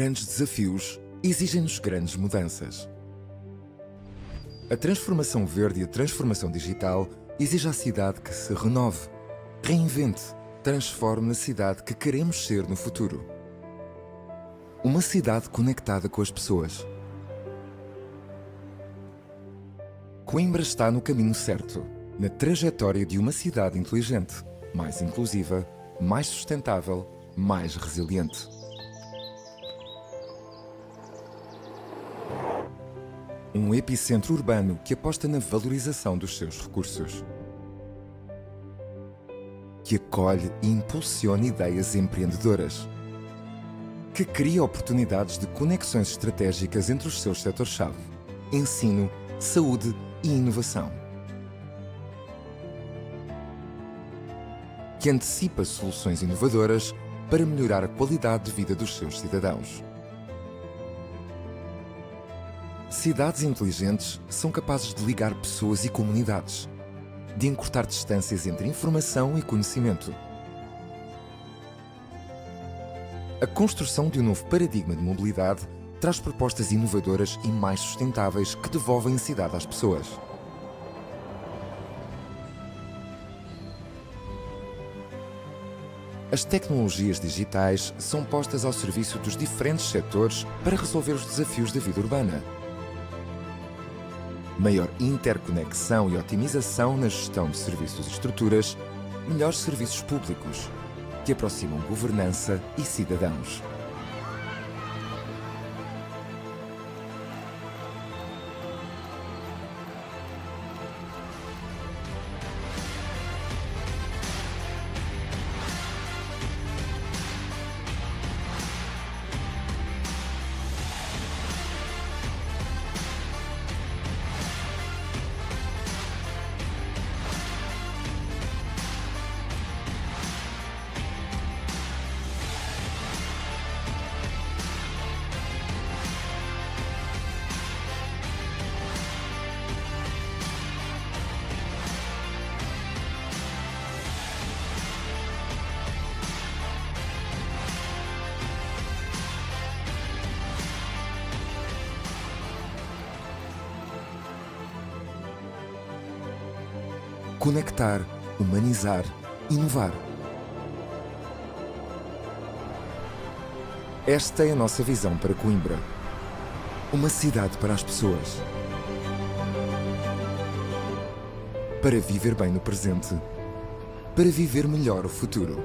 grandes desafios exigem-nos grandes mudanças. A transformação verde e a transformação digital exige à cidade que se renove, reinvente, transforme na cidade que queremos ser no futuro. Uma cidade conectada com as pessoas. Coimbra está no caminho certo, na trajetória de uma cidade inteligente, mais inclusiva, mais sustentável, mais resiliente. Um epicentro urbano que aposta na valorização dos seus recursos. Que acolhe e impulsiona ideias empreendedoras. Que cria oportunidades de conexões estratégicas entre os seus setores-chave: ensino, saúde e inovação. Que antecipa soluções inovadoras para melhorar a qualidade de vida dos seus cidadãos. Cidades inteligentes são capazes de ligar pessoas e comunidades, de encurtar distâncias entre informação e conhecimento. A construção de um novo paradigma de mobilidade traz propostas inovadoras e mais sustentáveis que devolvem a cidade às pessoas. As tecnologias digitais são postas ao serviço dos diferentes setores para resolver os desafios da vida urbana. Maior interconexão e otimização na gestão de serviços e estruturas, melhores serviços públicos, que aproximam governança e cidadãos. Conectar, humanizar, inovar. Esta é a nossa visão para Coimbra. Uma cidade para as pessoas. Para viver bem no presente. Para viver melhor o futuro.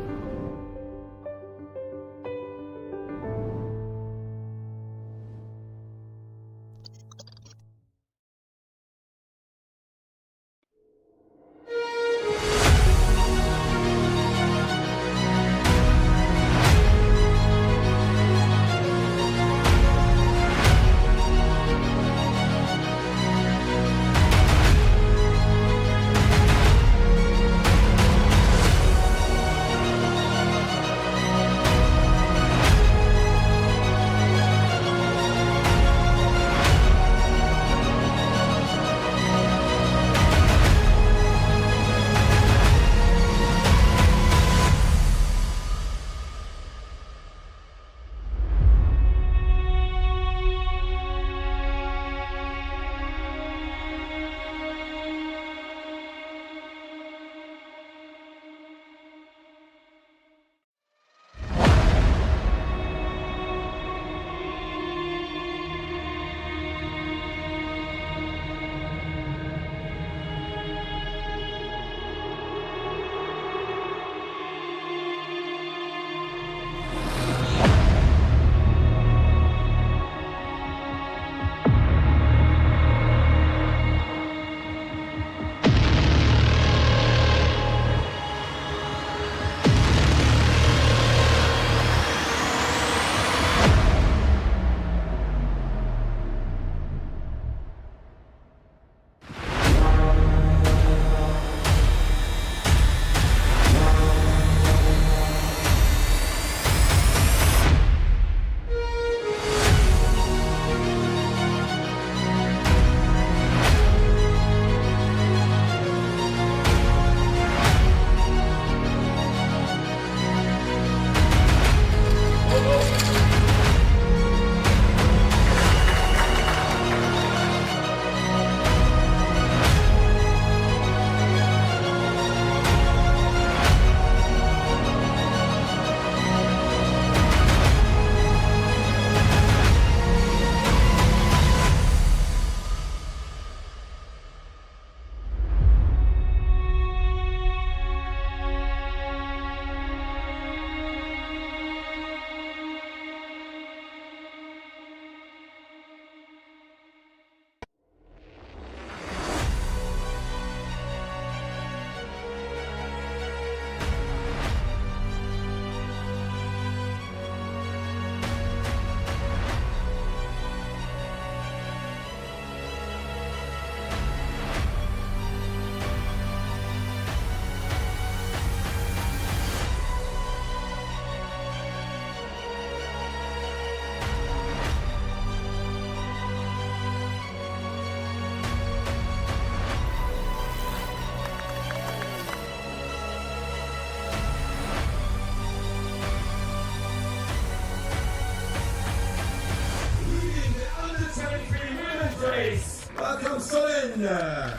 race. Welcome, Solin.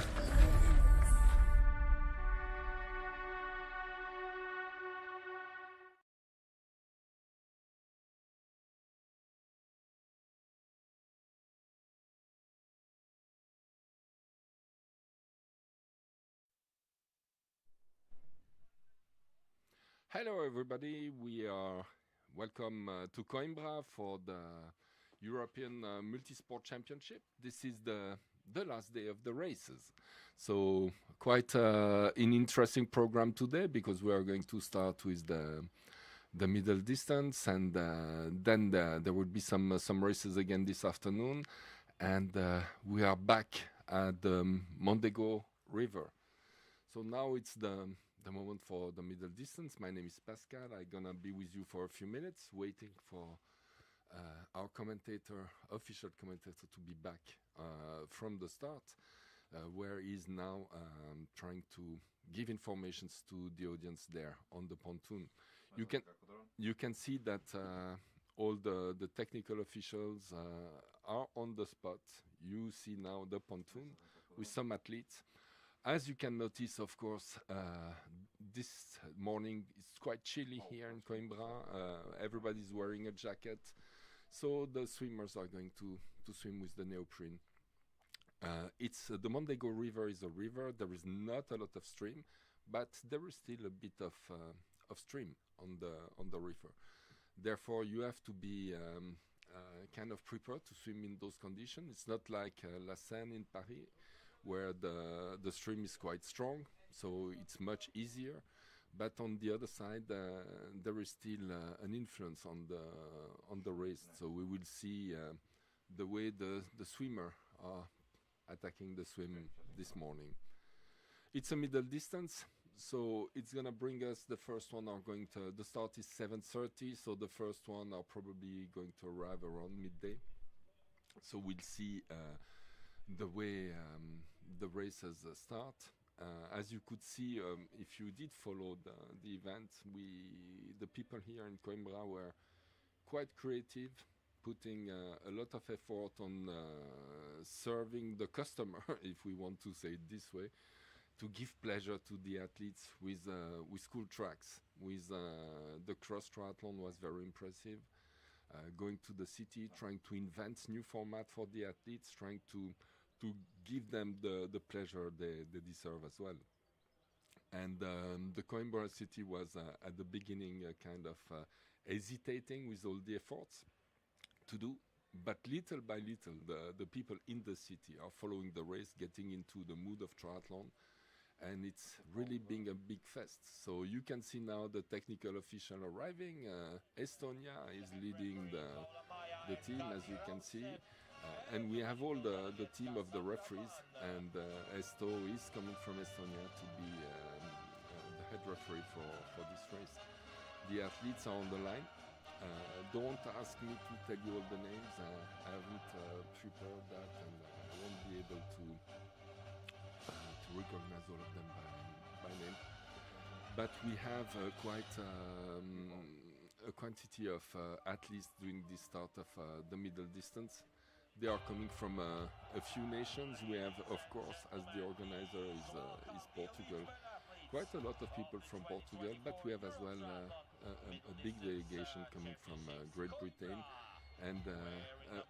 Hello, everybody. We are welcome to Coimbra for the European Multisport Championship. This is the last day of the races, so quite an interesting program today because we are going to start with the middle distance, and then there will be some races again this afternoon, and we are back at the Mondego River. So now it's the moment for the middle distance. My name is Pascal. I'm gonna be with you for a few minutes, waiting for our official commentator, to be back from the start, where he's now trying to give informations to the audience there on the pontoon. You can see that all the technical officials are on the spot. You see now the pontoon with some athletes. As you can notice, of course, this morning it's quite chilly here in Coimbra. Everybody's wearing a jacket, so the swimmers are going to swim with the neoprene. It's the Mondego River is a river. There is not a lot of stream, but there is still a bit of stream on the river. Therefore, you have to be kind of prepared to swim in those conditions. It's not like La Seine in Paris, where the stream is quite strong, so it's much easier. But on the other side, there is still an influence on the race. So we will see the way the swimmer are attacking the swim this morning. It's a middle distance, so it's gonna bring us. The first one are going to. The start is 7:30, so the first one are probably going to arrive around midday. So we'll see the way the races start. As you could see, if you did follow the event, the people here in Coimbra were quite creative, putting a lot of effort on serving the customer, if we want to say it this way, to give pleasure to the athletes with cool tracks. With the cross triathlon was very impressive. Going to the city, trying to invent new format for the athletes, trying to give them the pleasure they deserve as well. And the Coimbra city was at the beginning kind of hesitating with all the efforts to do, but little by little the people in the city are following the race, getting into the mood of triathlon, and it's really being a big fest. So you can see now the technical official arriving. Estonia is leading the team, as you can see. And we have all the team of the referees, and Esto is coming from Estonia to be the head referee for this race. The athletes are on the line. Don't ask me to tell you all the names. I haven't prepared that, and I won't be able to recognize all of them by name. But we have quite a quantity of athletes doing this start of the middle distance. They are coming from a few nations. We have, of course, as the organizer is Portugal, quite a lot of people from Portugal, but we have as well a big delegation coming from Great Britain, and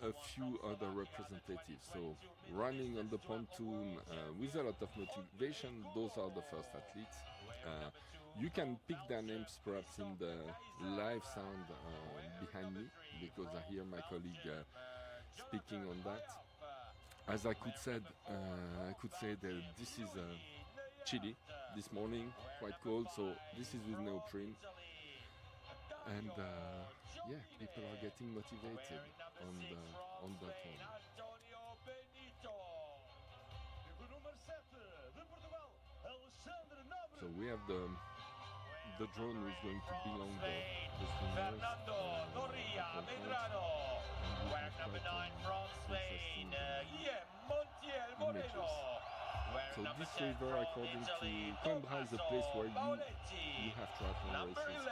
a few other representatives. So running on the pontoon with a lot of motivation, those are the first athletes. You can pick their names perhaps in the live sound behind me, because I hear my colleague speaking on that. As I could say that this is chilly this morning, quite cold, so this is with neoprene. And yeah, people are getting motivated on that one. So we have the drone who is going to belong the swimmers. Number 9 from Spain, Montiel. So this river, according to Coimbra, is a place where you have triathlon races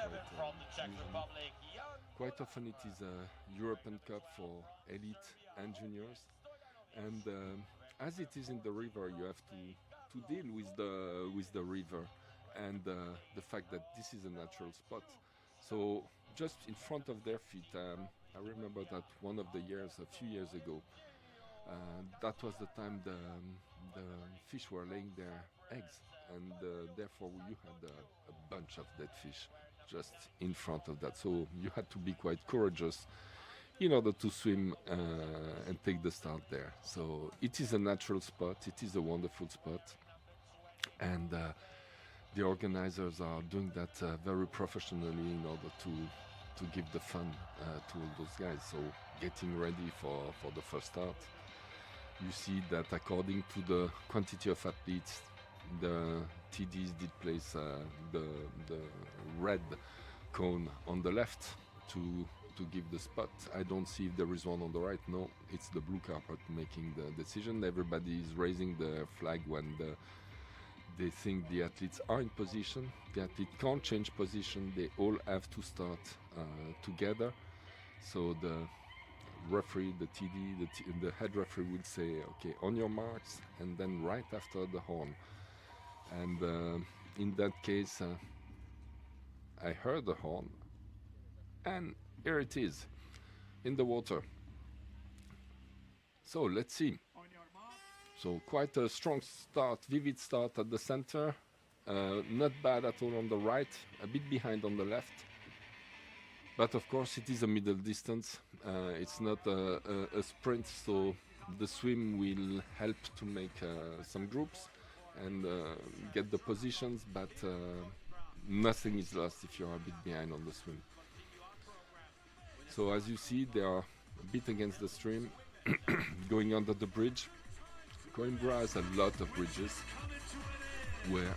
quite often. It is a European Cup for elite and juniors. And as it is in the river, you have to deal with the river and the fact that this is a natural spot. So just in front of their feet, I remember that one of the years, a few years ago, that was the time the fish were laying their eggs, and therefore you had a bunch of dead fish just in front of that. So you had to be quite courageous in order to swim and take the start there. So it is a natural spot, it is a wonderful spot, and the organizers are doing that very professionally in order to give the fun to all those guys. So getting ready for the first start. You see that according to the quantity of athletes, the TDs did place the red cone on the left to give the spot. I don't see if there is one on the right. No, it's the blue carpet making the decision. Everybody is raising the flag when they think the athletes are in position. The athlete can't change position. They all have to start together. So the referee, the TD, the head referee will say, okay, on your marks, and then right after the horn. And in that case, I heard the horn, and here it is, in the water. So let's see. So quite a strong start, vivid start at the center. Not bad at all on the right, a bit behind on the left. But of course it is a middle distance. It's not a sprint, so the swim will help to make some groups and get the positions, but nothing is lost if you're a bit behind on the swim. So as you see, they are a bit against the stream, going under the bridge. Coimbra has a lot of bridges where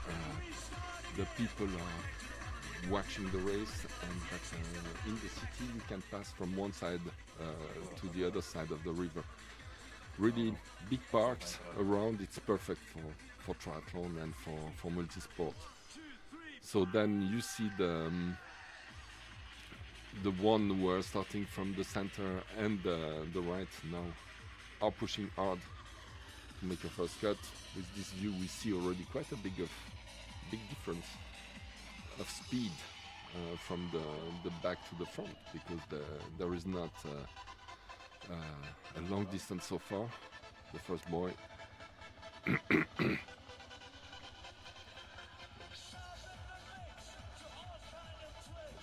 the people are watching the race, and that in the city you can pass from one side to the other side of the river. Really big parks around, it's perfect for triathlon and for multisport. So then you see the one who are starting from the center and the right now are pushing hard to make a first cut. With this view we see already quite a big difference of speed from the back to the front, because there is not a long distance so far. The first boy.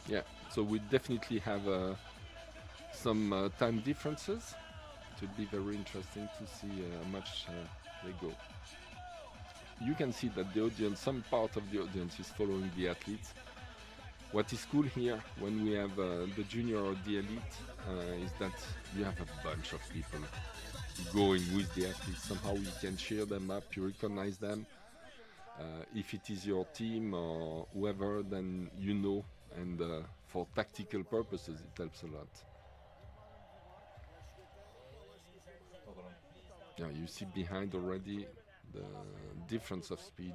Yeah, so we definitely have some time differences. It will be very interesting to see how much they go. You can see that the audience, some part of the audience is following the athletes. What is cool here when we have the junior or the elite is that you have a bunch of people going with the athletes. Somehow you can cheer them up, you recognize them. If it is your team or whoever, then you know, and for tactical purposes it helps a lot. Yeah, you see behind already the difference of speed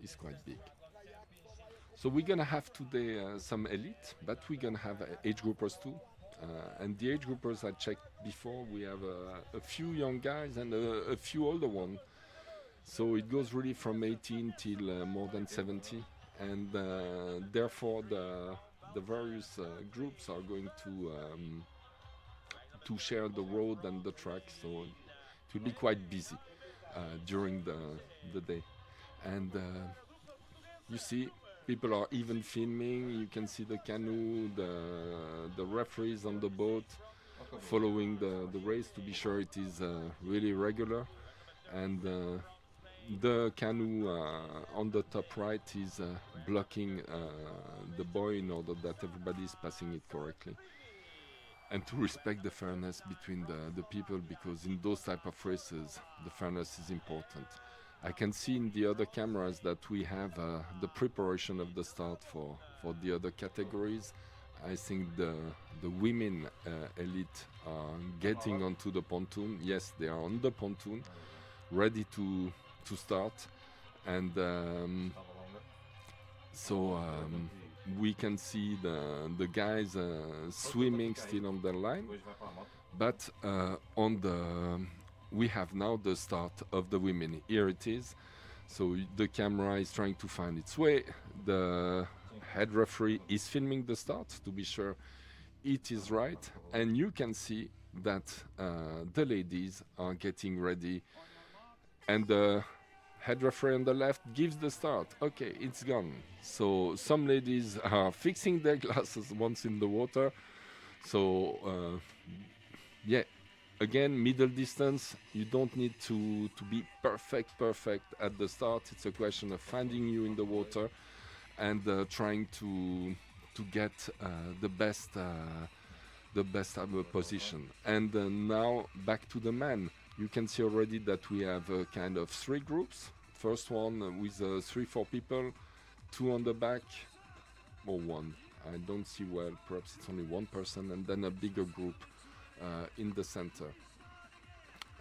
is quite big. So we're gonna have today some elite, but we're gonna have age groupers too. And the age groupers I checked before, we have a few young guys and a few older ones. So it goes really from 18 till more than 70, and therefore the various groups are going to share the road and the track. So it will be quite busy during the day. And you see, people are even filming. You can see the canoe, the referees on the boat following the race to be sure it is really regular. And the canoe on the top right is blocking the buoy in order that everybody is passing it correctly. And to respect the fairness between the people, because in those type of races the fairness is important. I can see in the other cameras that we have the preparation of the start for the other categories. I think the women elite are getting onto the pontoon. Yes, they are on the pontoon, ready to start. And so we can see the guys swimming still on the line. But we have now the start of the women. Here it is. So the camera is trying to find its way. The head referee is filming the start to be sure it is right, and you can see that the ladies are getting ready, and the head referee on the left gives the start. Okay, it's gone. So some ladies are fixing their glasses once in the water. So yeah, again, middle distance, you don't need to be perfect at the start. It's a question of finding you in the water and trying to get the best position. And now back to the men. You can see already that we have kind of three groups. First one with 3-4 people, two on the back, or one. I don't see well, perhaps it's only one person, and then a bigger group in the center.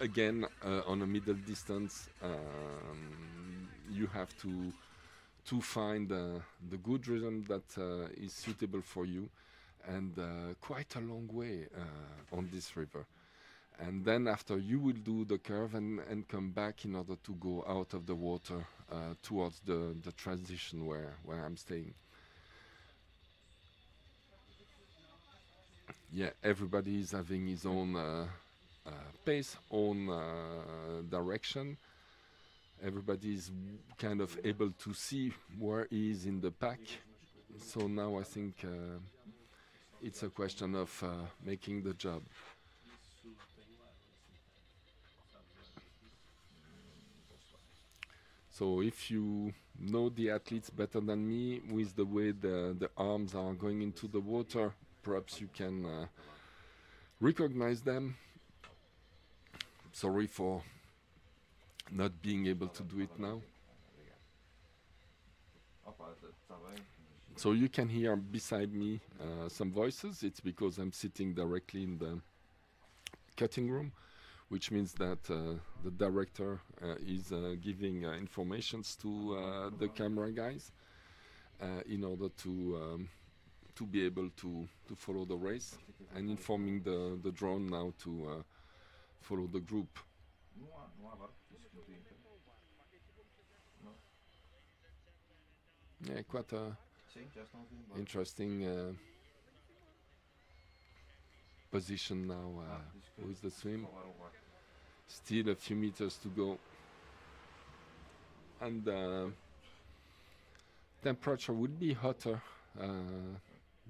Again, on a middle distance, you have to find the good rhythm that is suitable for you, and quite a long way on this river. And then after you will do the curve and come back in order to go out of the water towards the transition where I'm staying. Yeah, everybody is having his own pace, own direction. Everybody is kind of able to see where he is in the pack. So now I think it's a question of making the job. So if you know the athletes better than me, with the way the arms are going into the water, perhaps you can recognize them. Sorry for not being able to do it now. So you can hear beside me some voices. It's because I'm sitting directly in the cutting room, which means that the director is giving informations to the camera guys in order to be able to follow the race, and informing the drone now to follow the group. Yeah, quite a interesting position now with the swim. Still a few meters to go, and temperature would be hotter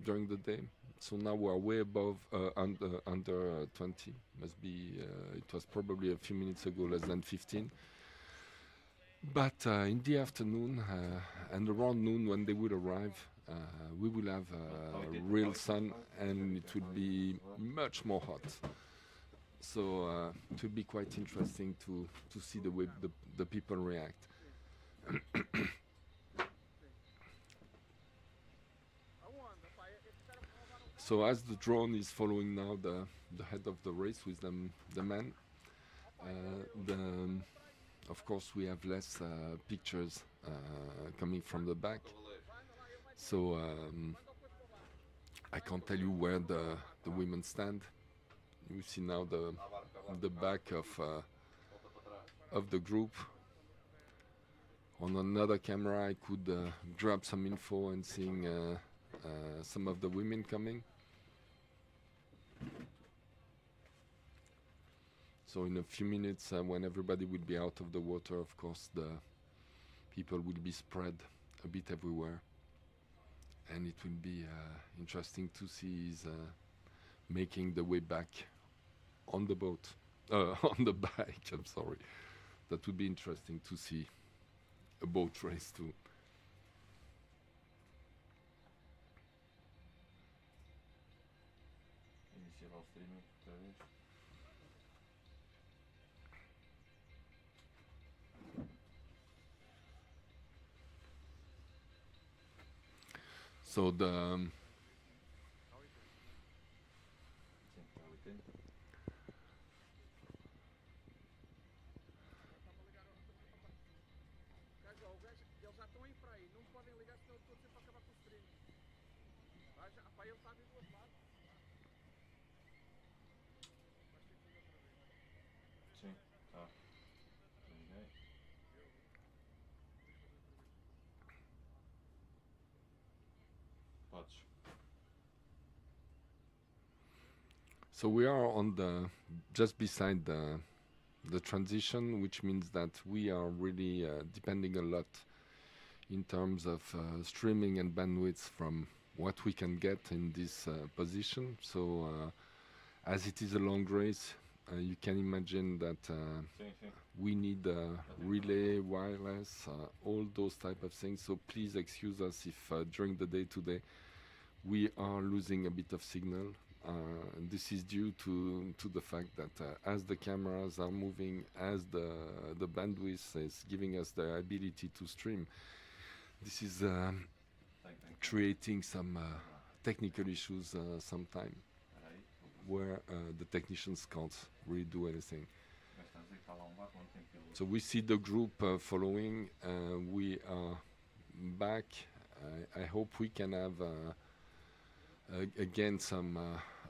during the day. So now we're way above under 20. Must be it was probably a few minutes ago less than 15. But in the afternoon and around noon, when they will arrive, we will have real sun, and it will be much more hot. So it will be quite interesting to see the way the people react. So as the drone is following now the head of the race with the man, of course we have less pictures coming from the back. So I can't tell you where the women stand. You see now the back of the group. On another camera I could grab some info and seeing some of the women coming. So in a few minutes, when everybody will be out of the water, of course the people will be spread a bit everywhere, and it will be interesting to see is making the way back on the boat, on the bike, I'm sorry. That would be interesting to see a boat race too. So the Sim, tá. Liguei. Podes. So we are on the just beside the transition, which means that we are really depending a lot in terms of streaming and bandwidth from what we can get in this position. So as it is a long race, you can imagine that Sim, sim. we need relay, wireless, all those type of things. So please excuse us if during the day today we are losing a bit of signal. This is due to the fact that as the cameras are moving, as the bandwidth is giving us the ability to stream, this is creating some technical issues sometime Espera aí. where the technicians can't really do anything. Mas estás a dizer que está lá um barco onde tem que ir. So we see the group following. We are back. I hope we can have again some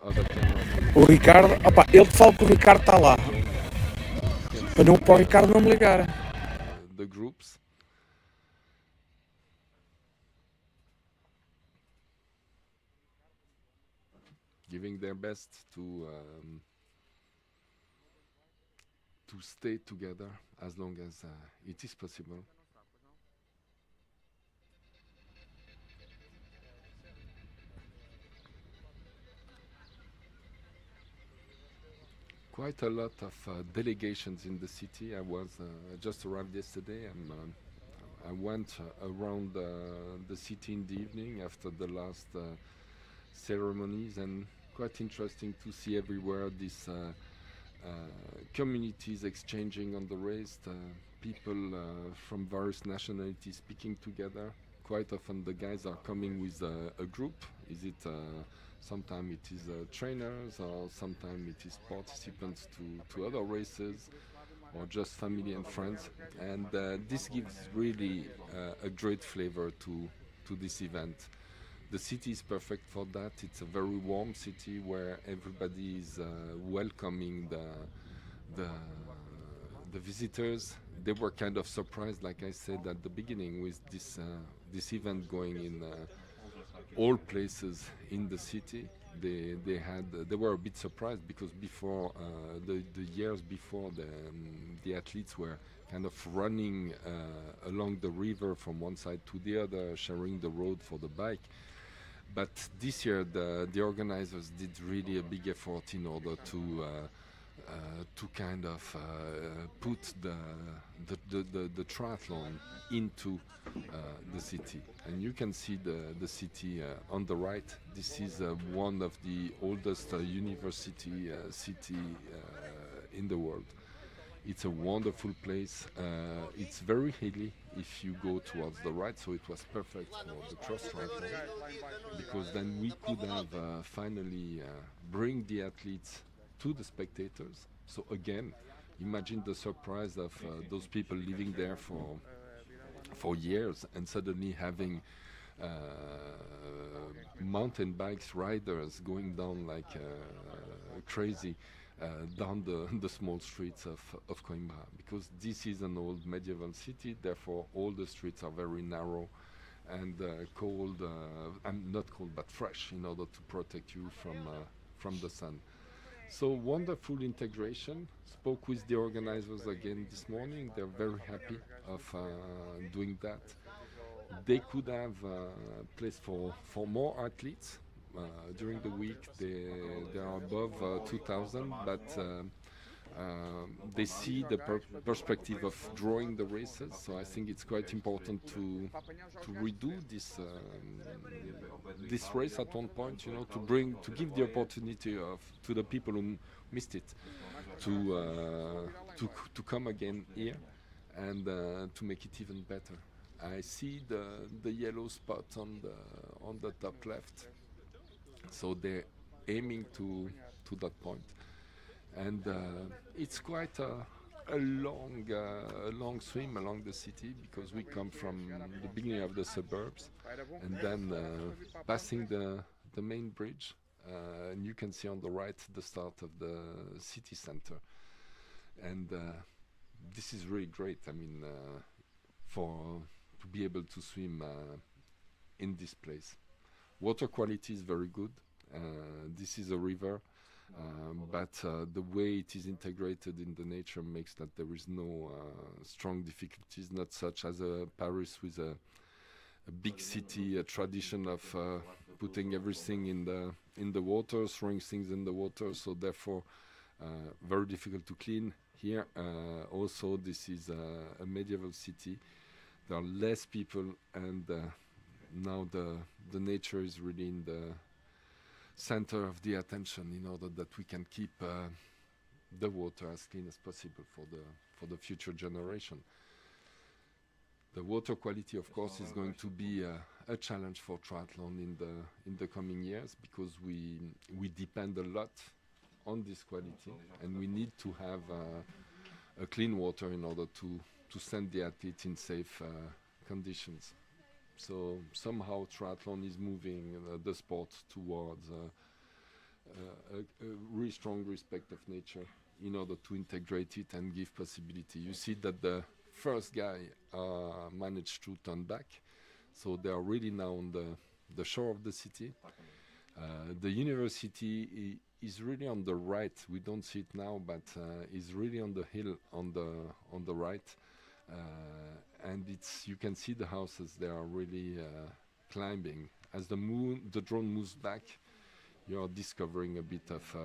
other cameras. O Ricardo, opa, ele fala que o Ricardo está lá. Para o Ricardo não me ligar. The groups. Giving their best to stay together as long as it is possible. Quite a lot of delegations in the city. I just arrived yesterday, and I went around the city in the evening after the last ceremonies, and quite interesting to see everywhere these communities exchanging on the race, people from various nationalities speaking together. Quite often the guys are coming with a group. Is it sometimes it is trainers, or sometimes it is participants to other races, or just family and friends, and this gives really a great flavor to this event. The city is perfect for that. It's a very warm city where everybody is welcoming the visitors. They were kind of surprised, like I said at the beginning, with this event going in all places in the city. They were a bit surprised because before the years before, the athletes were kind of running along the river from one side to the other, sharing the road for the bike. But this year the organizers did really a big effort in order to kind of put the triathlon into the city. And you can see the city on the right. This is one of the oldest university city in the world. It's a wonderful place. It's very hilly if you go towards the right, so it was perfect for the cross triathlon, because then we could have finally bring the athletes to the spectators. So again, imagine the surprise of those people living there for years and suddenly having mountain bikes riders going down like crazy down the small streets of Coimbra, because this is an old medieval city. Therefore, all the streets are very narrow and cold, and not cold but fresh, in order to protect you from the sun. So wonderful integration. Spoke with the organizers again this morning. They're very happy of doing that. They could have place for more athletes. During the week they are above 2,000, but they see the perspective of drawing the races. So I think it's quite important to redo this race at one point, to give the opportunity to the people who missed it to come again here and to make it even better. I see the yellow spot on the top left. So they're aiming to that point, and it's quite a long swim along the city, because we come from the beginning of the suburbs and then passing the main bridge, and you can see on the right the start of the city center. and this is really great. I mean, for to be able to swim in this place. Water quality is very good. This is a river, but the way it is integrated in the nature makes that there is no strong difficulties, not such as Paris with a big city, a tradition of putting everything in the water, throwing things in the water, so therefore very difficult to clean. Here also this is a medieval city. There are less people, and now the nature is really in the center of the attention in order that we can keep the water as clean as possible for the future generation. The water quality, of course, is going to be a challenge for triathlon in the coming years, because we depend a lot on this quality, and we need to have a clean water in order to send the athletes in safe conditions. So somehow triathlon is moving the sport towards a really strong respect of nature in order to integrate it and give possibility. You see that the first guy managed to turn back, so they are really now on the shore of the city. The university is really on the right. We don't see it now, but is really on the hill on the right. And you can see the houses. They are really climbing. As the drone moves back, you are discovering a bit of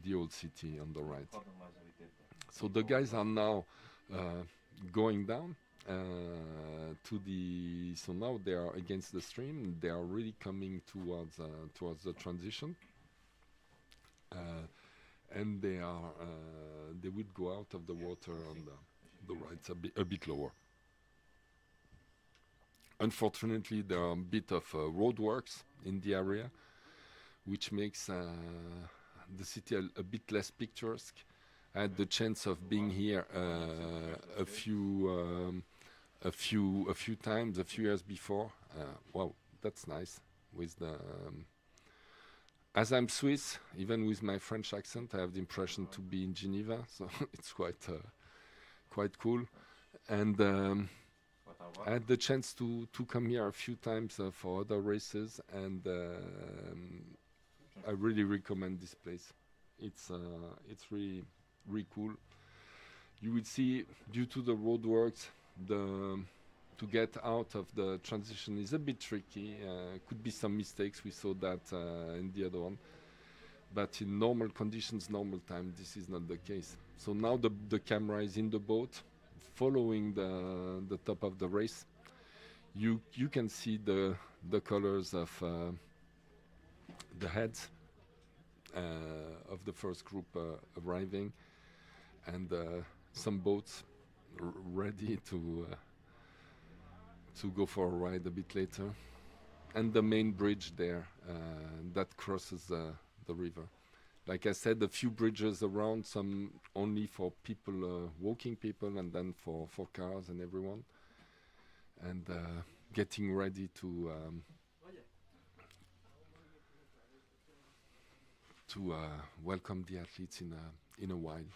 the old city on the right. So the guys are now going down to the. So now they are against the stream. They are really coming towards the transition, and they will go out of the water on the right, a bit lower. Unfortunately, there are a bit of roadworks in the area, which makes the city a bit less picturesque. I had the chance of being here a few times, a few years before. Wow, that's nice. With the as I'm Swiss, even with my French accent, I have the impression to be in Geneva, so it's quite cool. And I had the chance to come here a few times for other races, and I really recommend this place. It's really cool. You will see, due to the roadworks, to get out of the transition is a bit tricky. Could be some mistakes. We saw that in the other one. But in normal conditions, normal time, this is not the case. So now the camera is in the boat, following the top of the race. You can see the colors of the heads of the first group arriving, and some boats ready to go for a ride a bit later, and the main bridge there that crosses the river. Like I said, a few bridges around, some only for people, walking people, and then for cars and everyone. And getting ready to welcome the athletes in a while.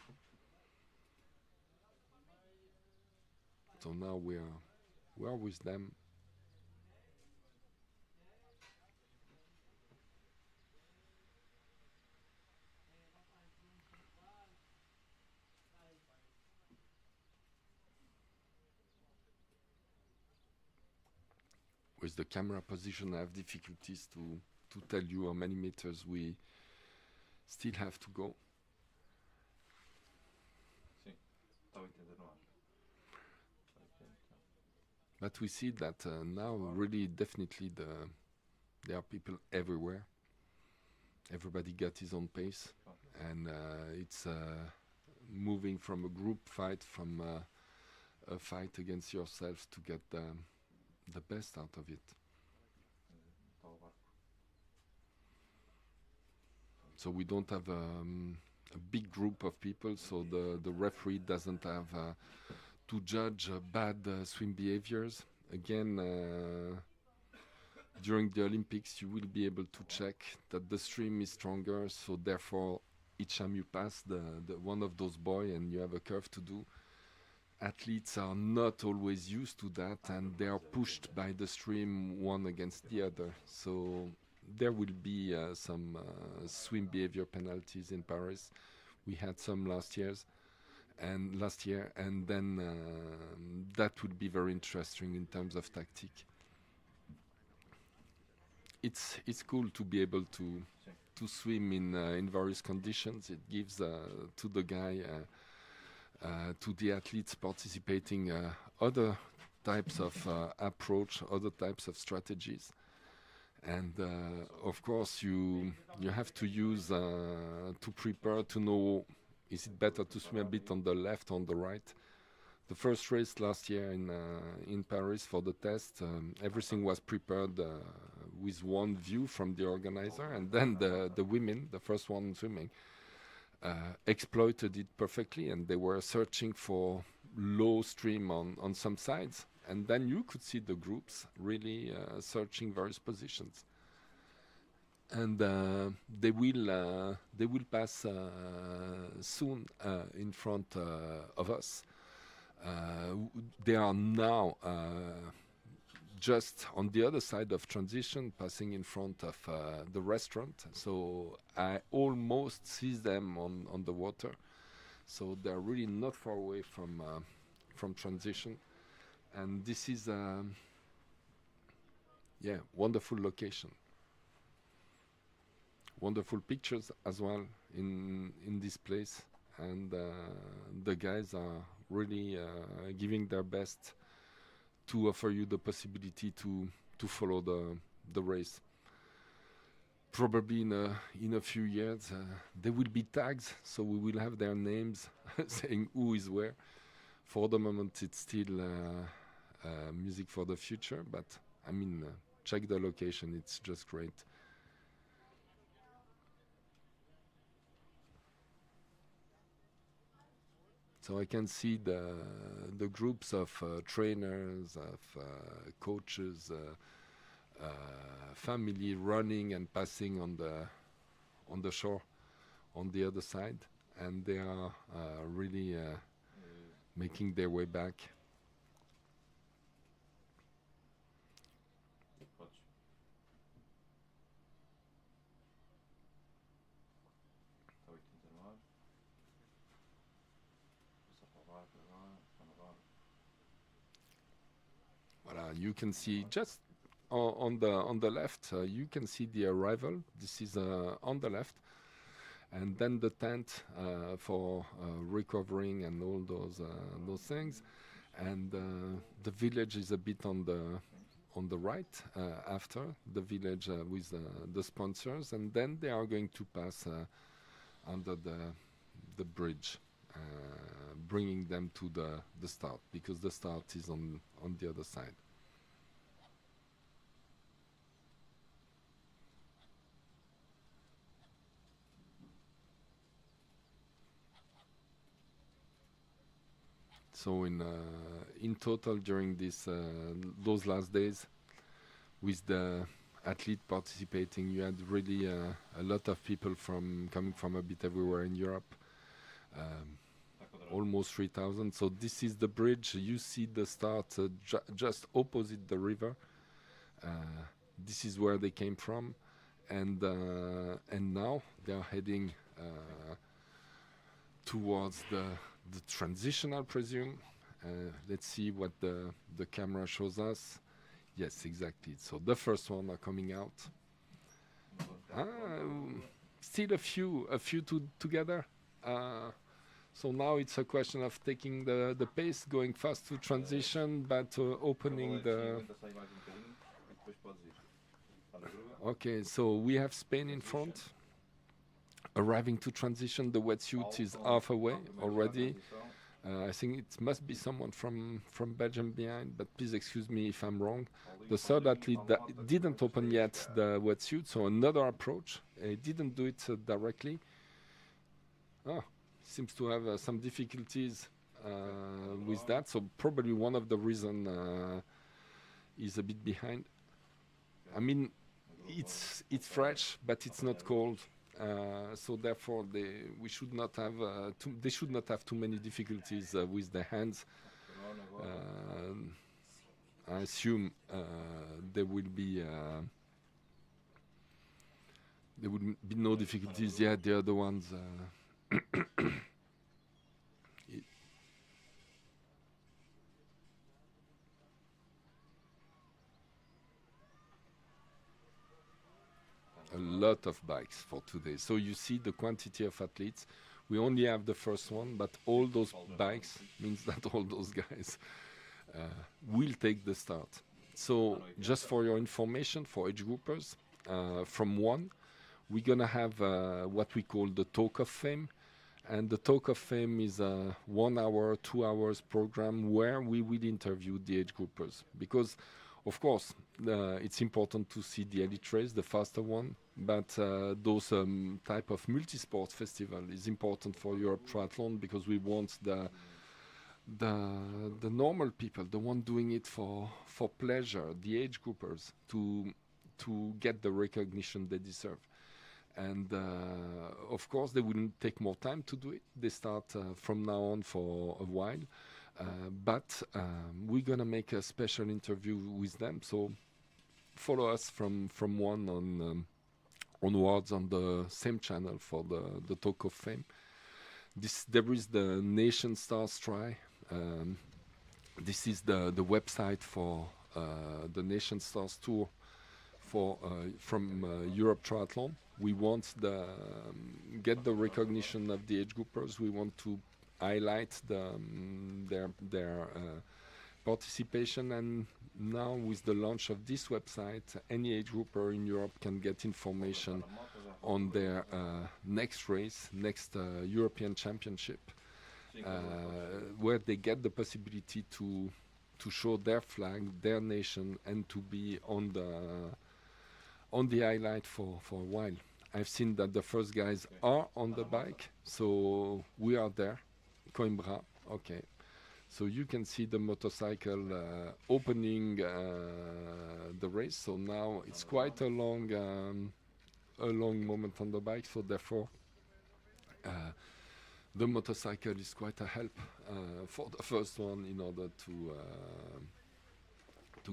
So now we are with them. With the camera position, I have difficulties to tell you how many meters we still have to go. But we see that now really definitely there are people everywhere. Everybody got his own pace, and it's moving from a group fight, from a fight against yourself to get the best out of it. So we don't have a big group of people, so the referee doesn't have to judge bad swim behaviors. Again, during the Olympics, you will be able to check that the stream is stronger, so therefore each time you pass the one of those buoys and you have a curve to do, athletes are not always used to that, and they are pushed by the stream one against the other. So there will be some swim behavior penalties in Paris. We had some last year, and then that would be very interesting in terms of tactic. It's cool to be able to swim in various conditions. It gives to the guy, to the athletes participating, other types of approach, other types of strategies. And of course you have to use to prepare to know, is it better to swim a bit on the left or on the right. The first race last year in Paris for the test, everything was prepared with one view from the organizer, and then the women, the first one swimming, exploited it perfectly, and they were searching for low stream on some sides, and then you could see the groups really searching various positions. And they will pass soon in front of us. They are now just on the other side of transition, passing in front of the restaurant. So I almost see them on the water. So they're really not far away from transition. And this is wonderful location. Wonderful pictures as well in this place, and the guys are really giving their best to offer you the possibility to follow the race. Probably in a few years there will be tags, so we will have their names saying who is where. For the moment it's still music for the future, but I mean, check the location, it's just great. So I can see the groups of trainers, of coaches, family running and passing on the shore on the other side, and they are really making their way back. You can see just on the left, you can see the arrival. This is on the left, and then the tent for recovering and all those things. And the village is a bit on the right, after the village with the sponsors, and then they are going to pass under the bridge, bringing them to the start, because the start is on the other side. So in total, during those last days, with the athlete participating, you had really a lot of people coming from a bit everywhere in Europe. Almost 3,000. So this is the bridge. You see the start just opposite the river. This is where they came from, and now they are heading towards the transition, I presume. Let's see what the camera shows us. Yes, exactly. So the first one are coming out. Still a few together. So now it's a question of taking the pace, going fast to transition, but opening the... Okay, so we have Spain in front. Arriving to transition, the wetsuit is half away already. I think it must be someone from Belgium behind, but please excuse me if I'm wrong. The third athlete that didn't open yet the wetsuit, so another approach. He didn't do it directly. Seems to have some difficulties with that, so probably one of the reason is a bit behind. I mean, it's fresh, but it's not cold. So therefore, we should not have they should not have too many difficulties with their hands. I assume there will be no difficulties. Yeah, the other ones. A lot of bikes for today. So you see the quantity of athletes. We only have the first one, but all those bikes means that all those guys will take the start. So just for your information, for age groupers, from 1, we're gonna have what we call the Talk of Fame. And the Talk of Fame is a 1 hour, 2 hours program where we will interview the age groupers. Because, of course, it's important to see the elite race, the faster one, but those type of multi-sport festival is important for Europe Triathlon because we want the normal people, the one doing it for pleasure, the age groupers, to get the recognition they deserve. And of course, they will take more time to do it. They start from now on for a while. But we're gonna make a special interview with them. So follow us from 1 on onwards on the same channel for the Talk of Fame. There is the Nation Stars Try. This is the website for the Nation Stars Tour from Europe Triathlon. We want get the recognition of the age groupers. We want to highlight their participation, and now with the launch of this website, any age grouper in Europe can get information on their next race, next European Championship, where they get the possibility to show their flag, their nation, and to be on the highlight for a while. I've seen that the first guys are on the bike, so we are there. Coimbra, okay. So you can see the motorcycle opening the race. So now it's quite a long moment on the bike. So therefore, the motorcycle is quite a help for the first one in order to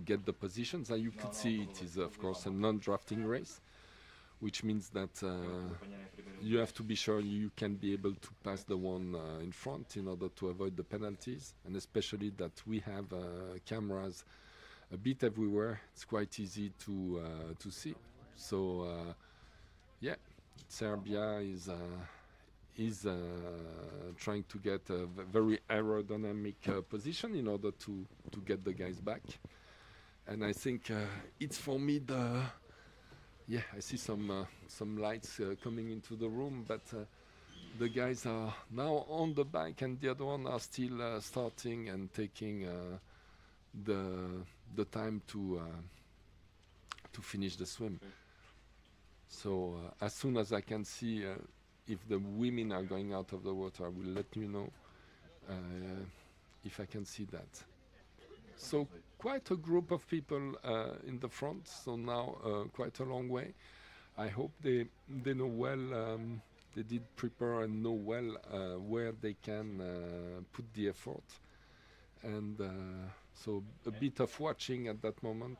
get the positions. And you could see it is of course a non-drafting race, which means that you have to be sure you can be able to pass the one in front in order to avoid the penalties, and especially that we have cameras a bit everywhere. It's quite easy to see. So yeah, Serbia is trying to get a very aerodynamic position in order to get the guys back. And I think it's for me yeah, I see some lights coming into the room, but the guys are now on the bike, and the other one are still starting and taking the time to finish the swim. So as soon as I can see if the women are going out of the water, I will let you know if I can see that. So quite a group of people in the front, so now quite a long way. I hope they know well, they did prepare and know well where they can put the effort. And so a bit of watching at that moment,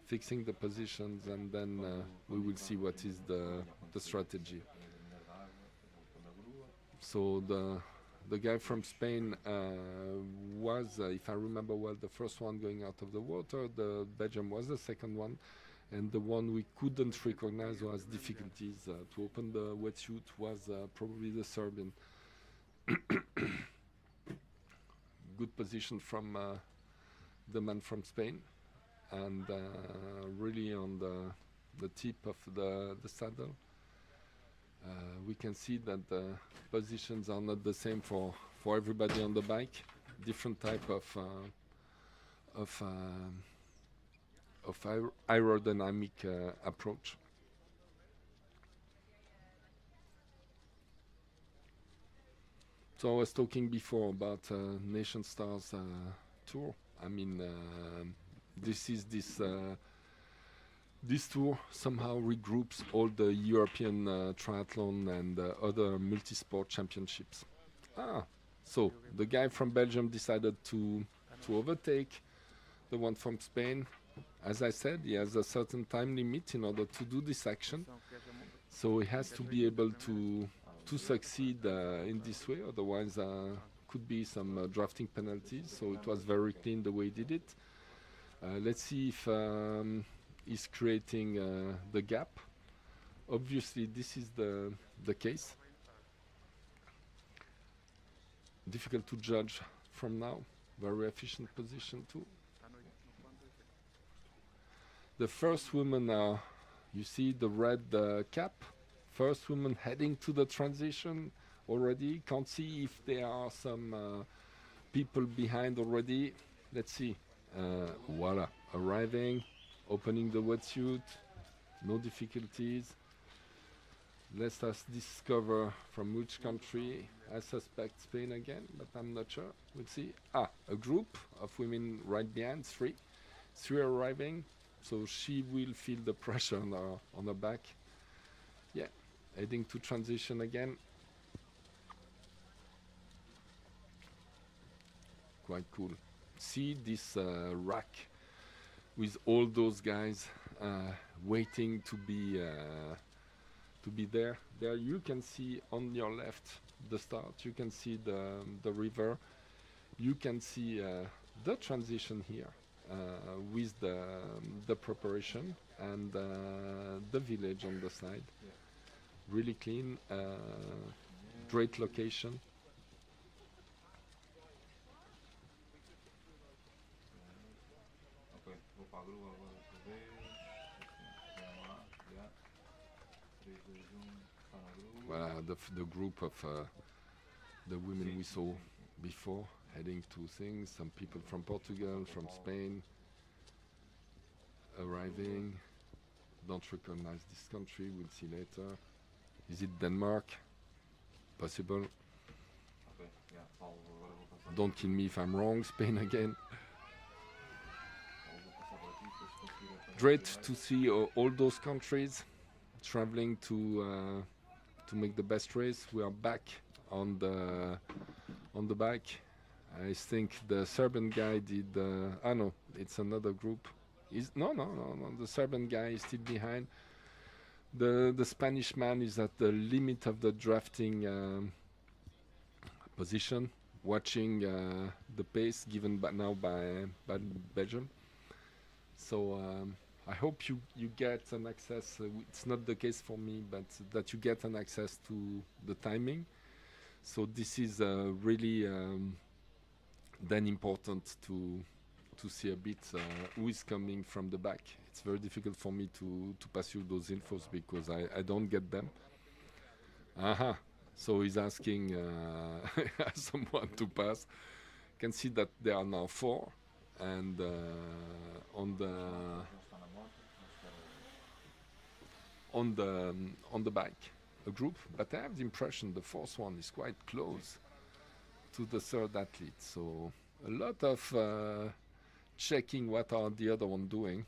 fixing the positions, and then we will see what is the strategy. So the guy from Spain was, if I remember well, the first one going out of the water. The Belgium was the second one, and the one we couldn't recognize who has difficulties to open the wetsuit was probably the Serbian. Good position from the man from Spain, and really on the tip of the saddle. We can see that the positions are not the same for everybody on the bike. Different type of aerodynamic approach. So I was talking before about Nation Stars tour. I mean, this is This tour somehow regroups all the European triathlon and other multi-sport championships. So the guy from Belgium decided to overtake the one from Spain. As I said, he has a certain time limit in order to do this action. So he has to be able to succeed in this way, otherwise could be some drafting penalties. So it was very clean the way he did it. Let's see if he's creating the gap. Obviously this is the case. Difficult to judge from now. Very efficient position too. The first woman, you see the red cap. First woman heading to the transition already. Can't see if there are some people behind already. Let's see. Voila, arriving, opening the wetsuit, no difficulties. Let us discover from which country. I suspect Spain again, but I'm not sure. We'll see. A group of women right behind, three arriving. So she will feel the pressure on her back. Yeah, heading to transition again. Quite cool. See this rack with all those guys waiting to be there. There you can see on your left the start. You can see the river. You can see the transition here with the preparation and the village on the side. Really clean, great location. Ok, vou para a grua agora outra vez. Vamos lá, já. 3, 2, 1, está na grua. The group of the women we saw before heading to things. Some people from Portugal, from Spain arriving. Don't recognize this country, we'll see later. Is it Denmark? Possible. Ok, já, Paulo, agora vou passar. Don't kill me if I'm wrong. Spain again. Paulo, vou passar por aqui, depois se conseguir apanhar Great aqui to mais. see all those countries traveling to make the best race. We are back on the bike. I think the Serbian guy did. No, it's another group. No. The Serbian guy is still behind. The Spanish man is at the limit of the drafting position, watching the pace given now by Belgium. So I hope you get an access. It's not the case for me, but that you get an access to the timing. So this is really then important to see a bit who is coming from the back. It's very difficult for me to pass you those infos because I don't get them. So he's asking someone to pass. You can see that there are now 4, and on the bike a group, but I have the impression the 4th one is quite close to the 3rd athlete. So a lot of checking what are the other one doing.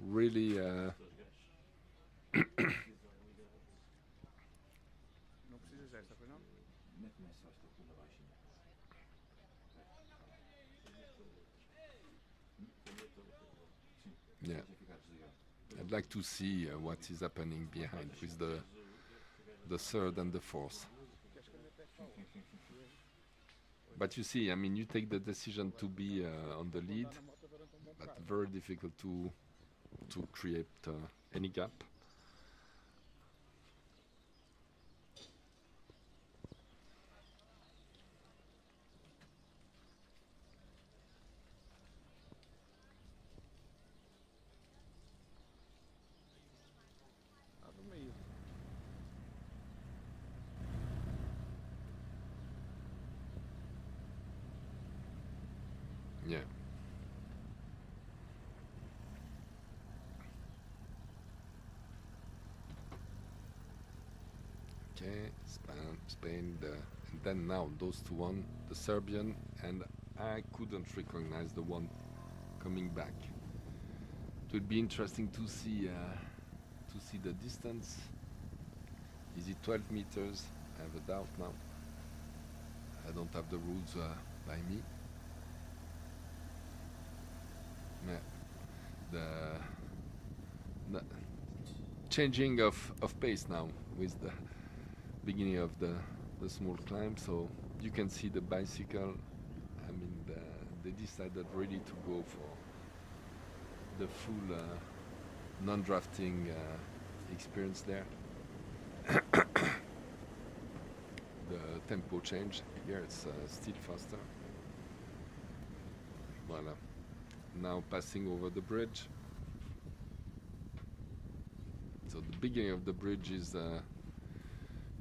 Really Não precisas desta, pois não? Mete-me só esta coluna baixinha. Sim, yeah. deixa ficar desligado. I'd like to see what is happening behind with the 3rd and the 4th. But you see, I mean, you take the decision to be on the lead, but very difficult to create any gap. Está do meio. Yeah. Okay, Spain, and then now those two one, the Serbian, and I couldn't recognize the one coming back. It will be interesting to see the distance. Is it 12 meters? I have a doubt now. I don't have the rules by me. Yeah. The changing of pace now with the beginning of the small climb, so you can see the bicycle. I mean, they decided really to go for the full non-drafting experience there. The tempo change here, it's still faster. Voila. Now passing over the bridge. So the beginning of the bridge is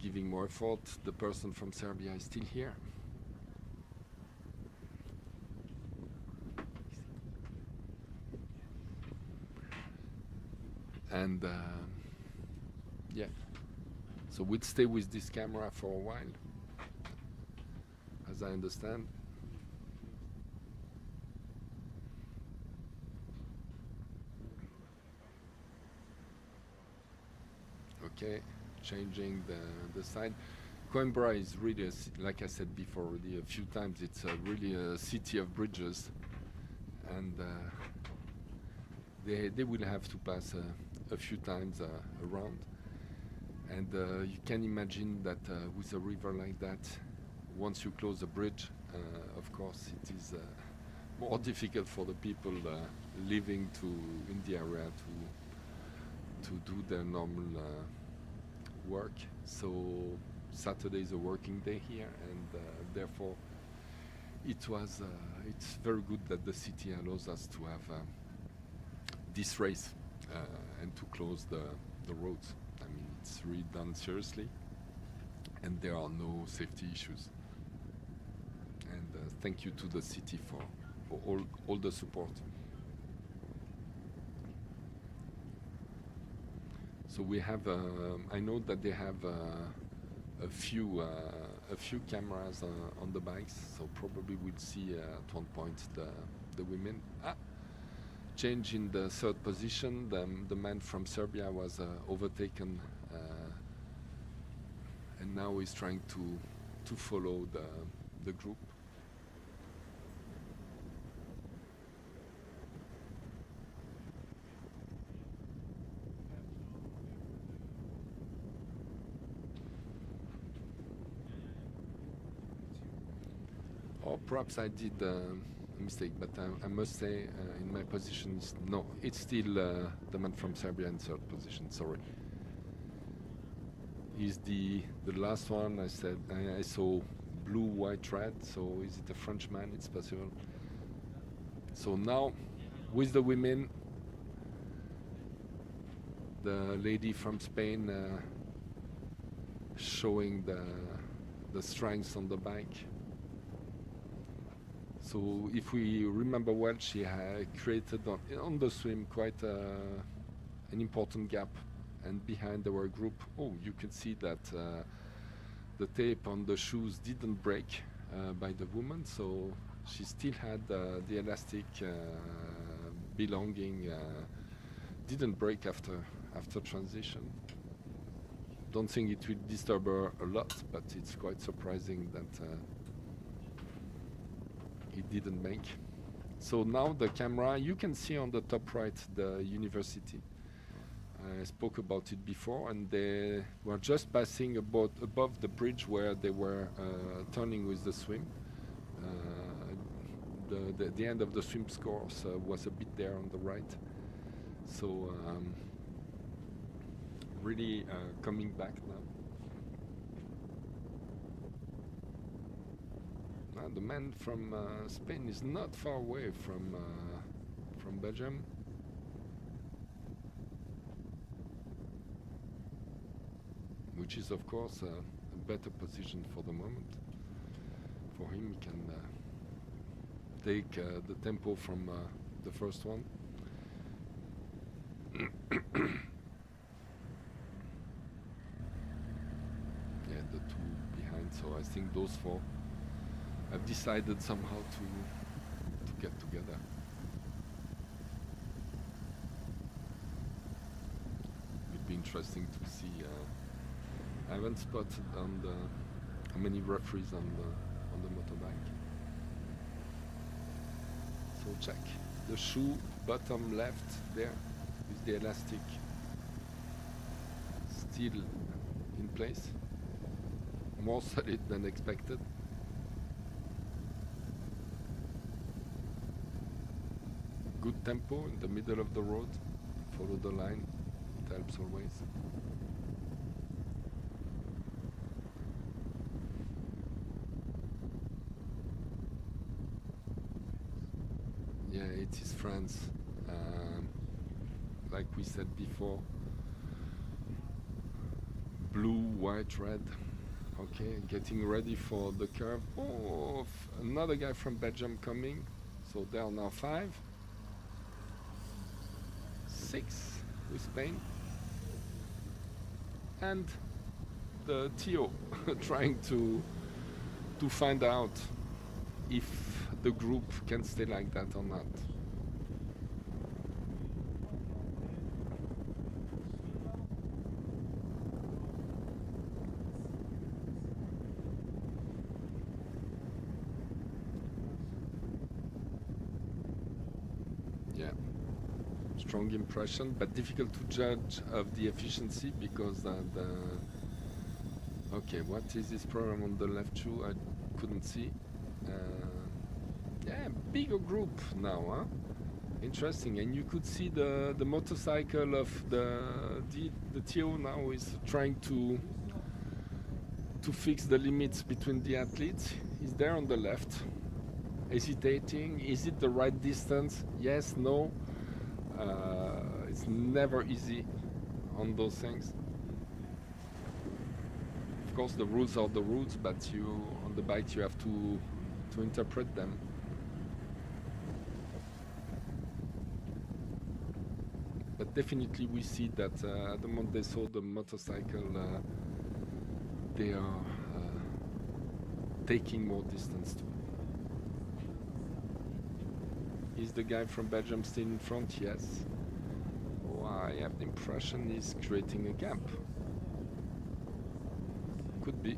giving more effort. The person from Serbia is still here. And yeah, so we'll stay with this camera for a while, as I understand. Okay, changing the side. Coimbra is really, like I said before already a few times, it's really a city of bridges, and they will have to pass a few times around. And you can imagine that with a river like that, once you close the bridge, of course it is more difficult for the people living in the area to do their normal work. So Saturday is a working day here, and therefore it's very good that the city allows us to have this race and to close the roads. I mean, it's really done seriously, and there are no safety issues. And thank you to the city for all the support. So we have, I know that they have a few cameras on the bikes, so probably we'll see at one point the women. Change in the third position. The man from Serbia was overtaken, and now he's trying to follow the group. Or perhaps I did a mistake, but I must say in my positions, no, it's still the man from Serbia in third position, sorry. He's the last one. I said I saw blue, white, red, so is it a Frenchman? It's possible. So now, with the women, the lady from Spain showing the strength on the bike. So if we remember well, she had created on the swim quite an important gap, and behind there were a group. Oh, you can see that the tape on the shoes didn't break by the woman, so she still had the elastic belonging, didn't break after transition. Don't think it will disturb her a lot, but it's quite surprising that it didn't make. So now the camera, you can see on the top right the university. I spoke about it before, and they were just passing above the bridge where they were turning with the swim. The end of the swim course was a bit there on the right. So really coming back now. The man from Spain is not far away from Belgium. Which is of course a better position for the moment. For him, he can take the tempo from the first one. Yeah, the two behind, so I think those four have decided somehow to get together. interesting to see. I haven't spotted on the how many referees on the motorbike. So check the shoe bottom left there with the elastic still in place, more solid than expected. Good tempo in the middle of the road, follow the line, it helps always. Yeah, it is France. Like we said before, blue, white, red. Okay, getting ready for the curve. Oh, another guy from Belgium coming. So there are now 5. 6 with Spain. And the Theo trying to find out if the group can stay like that or not. Yeah, strong impression, but difficult to judge of the efficiency because okay, what is this problem on the left shoe? I couldn't see. Yeah, bigger group now, huh? Interesting, and you could see the motorcycle of the Theo now is trying to fix the limits between the athletes. He's there on the left, hesitating. Is it the right distance? Yes, no. It's never easy on those things. Of course, the rules are the rules, but on the bike you have to interpret them. But definitely we see that the moment they saw the motorcycle, they are taking more distance too. Is the guy from Belgium still in front? Yes. Oh, I have the impression he's creating a gap. Could be.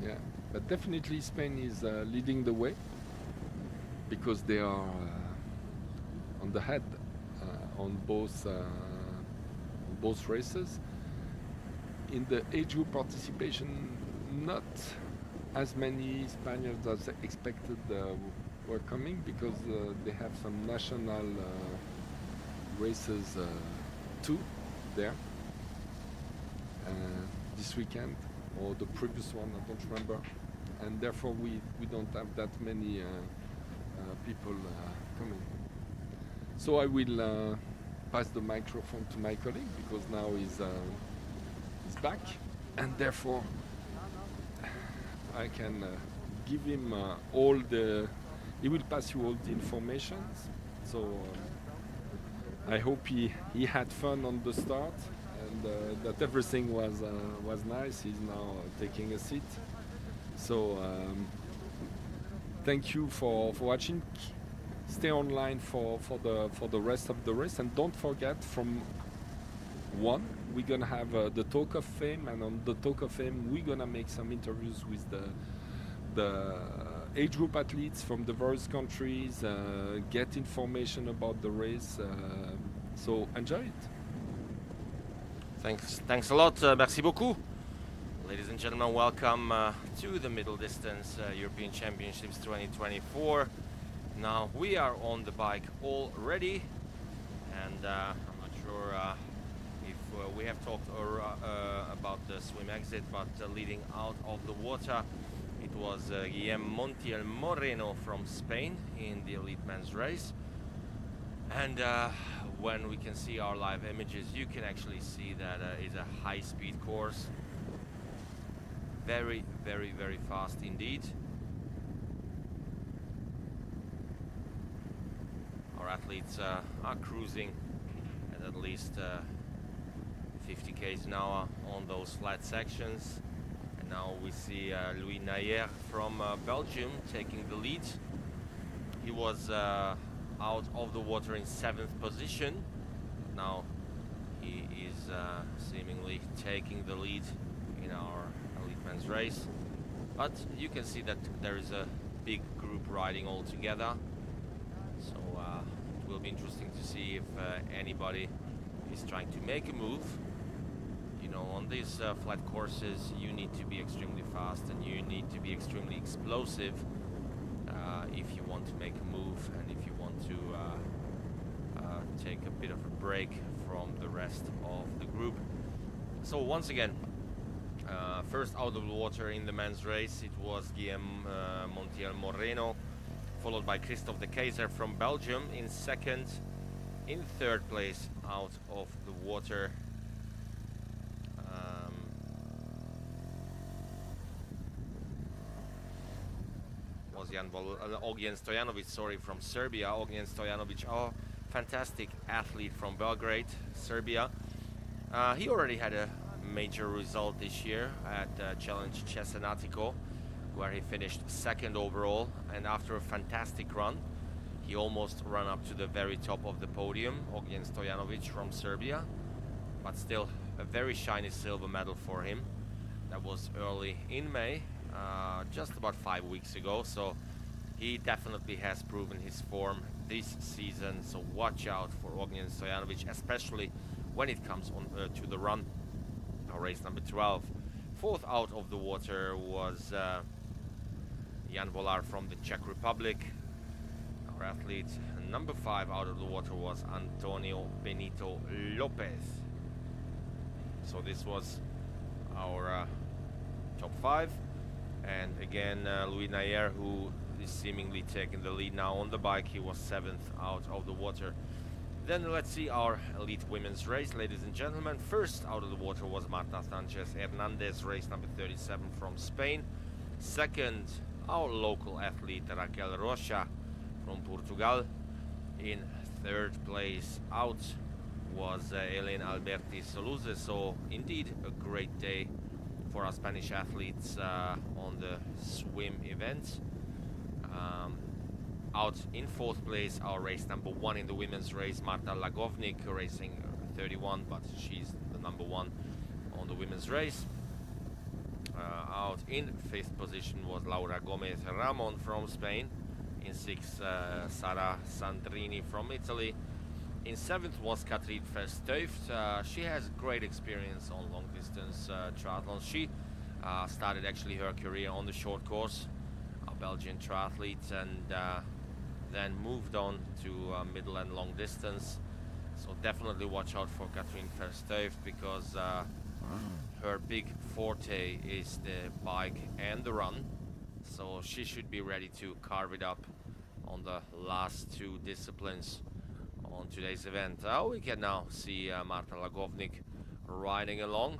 Yeah, but definitely Spain is leading the way because they are on the head on both races. In the age group participation, not as many Spaniards as expected were coming because they have some national races too there this weekend, or the previous one, I don't remember, and therefore we don't have that many people coming. So I will pass the microphone to my colleague because now he's back, and therefore I can give him he will pass you all the information. So I hope he had fun on the start and that everything was nice. He's now taking a seat. So thank you for watching. Stay online for the rest of the race, and don't forget, from 1 we're gonna have the Talk of Fame, and on the Talk of Fame we're gonna make some interviews with the age group athletes from the various countries, get information about the race, so enjoy it. Thanks a lot, merci beaucoup. Ladies and gentlemen, welcome to the Middle Distance European Championships 2024. Now we are on the bike already, and I'm not sure if we have talked about the swim exit, but leading out of the water, it was Guillem Montiel Moreno from Spain in the elite men's race. And when we can see our live images, you can actually see that it's a high-speed course. Very, very, very fast indeed. Our athletes are cruising at least 50 km an hour on those flat sections, and Now we see Louis Nayer from Belgium taking the lead. He was out of the water in 7th position. Now he is seemingly taking the lead in our elite men's race. But you can see that there is a big group riding all together. So it will be interesting to see if anybody is trying to make a move. You know, on these flat courses, you need to be extremely fast and you need to be extremely explosive if you want to make a move and if you want to take a bit of a break from the rest of the group. So once again, first out of the water in the men's race, it was Guillaume Montiel Moreno, followed by Christophe de Keyser from Belgium in 2nd. In 3rd place out of the water, was Ognjen Stojanovic, sorry, from Serbia. Ognjen Stojanovic, oh, fantastic athlete from Belgrade, Serbia. He already had a major result this year at Challenge Cesenatico, where he finished 2nd overall, and after a fantastic run, he almost ran up to the very top of the podium. Ognjen Stojanovic from Serbia, but still a very shiny silver medal for him. That was early in May, just about 5 weeks ago, so he definitely has proven his form this season. So watch out for Ognjen Stojanovic, especially when it comes on to the run. Race number 12. 4th out of the water was Jan Volar from the Czech Republic. Our athlete number 5 out of the water was Antonio Benito Lopez. So this was our top 5. And again, Louis Nayer, who is seemingly taking the lead now on the bike. He was 7th out of the water. Then let's see our elite women's race, ladies and gentlemen. First out of the water was Marta Sanchez Hernandez, race number 37 from Spain. 2nd, our local athlete Raquel Rocha from Portugal. In 3rd place out was Elena Alberti Soluze. So indeed a great day for our Spanish athletes on the swim event. Out in 4th place, our race number 1 in the women's race, Marta Lagovnik, racing 31, but she's the number 1 on the women's race. Out in 5th position was Laura Gomez Ramon from Spain. In 6th, Sara Sandrini from Italy. In 7th was Katrien Verstuyft. She has great experience on long distance triathlon. She started actually her career on the short course, a Belgian triathlete, and then moved on to middle and long distance. So definitely watch out for Katrien Verstuyft, because her big forte is the bike and the run. So she should be ready to carve it up on the last 2 disciplines on today's event. We can now see Marta Lagovnik riding along,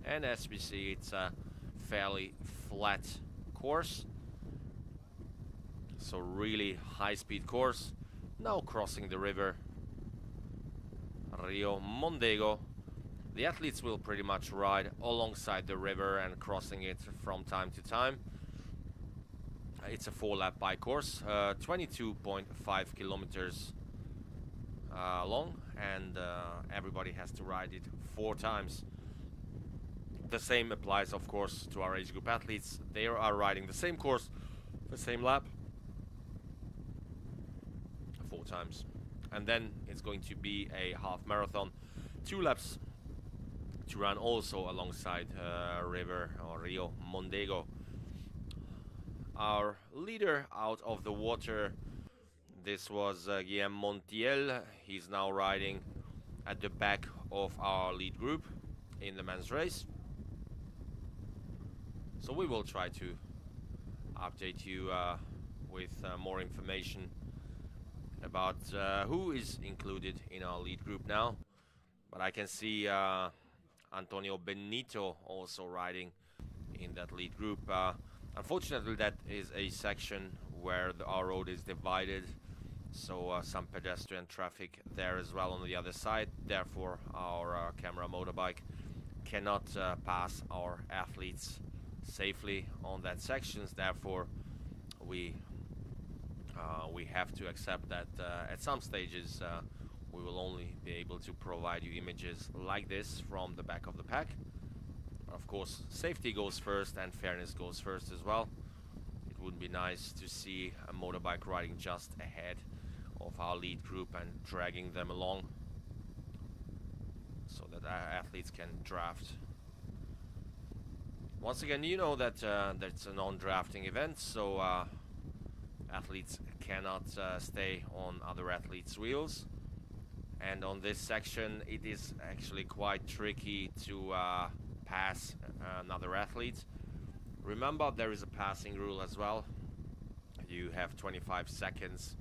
and as we see, it's a fairly flat course. So really high-speed course. Now crossing the river Rio Mondego. The athletes will pretty much ride alongside the river and crossing it from time to time. It's a 4-lap bike course, 22.5 kilometers long, and everybody has to ride it 4 times. The same applies, of course, to our age group athletes. They are riding the same course, the same lap, 4 times. And then it's going to be a half marathon, 2 laps to run also alongside river or Rio Mondego. Our leader out of the water, this was Guillaume Montiel. He's now riding at the back of our lead group in the men's race. So we will try to update you with more information about who is included in our lead group now. But I can see Antonio Benito also riding in that lead group. Unfortunately, that is a section where our road is divided, so some pedestrian traffic there as well on the other side. Therefore, our camera motorbike cannot pass our athletes safely on that sections. Therefore, we have to accept that at some stages we will only be able to provide you images like this from the back of the pack. Of course, safety goes first and fairness goes first as well. It would be nice to see a motorbike riding just ahead of our lead group and dragging them along so that our athletes can draft. Once again, you know that that's a non-drafting event, so athletes cannot stay on other athletes' wheels. And on this section, it is actually quite tricky to pass another athlete. Remember, there is a passing rule as well. You have 25 seconds,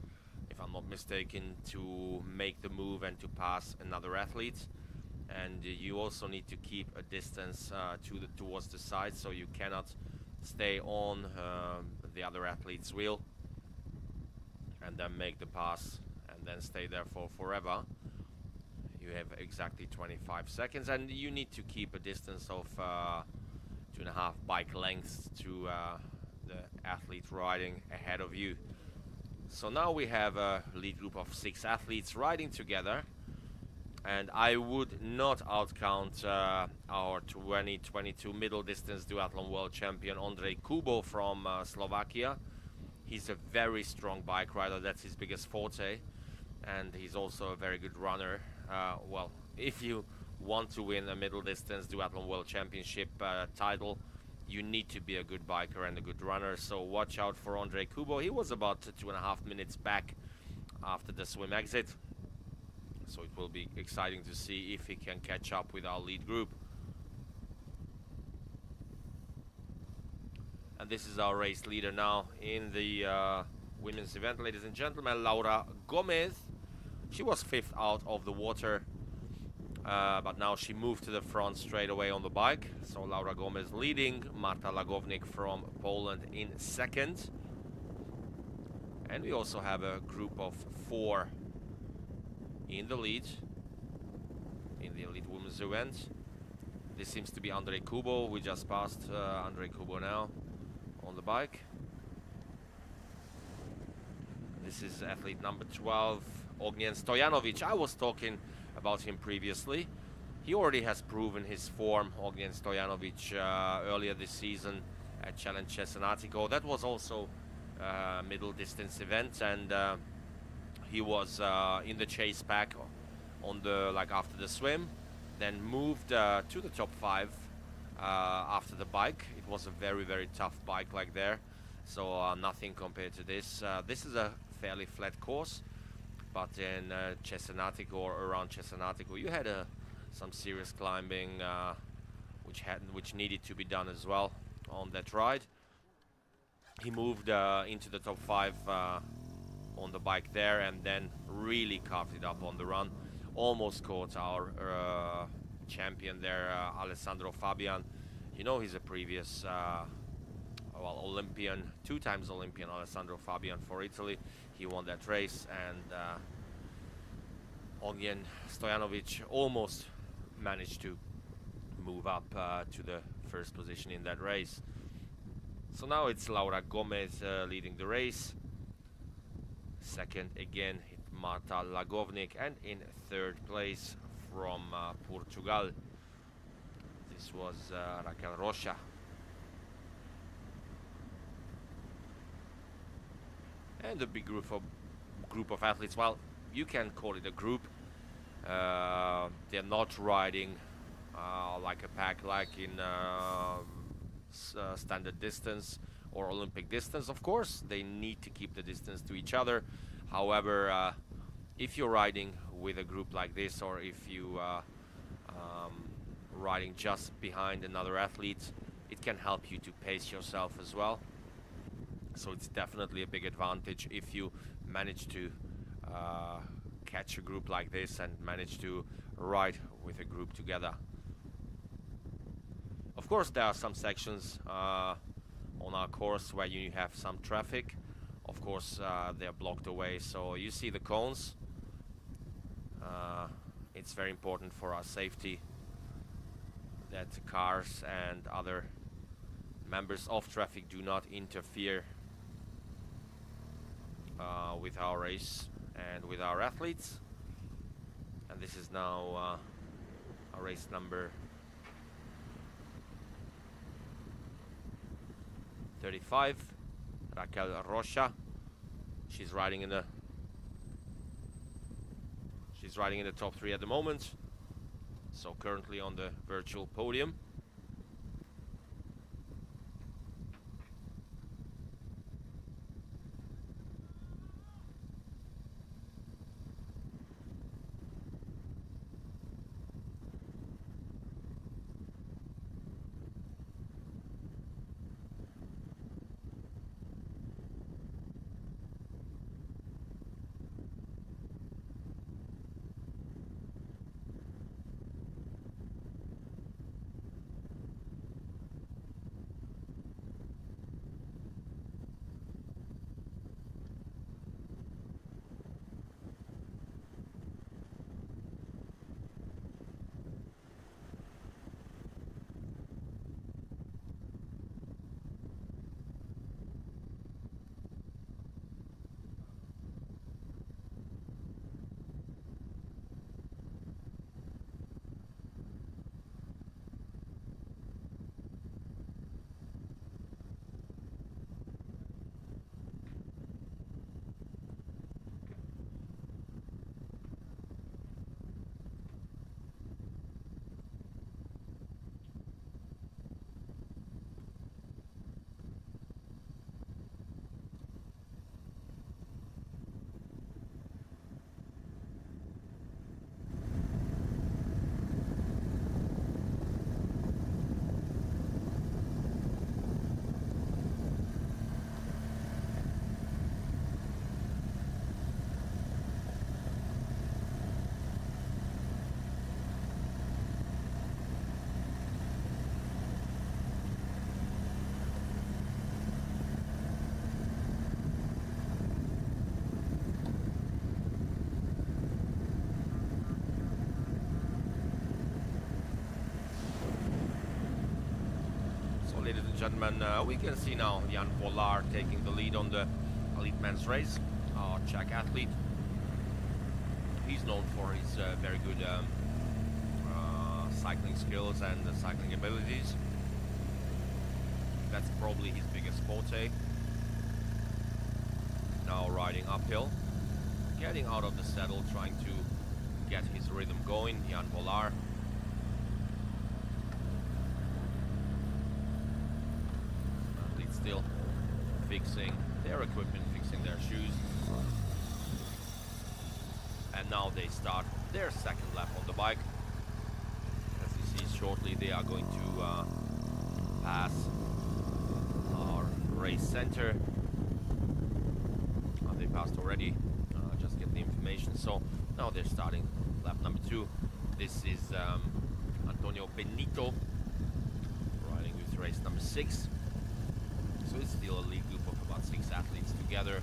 if I'm not mistaken, to make the move and to pass another athlete. And you also need to keep a distance towards the side, so you cannot stay on the other athlete's wheel and then make the pass and then stay there for forever. You have exactly 25 seconds, and you need to keep a distance of 2.5 bike lengths to the athlete riding ahead of you. So now we have a lead group of 6 athletes riding together, and I would not outcount our 2022 middle distance duathlon world champion Ondrej Kubo from Slovakia. He's a very strong bike rider, that's his biggest forte, and he's also a very good runner. Well, if you want to win a middle distance duathlon world championship title, you need to be a good biker and a good runner, so watch out for Ondrej Kubo. He was about 2.5 minutes back after the swim exit, so it will be exciting to see if he can catch up with our lead group. And this is our race leader now in the women's event, ladies and gentlemen, Laura Gomez. She was 5th out of the water, but now she moved to the front straight away on the bike. So Laura Gomez leading, Marta Lagownik from Poland in 2nd. And we also have a group of 4 in the lead, in the elite women's event. This seems to be Ondrej Kubo. We just passed Ondrej Kubo now on the bike. This is athlete number 12, Ognjen Stojanovic. I was talking about him previously. He already has proven his form, Ognjen Stojanovic, earlier this season at Challenge Cesenatico. That was also a middle distance event, and he was in the chase pack on the after the swim, then moved to the top 5 after the bike. It was a very, very tough bike there, so nothing compared to this. This is a fairly flat course, but in Cesenatico or around Cesenatico, you had some serious climbing, which needed to be done as well on that ride. He moved into the top 5 on the bike there, and then really carved it up on the run. Almost caught our champion there, Alessandro Fabian. You know, he's a previous Olympian, 2 times Olympian, Alessandro Fabian for Italy. He won that race, and Ognjen Stojanovic almost managed to move up to the 1st position in that race. So now it's Laura Gomez leading the race. 2nd again, Marta Lagownik, and in 3rd place from Portugal, this was Raquel Rocha. And a big group of athletes. Well, you can call it a group. They're not riding like a pack, like in standard distance or Olympic distance. Of course, they need to keep the distance to each other. However, if you're riding with a group like this, or if you riding just behind another athlete, it can help you to pace yourself as well. So it's definitely a big advantage if you manage to catch a group like this and manage to ride with a group together. Of course, there are some sections on our course where you have some traffic. Of course, they're blocked away, so you see the cones. It's very important for our safety that cars and other members of traffic do not interfere with our race and with our athletes. And this is now our race number 35, Raquel Rocha. She's riding in the top 3 at the moment, so currently on the virtual podium. Ladies and gentlemen, we can see now Jan Polar taking the lead on the elite men's race, our Czech athlete. He's known for his very good cycling skills and cycling abilities. That's probably his biggest forte. Now riding uphill, getting out of the saddle, trying to get his rhythm going, Jan Polar. Still fixing their equipment, fixing their shoes. And now they start their second lap on the bike. As you see shortly, they are going to pass our race center. They passed already, just get the information. So now they're starting lap number 2. This is Antonio Benito riding with race number 6. So it's still a lead group of about 6 athletes together.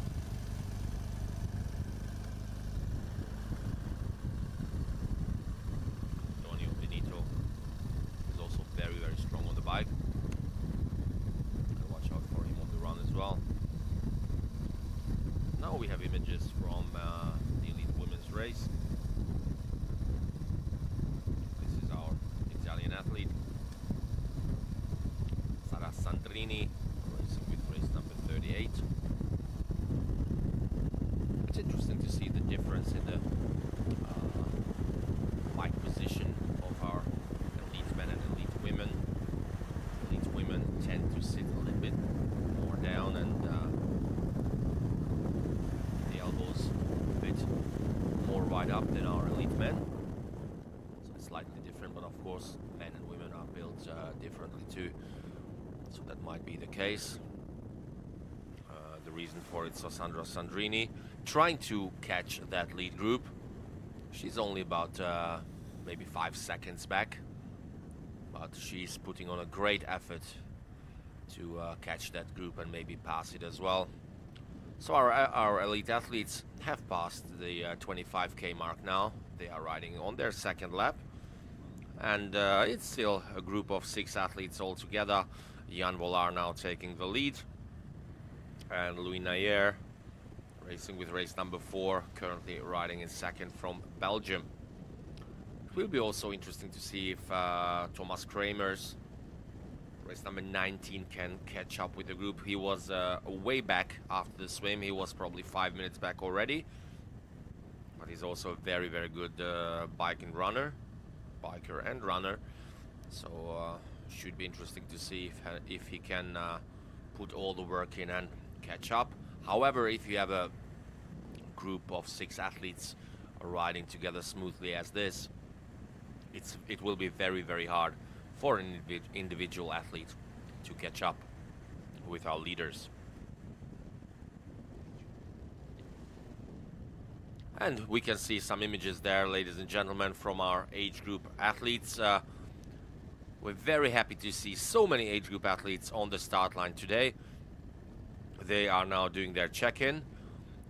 Antonio Benito is also very, very strong on the bike. And watch out for him on the run as well. Now we have images from the elite women's race. This is our Italian athlete, Sara Sandrini, with race number 38. It's interesting to see the difference in the bike position of our elite men and elite women. Elite women tend to sit a little bit more down and the elbows a bit more wide up than our elite men. So it's slightly different, but of course men and women are built differently too. So that might be the case. The reason for it, so Sandra Sandrini trying to catch that lead group. She's only about maybe 5 seconds back, but she's putting on a great effort to catch that group and maybe pass it as well. So our elite athletes have passed the 25k mark now. They are riding on their second lap, and it's still a group of 6 athletes all together. Jan Volar now taking the lead, and Louis Nayer racing with race number 4, currently riding in second from Belgium. It will be also interesting to see if Thomas Kramer's race number 19 can catch up with the group. He was way back after the swim. He was probably 5 minutes back already, but he's also a very, very good biker and runner. So should be interesting to see if he can put all the work in and catch up. However, if you have a group of 6 athletes riding together smoothly as this, it will be very, very hard for an individual athlete to catch up with our leaders. And we can see some images there, ladies and gentlemen, from our age group athletes. We're very happy to see so many age group athletes on the start line today. They are now doing their check-in.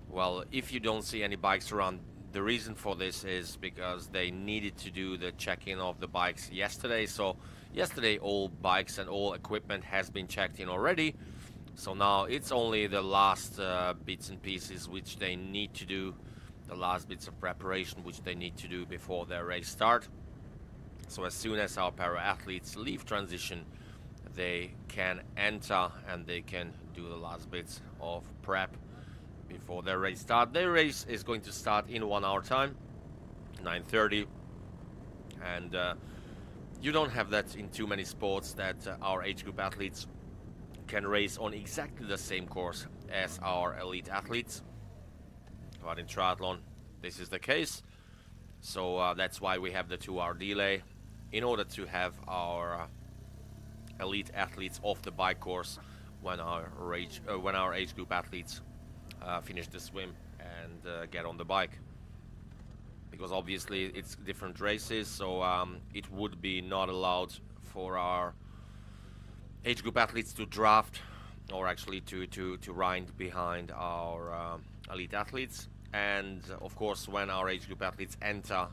Well, if you don't see any bikes around, the reason for this is because they needed to do the check-in of the bikes yesterday. So yesterday all bikes and all equipment has been checked in already. So now it's only the last bits and pieces which they need to do, the last bits of preparation which they need to do before their race start. So as soon as our para athletes leave transition, they can enter and they can do the last bits of prep before their race start. Their race is going to start in 1 hour time, 9:30, and you don't have that in too many sports, that our age group athletes can race on exactly the same course as our elite athletes. But in triathlon, this is the case. So that's why we have the 2-hour delay, in order to have our elite athletes off the bike course when our age group athletes finish the swim and get on the bike. Because obviously it's different races, so it would be not allowed for our age group athletes to draft, or actually to ride behind our elite athletes. And of course, when our age group athletes enter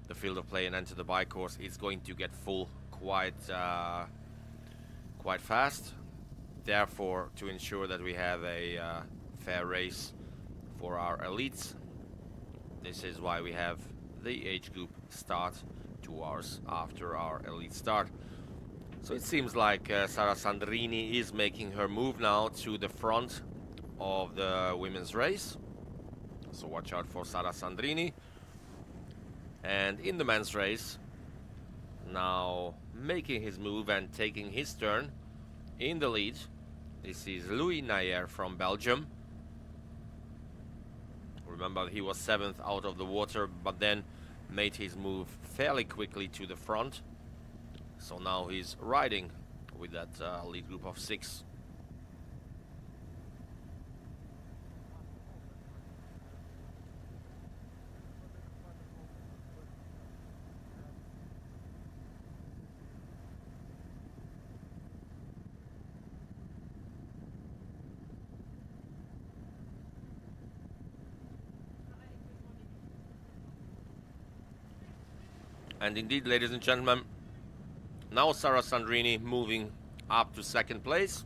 the field of play and enter the bike course, it's going to get full quite fast. Therefore, to ensure that we have a fair race for our elites, this is why we have the age group start 2 hours after our elite start. So it seems like Sara Sandrini is making her move now to the front of the women's race. So watch out for Sara Sandrini. And in the men's race, now making his move and taking his turn in the lead, this is Louis Nayer from Belgium. Remember, he was 7th out of the water, but then made his move fairly quickly to the front. So now he's riding with that lead group of 6. And indeed, ladies and gentlemen, now Sara Sandrini moving up to 2nd place,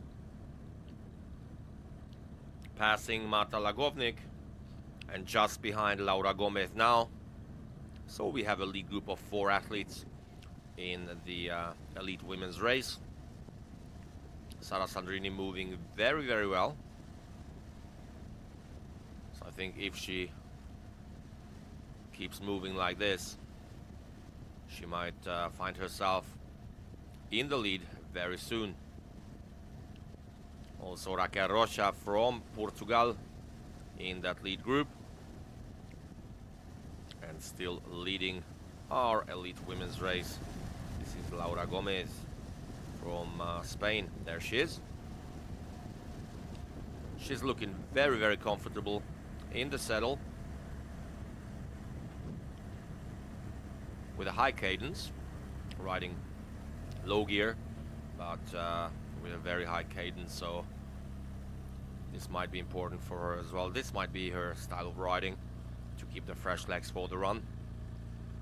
passing Marta Lagovnik, and just behind Laura Gomez now. So we have a lead group of 4 athletes in the elite women's race. Sara Sandrini moving very, very well. So I think if she keeps moving like this, she might find herself in the lead very soon. Also Raquel Rocha from Portugal in that lead group, and still leading our elite women's race. This is Laura Gomez from Spain. There she is. She's looking very, very comfortable in the saddle, with a high cadence, riding low gear, but with a very high cadence, so this might be important for her as well. This might be her style of riding, to keep the fresh legs for the run,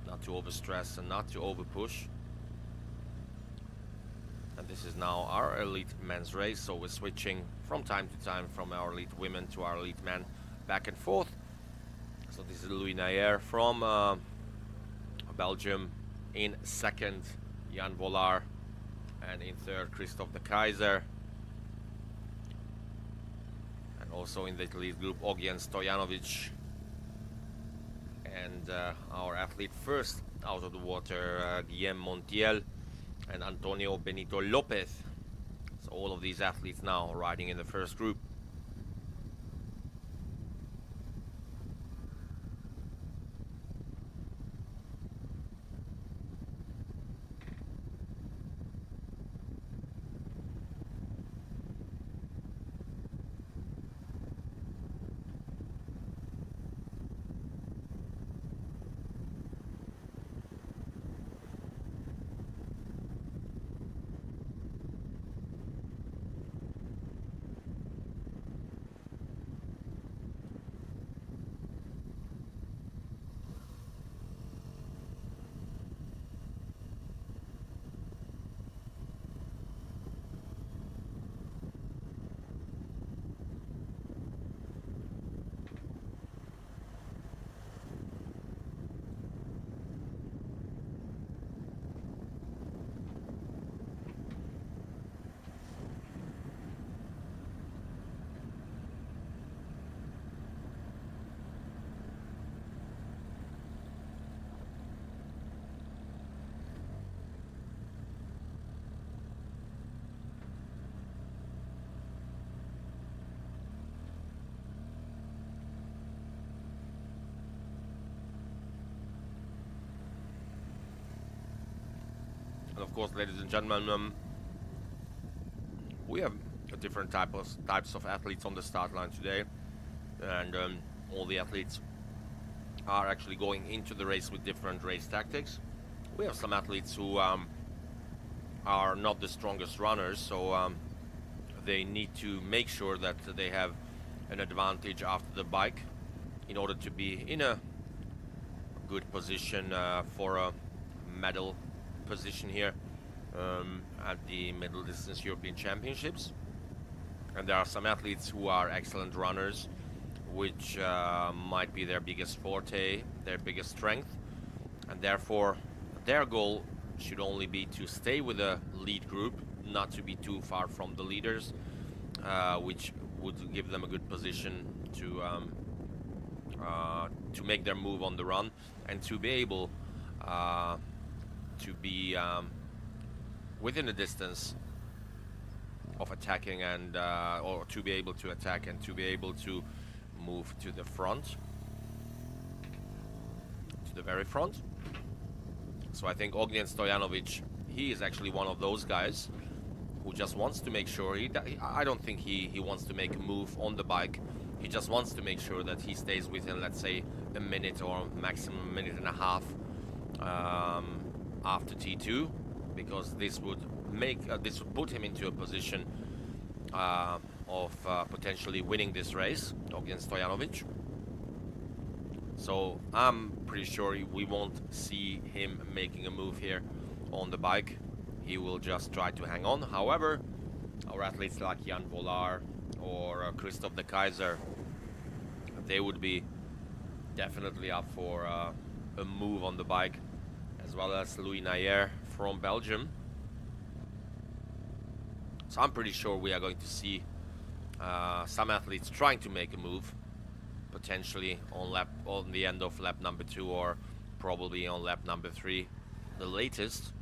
not to overstress and not to overpush. And this is now our elite men's race, so we're switching from time to time from our elite women to our elite men back and forth. So this is Louis Nayer from Belgium. In second, Jan Volar, and in third, Christophe de Keyser. And also in the elite group, Ogien Stojanovic. And our athlete first out of the water, Guillaume Montiel and Antonio Benito Lopez. So all of these athletes now riding in the first group. And of course, ladies and gentlemen, we have different types of athletes on the start line today, and all the athletes are actually going into the race with different race tactics. We have some athletes who are not the strongest runners, so they need to make sure that they have an advantage after the bike in order to be in a good position for a medal position here at the Middle Distance European Championships. And there are some athletes who are excellent runners, which might be their biggest forte, their biggest strength, and therefore their goal should only be to stay with the lead group, not to be too far from the leaders, which would give them a good position to make their move on the run and to be able to be within a distance of attacking and or to be able to attack and to be able to move to the front, to the very front. So I think Ogien Stojanovic, he is actually one of those guys who just wants to make sure, I don't think he wants to make a move on the bike. He just wants to make sure that he stays within, let's say, a minute or maximum a minute and a half after T2, because this would put him into a position of potentially winning this race against Stojanovic. So I'm pretty sure we won't see him making a move here on the bike. He will just try to hang on. However, our athletes like Jan Volar or Christophe de Keyser, they would be definitely up for a move on the bike, as well as Louis Nayer from Belgium. So I'm pretty sure we are going to see some athletes trying to make a move, potentially on the end of lap number 2 or probably on lap number 3, the latest.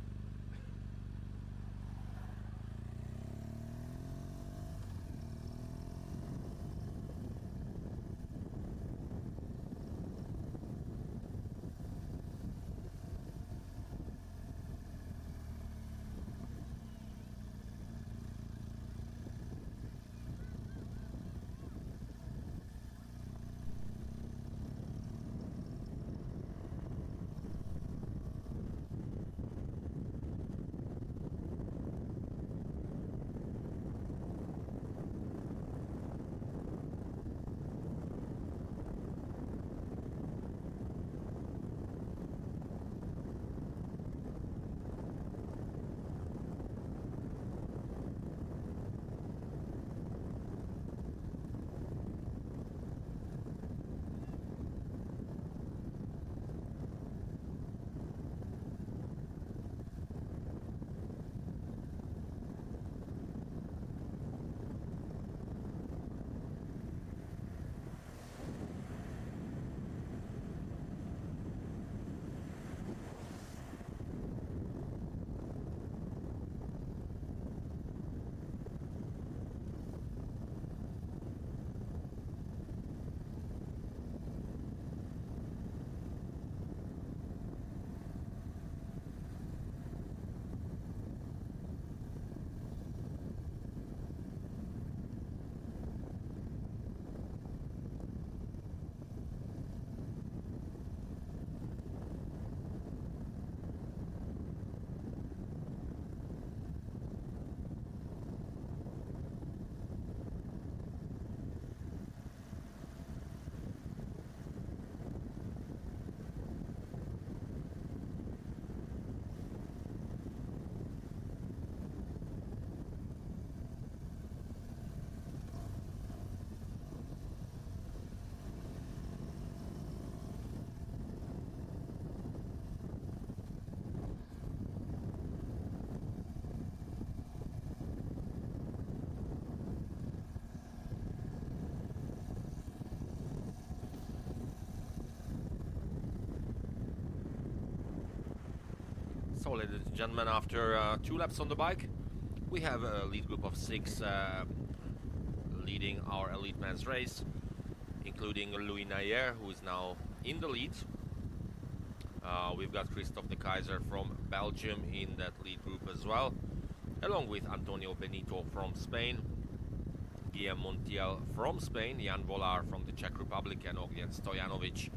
So, ladies and gentlemen, after 2 laps on the bike, we have a lead group of 6 leading our elite men's race, including Louis Nayer, who is now in the lead. We've got Christophe de Keyser from Belgium in that lead group as well, along with Antonio Benito from Spain, Guillaume Montiel from Spain, Jan Volar from the Czech Republic, and Ognjen Stojanovic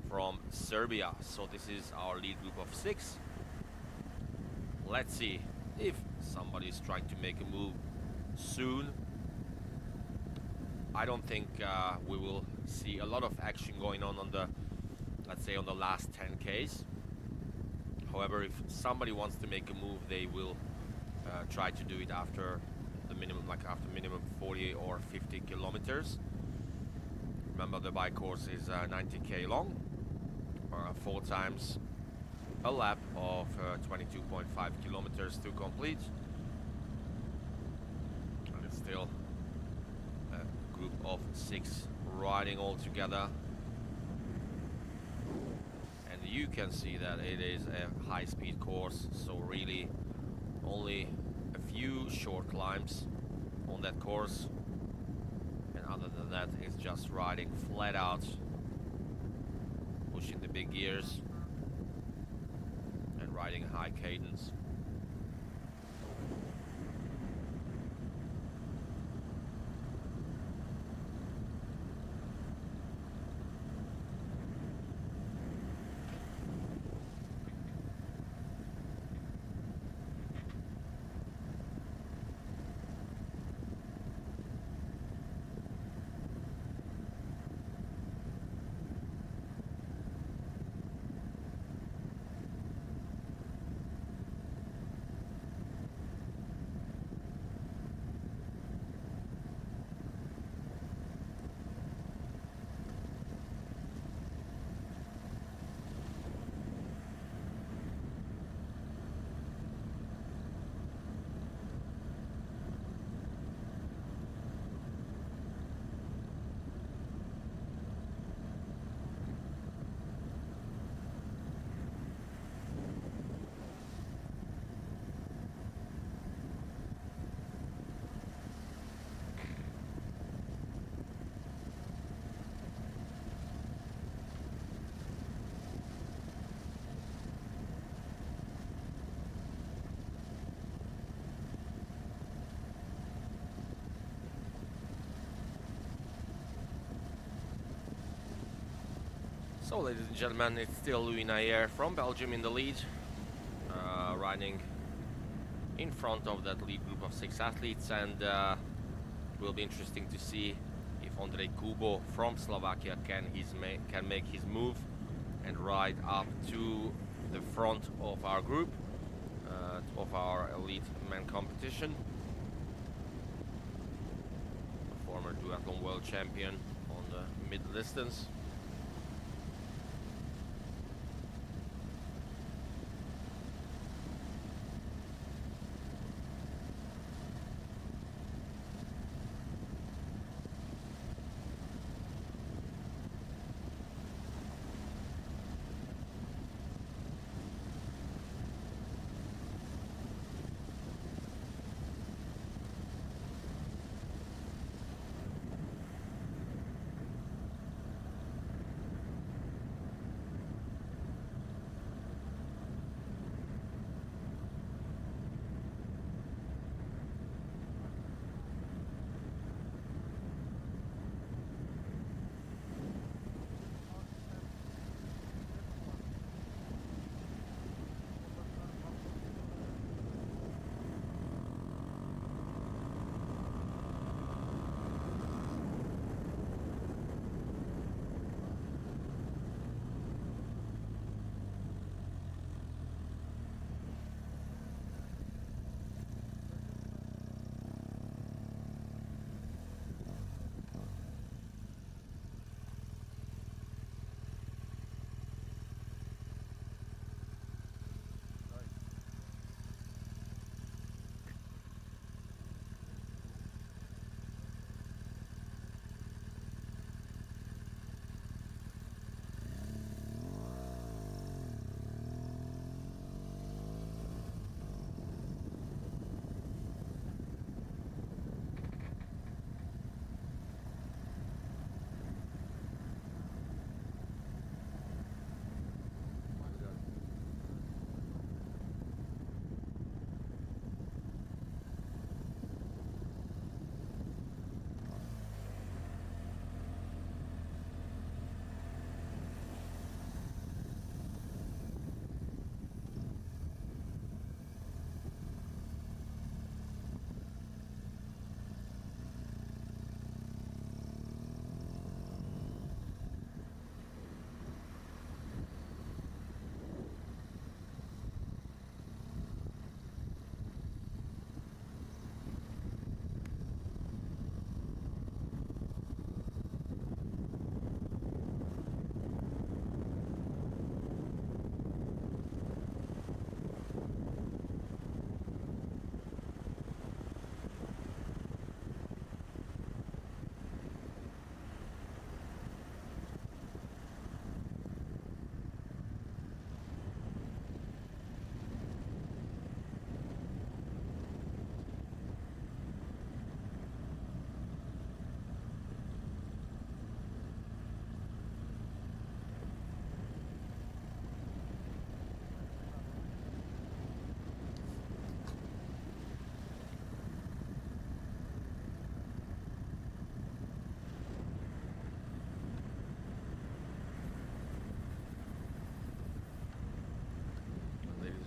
from Serbia. So this is our lead group of 6. Let's see if somebody is trying to make a move soon. I don't think we will see a lot of action going on the, let's say, on the last 10Ks. However, if somebody wants to make a move, they will try to do it after the minimum, like after minimum 40 or 50 kilometers. Remember, the bike course is 90k long, 4 times a lap of 22.5 kilometers to complete. And it's still a group of 6 riding all together. And you can see that it is a high-speed course, so really only a few short climbs on that course. And other than that, it's just riding flat out, pushing the big gears and riding a high cadence. So, ladies and gentlemen, it's still Louis Nayer from Belgium in the lead, riding in front of that lead group of 6 athletes, and it will be interesting to see if Ondrej Kubo from Slovakia can make his move and ride up to the front of our group, of our elite men competition. A former duathlon world champion on the mid distance.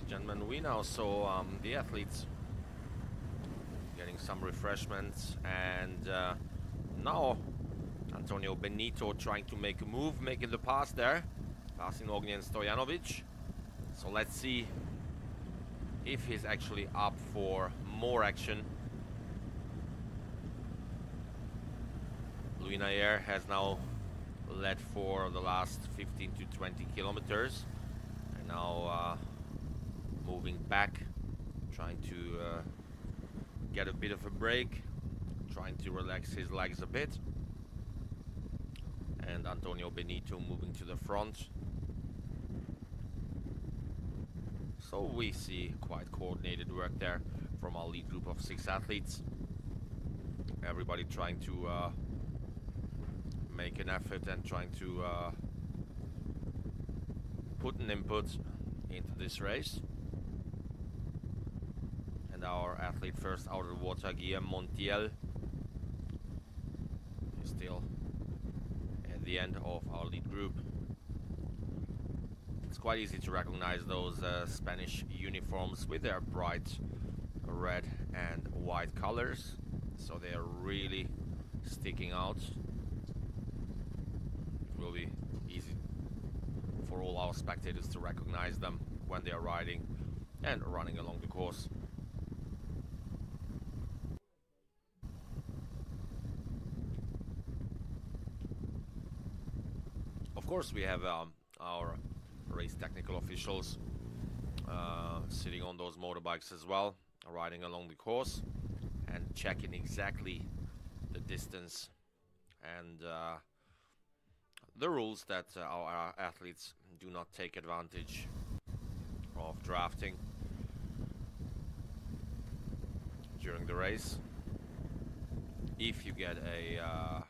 and gentlemen, we now saw the athletes getting some refreshments, and now Antonio Benito trying to make a move, making the pass there, passing Ognjen Stojanovic. So let's see if he's actually up for more action. Louis Nair has now led for the last 15 to 20 kilometers, and now moving back, trying to get a bit of a break, trying to relax his legs a bit. And Antonio Benito moving to the front. So we see quite coordinated work there from our lead group of 6 athletes. Everybody trying to make an effort and trying to put an input into this race. And our athlete first out of the water, Guillaume Montiel, is still at the end of our lead group. It's quite easy to recognize those Spanish uniforms with their bright red and white colors, so they are really sticking out. It will be easy for all our spectators to recognize them when they are riding and running along the course. Of course, we have our race technical officials sitting on those motorbikes as well, riding along the course and checking exactly the distance and the rules that our athletes do not take advantage of drafting during the race. If you get a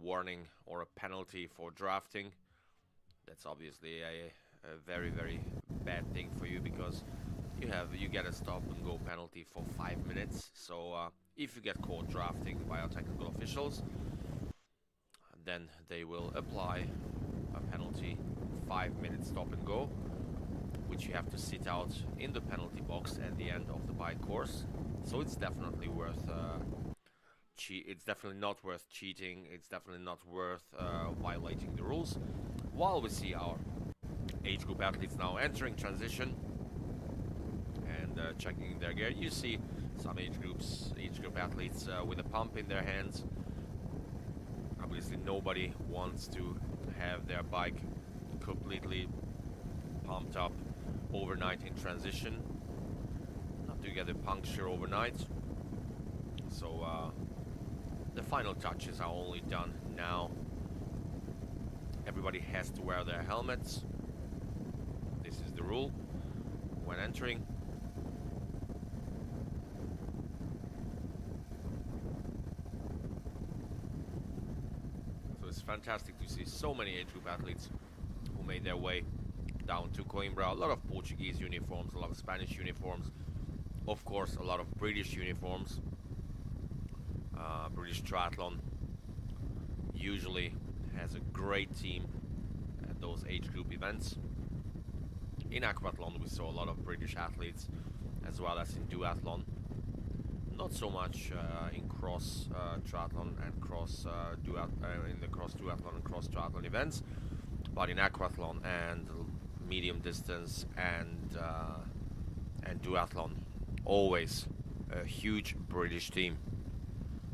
warning or a penalty for drafting, that's obviously a very, very bad thing for you, because you get a stop and go penalty for 5 minutes. So if you get caught drafting by our technical officials, then they will apply a penalty, 5 minute stop and go, which you have to sit out in the penalty box at the end of the bike course. So it's definitely worth it's definitely not worth cheating. It's definitely not worth violating the rules. While we see our age group athletes now entering transition and checking their gear, you see some age group athletes with a pump in their hands. Obviously nobody wants to have their bike completely pumped up overnight in transition, not to get a puncture overnight. So the final touches are only done now. Everybody has to wear their helmets. This is the rule when entering. So it's fantastic to see so many age group athletes who made their way down to Coimbra. A lot of Portuguese uniforms, a lot of Spanish uniforms, of course a lot of British uniforms. British Triathlon usually has a great team at those age group events. In aquathlon we saw a lot of British athletes, as well as in duathlon. Not so much in cross triathlon and cross in the cross duathlon and cross triathlon events, but in aquathlon and medium distance and duathlon, always a huge British team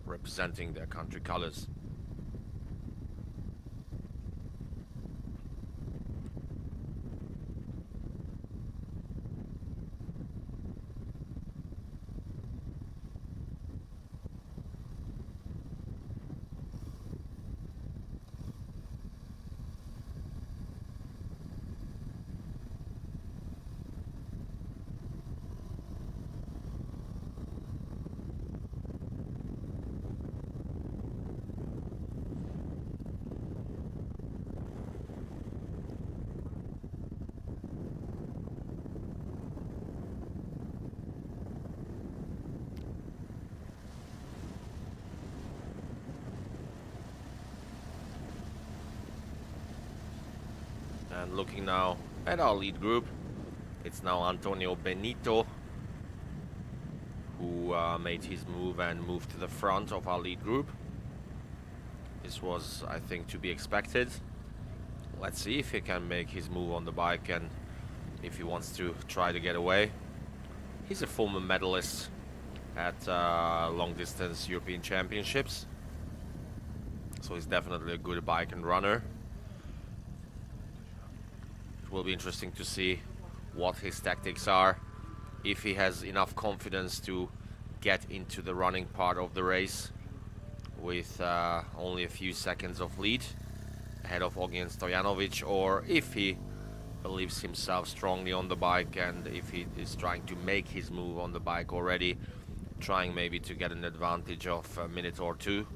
representing their country colors. And looking now at our lead group, It's now Antonio Benito who made his move and moved to the front of our lead group. This was, I think, to be expected. Let's see if he can make his move on the bike and if he wants to try to get away. He's a former medalist at long distance European Championships, so he's definitely a good bike and runner. It will be interesting to see what his tactics are, if he has enough confidence to get into the running part of the race with only a few seconds of lead ahead of Ognjen Stojanovic, or if he believes himself strongly on the bike and if he is trying to make his move on the bike already, trying maybe to get an advantage of a minute or two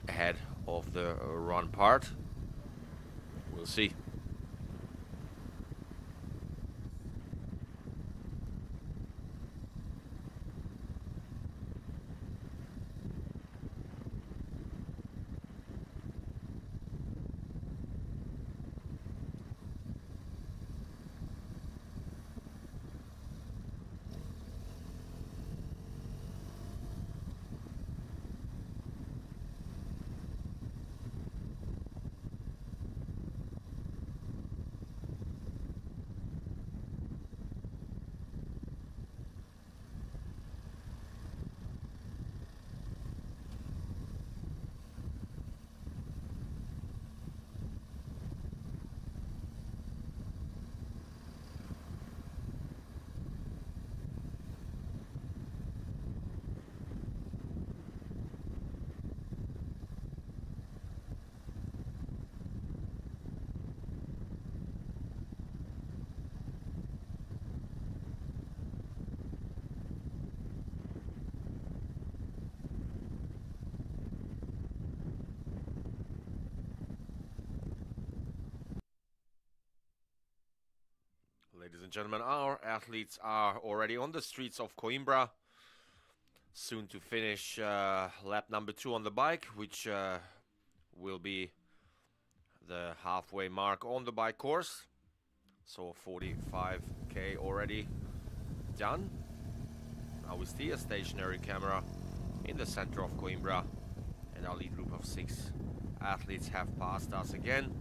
ahead of the run part. We'll see. Ladies and gentlemen, our athletes are already on the streets of Coimbra, soon to finish lap number 2 on the bike, which will be the halfway mark on the bike course. So 45k already done. Now we see a stationary camera in the center of Coimbra, and our lead group of 6 athletes have passed us again.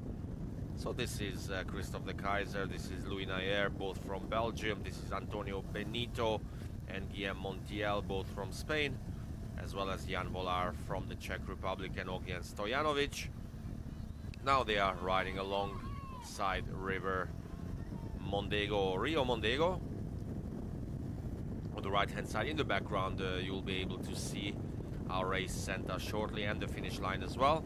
So this is Christophe de Keyser, this is Louis Nayer, both from Belgium, this is Antonio Benito and Guillaume Montiel, both from Spain, as well as Jan Volar from the Czech Republic and Ognjen Stojanovic. Now they are riding alongside River Mondego, Rio Mondego. On the right hand side in the background you'll be able to see our race center shortly and the finish line as well.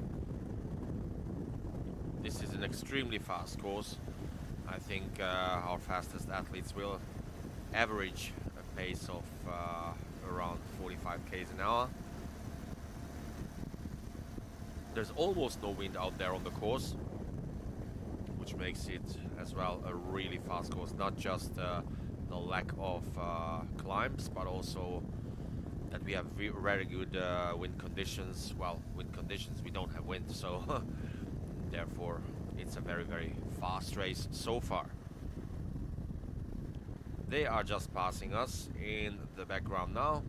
This is an extremely fast course. I think our fastest athletes will average a pace of around 45 km an hour. There's almost no wind out there on the course, which makes it as well a really fast course. Not just the lack of climbs, but also that we have very good wind conditions. Well, wind conditions, we don't have wind, so therefore it's a very fast race so far. They are just passing us in the background now.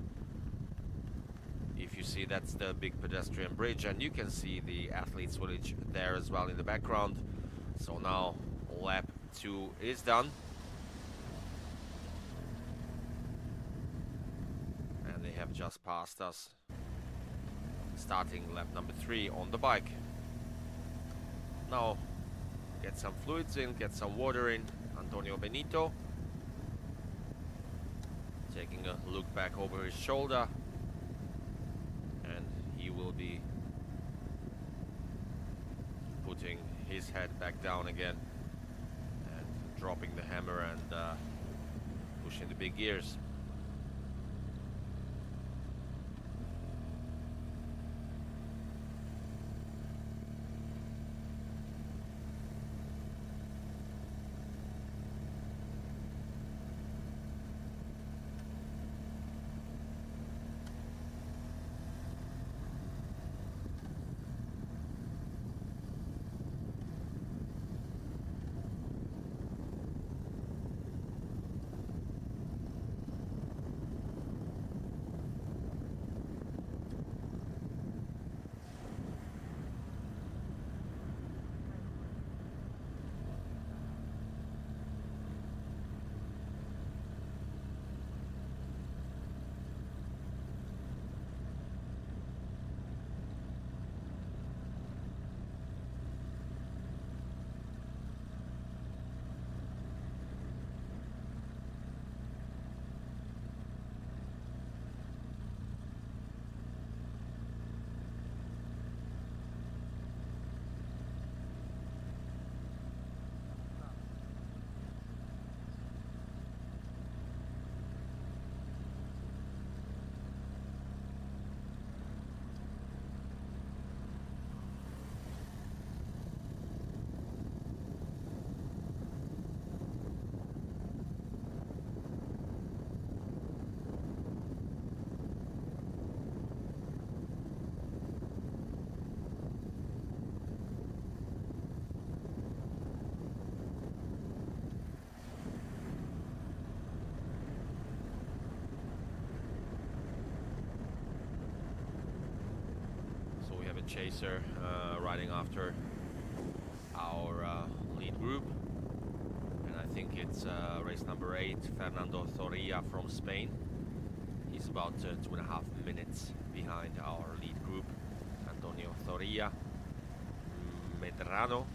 If you see, that's the big pedestrian bridge, and you can see the athletes village there as well in the background. So now lap 2 is done, and they have just passed us, starting lap number 3 on the bike. Now get some fluids in, get some water in. Antonio Benito taking a look back over his shoulder, and he will be putting his head back down again and dropping the hammer and pushing the big gears. chaser riding after our lead group. And I think it's race number 8, Fernando Zorrilla from Spain. He's about 2.5 minutes behind our lead group, Antonio Zorrilla, Medrano.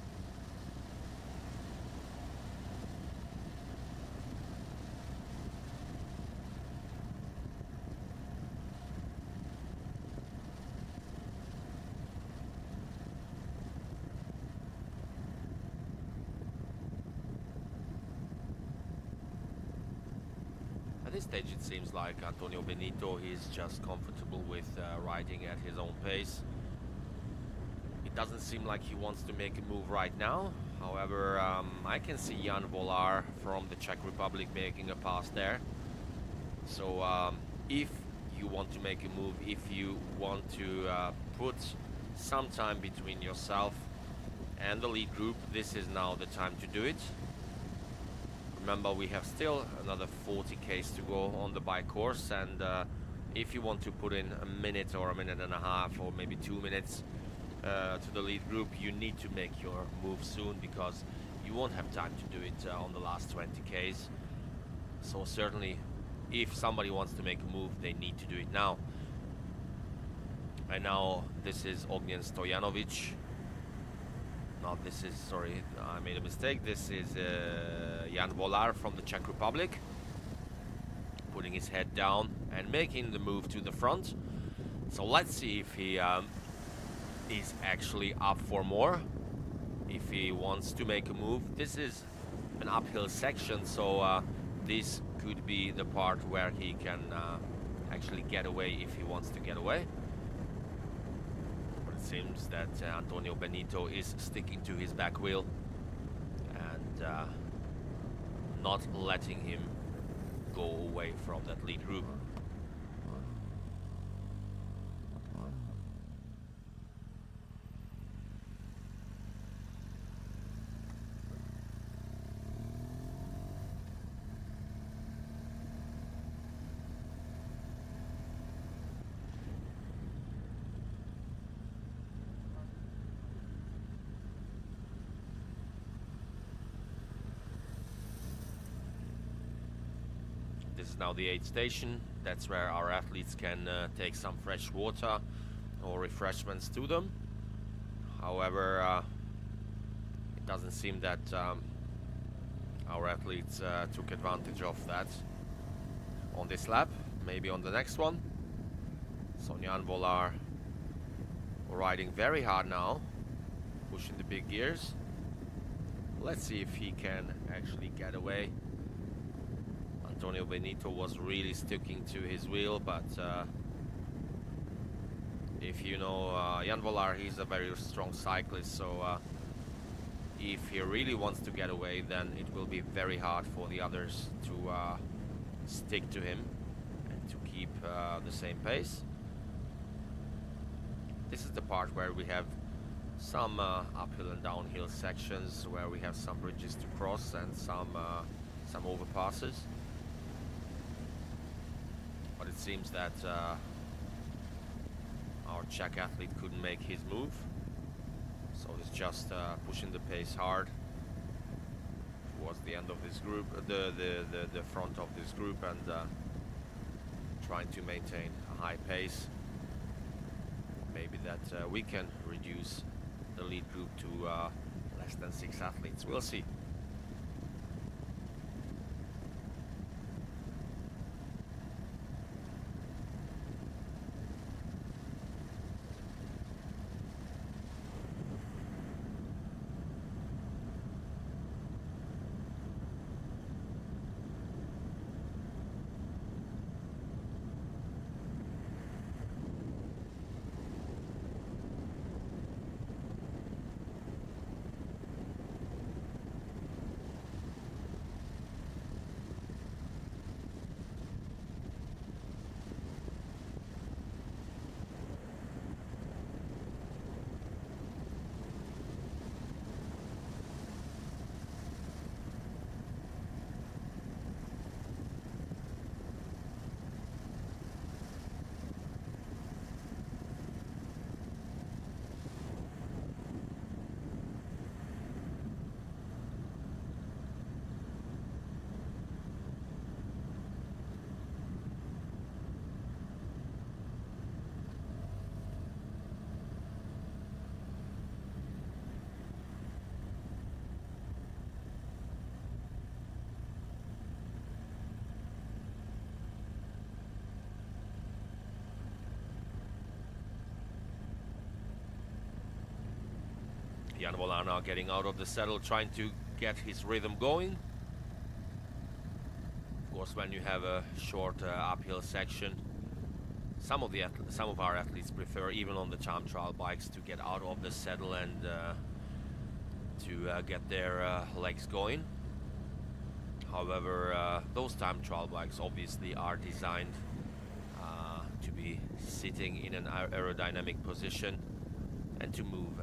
At this stage it seems like Antonio Benito is just comfortable with riding at his own pace. It doesn't seem like he wants to make a move right now. However, I can see Jan Volar from the Czech Republic making a pass there. So if you want to make a move, if you want to put some time between yourself and the lead group, this is now the time to do it. Remember, we have still another 40 k's to go on the bike course, and if you want to put in a minute or a minute and a half or maybe 2 minutes to the lead group, you need to make your move soon, because you won't have time to do it on the last 20 k's. So certainly, if somebody wants to make a move, they need to do it now. And now this is Ognjen Stojanovic. No, this is, sorry, I made a mistake. This is Jan Volar from the Czech Republic, putting his head down and making the move to the front. So let's see if he is actually up for more, if he wants to make a move. This is an uphill section, so this could be the part where he can actually get away if he wants to get away. Seems that Antonio Benito is sticking to his back wheel and not letting him go away from that lead group. This is now the 8th station. That's where our athletes can take some fresh water or refreshments to them. However, it doesn't seem that our athletes took advantage of that on this lap. Maybe on the next one. So Jan Volar riding very hard now, pushing the big gears. Let's see if he can actually get away. Antonio Benito was really sticking to his wheel, but if you know Jan Volar, he's a very strong cyclist, so if he really wants to get away, then it will be very hard for the others to stick to him and to keep the same pace. This is the part where we have some uphill and downhill sections, where we have some bridges to cross and some overpasses. But it seems that our Czech athlete couldn't make his move, so he's just pushing the pace hard towards the end of this group, the front of this group, and trying to maintain a high pace. Maybe that we can reduce the lead group to less than 6 athletes. We'll see. Jan Volar now getting out of the saddle, trying to get his rhythm going. Of course, when you have a short uphill section, some of our athletes prefer, even on the time trial bikes, to get out of the saddle and to get their legs going. However, those time trial bikes obviously are designed to be sitting in an aerodynamic position and to move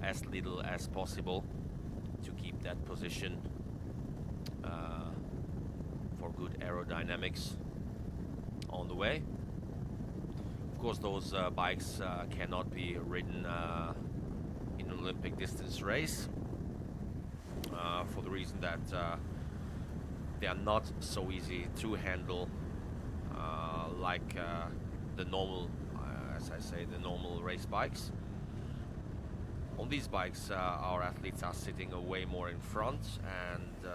as little as possible to keep that position for good aerodynamics on the way. Of course, those bikes cannot be ridden in an Olympic distance race for the reason that they are not so easy to handle like the normal, as I say, the normal race bikes. On these bikes, our athletes are sitting way more in front, and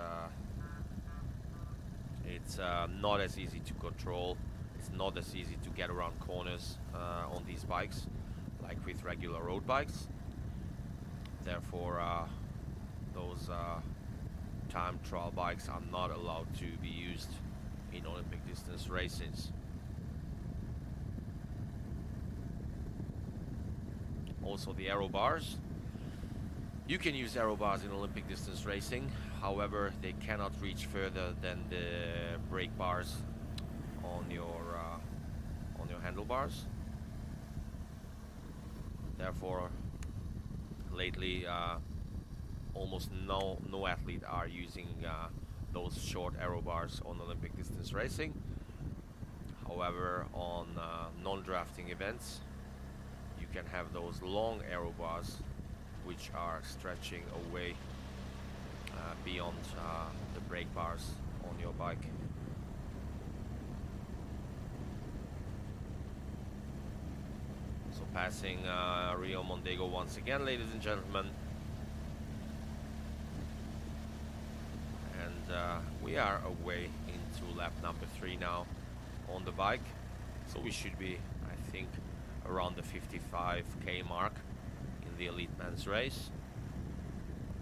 it's not as easy to control. It's not as easy to get around corners on these bikes like with regular road bikes. Therefore, those time trial bikes are not allowed to be used in Olympic distance races. Also, the aero bars. You can use aero bars in Olympic distance racing, however, they cannot reach further than the brake bars on your handlebars. Therefore, lately, almost no athlete are using those short aero bars on Olympic distance racing. However, on non-drafting events, you can have those long aero bars which are stretching away beyond the brake bars on your bike. So passing Rio Mondego once again, ladies and gentlemen. And we are away into lap number 3 now on the bike. So we should be, I think, around the 55k mark in the elite men's race,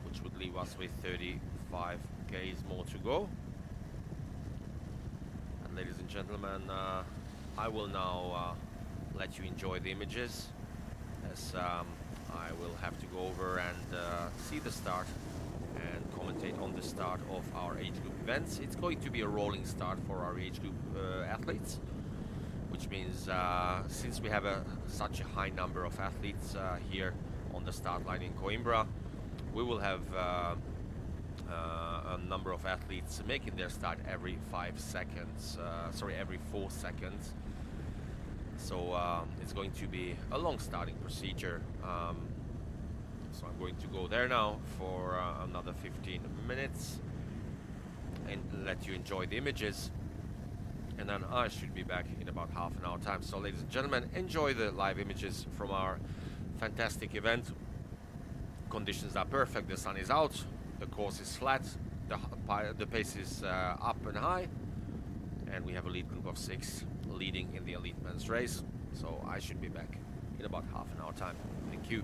which would leave us with 35k's more to go. And ladies and gentlemen, I will now let you enjoy the images, as I will have to go over and see the start and commentate on the start of our age group events. It's going to be a rolling start for our age group athletes, which means since we have such a high number of athletes here on the start line in Coimbra, we will have a number of athletes making their start every 5 seconds, every 4 seconds. So it's going to be a long starting procedure. So I'm going to go there now for another 15 minutes and let you enjoy the images. And then I should be back in about half an hour time. So ladies and gentlemen, enjoy the live images from our fantastic event. Conditions are perfect, the sun is out, the course is flat, the pace is up and high, and we have a lead group of 6 leading in the elite men's race. So I should be back in about half an hour time. Thank you.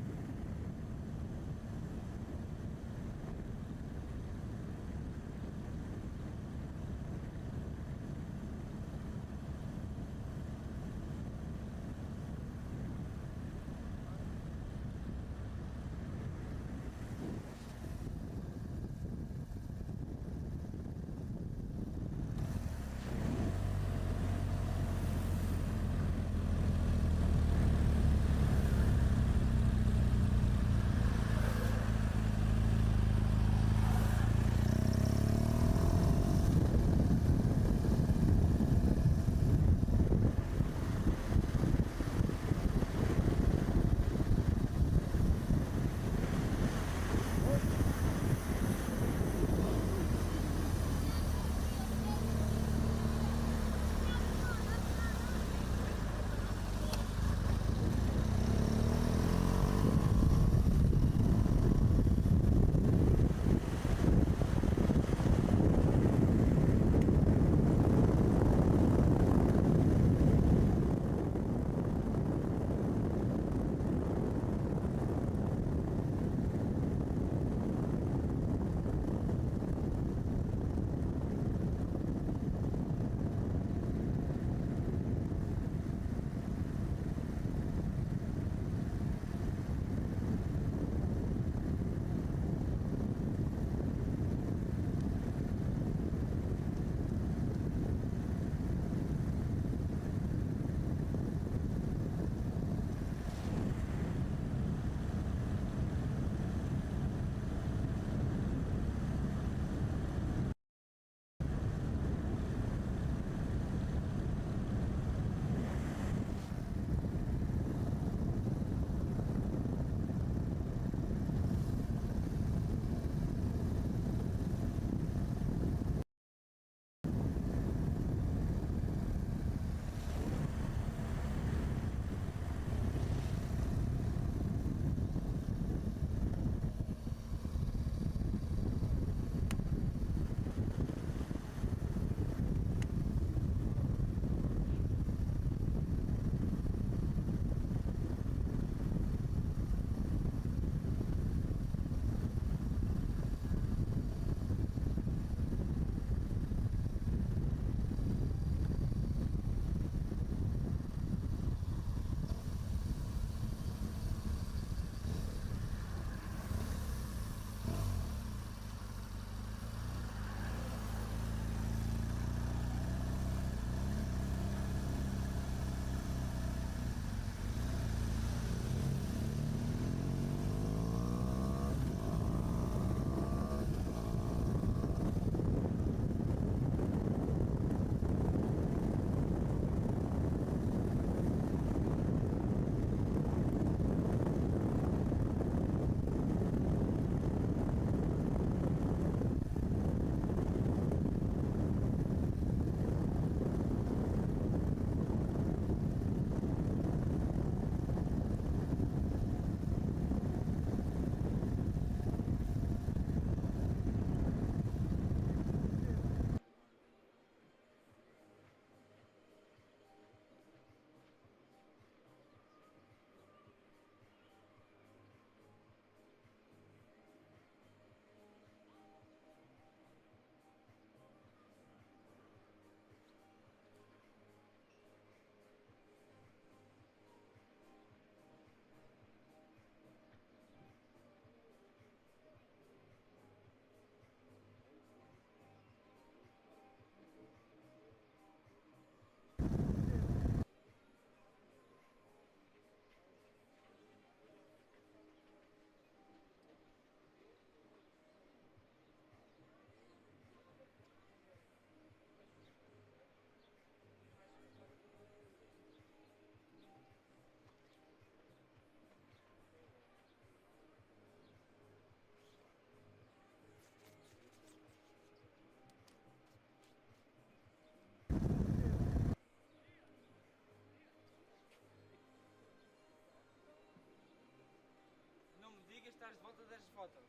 fotos.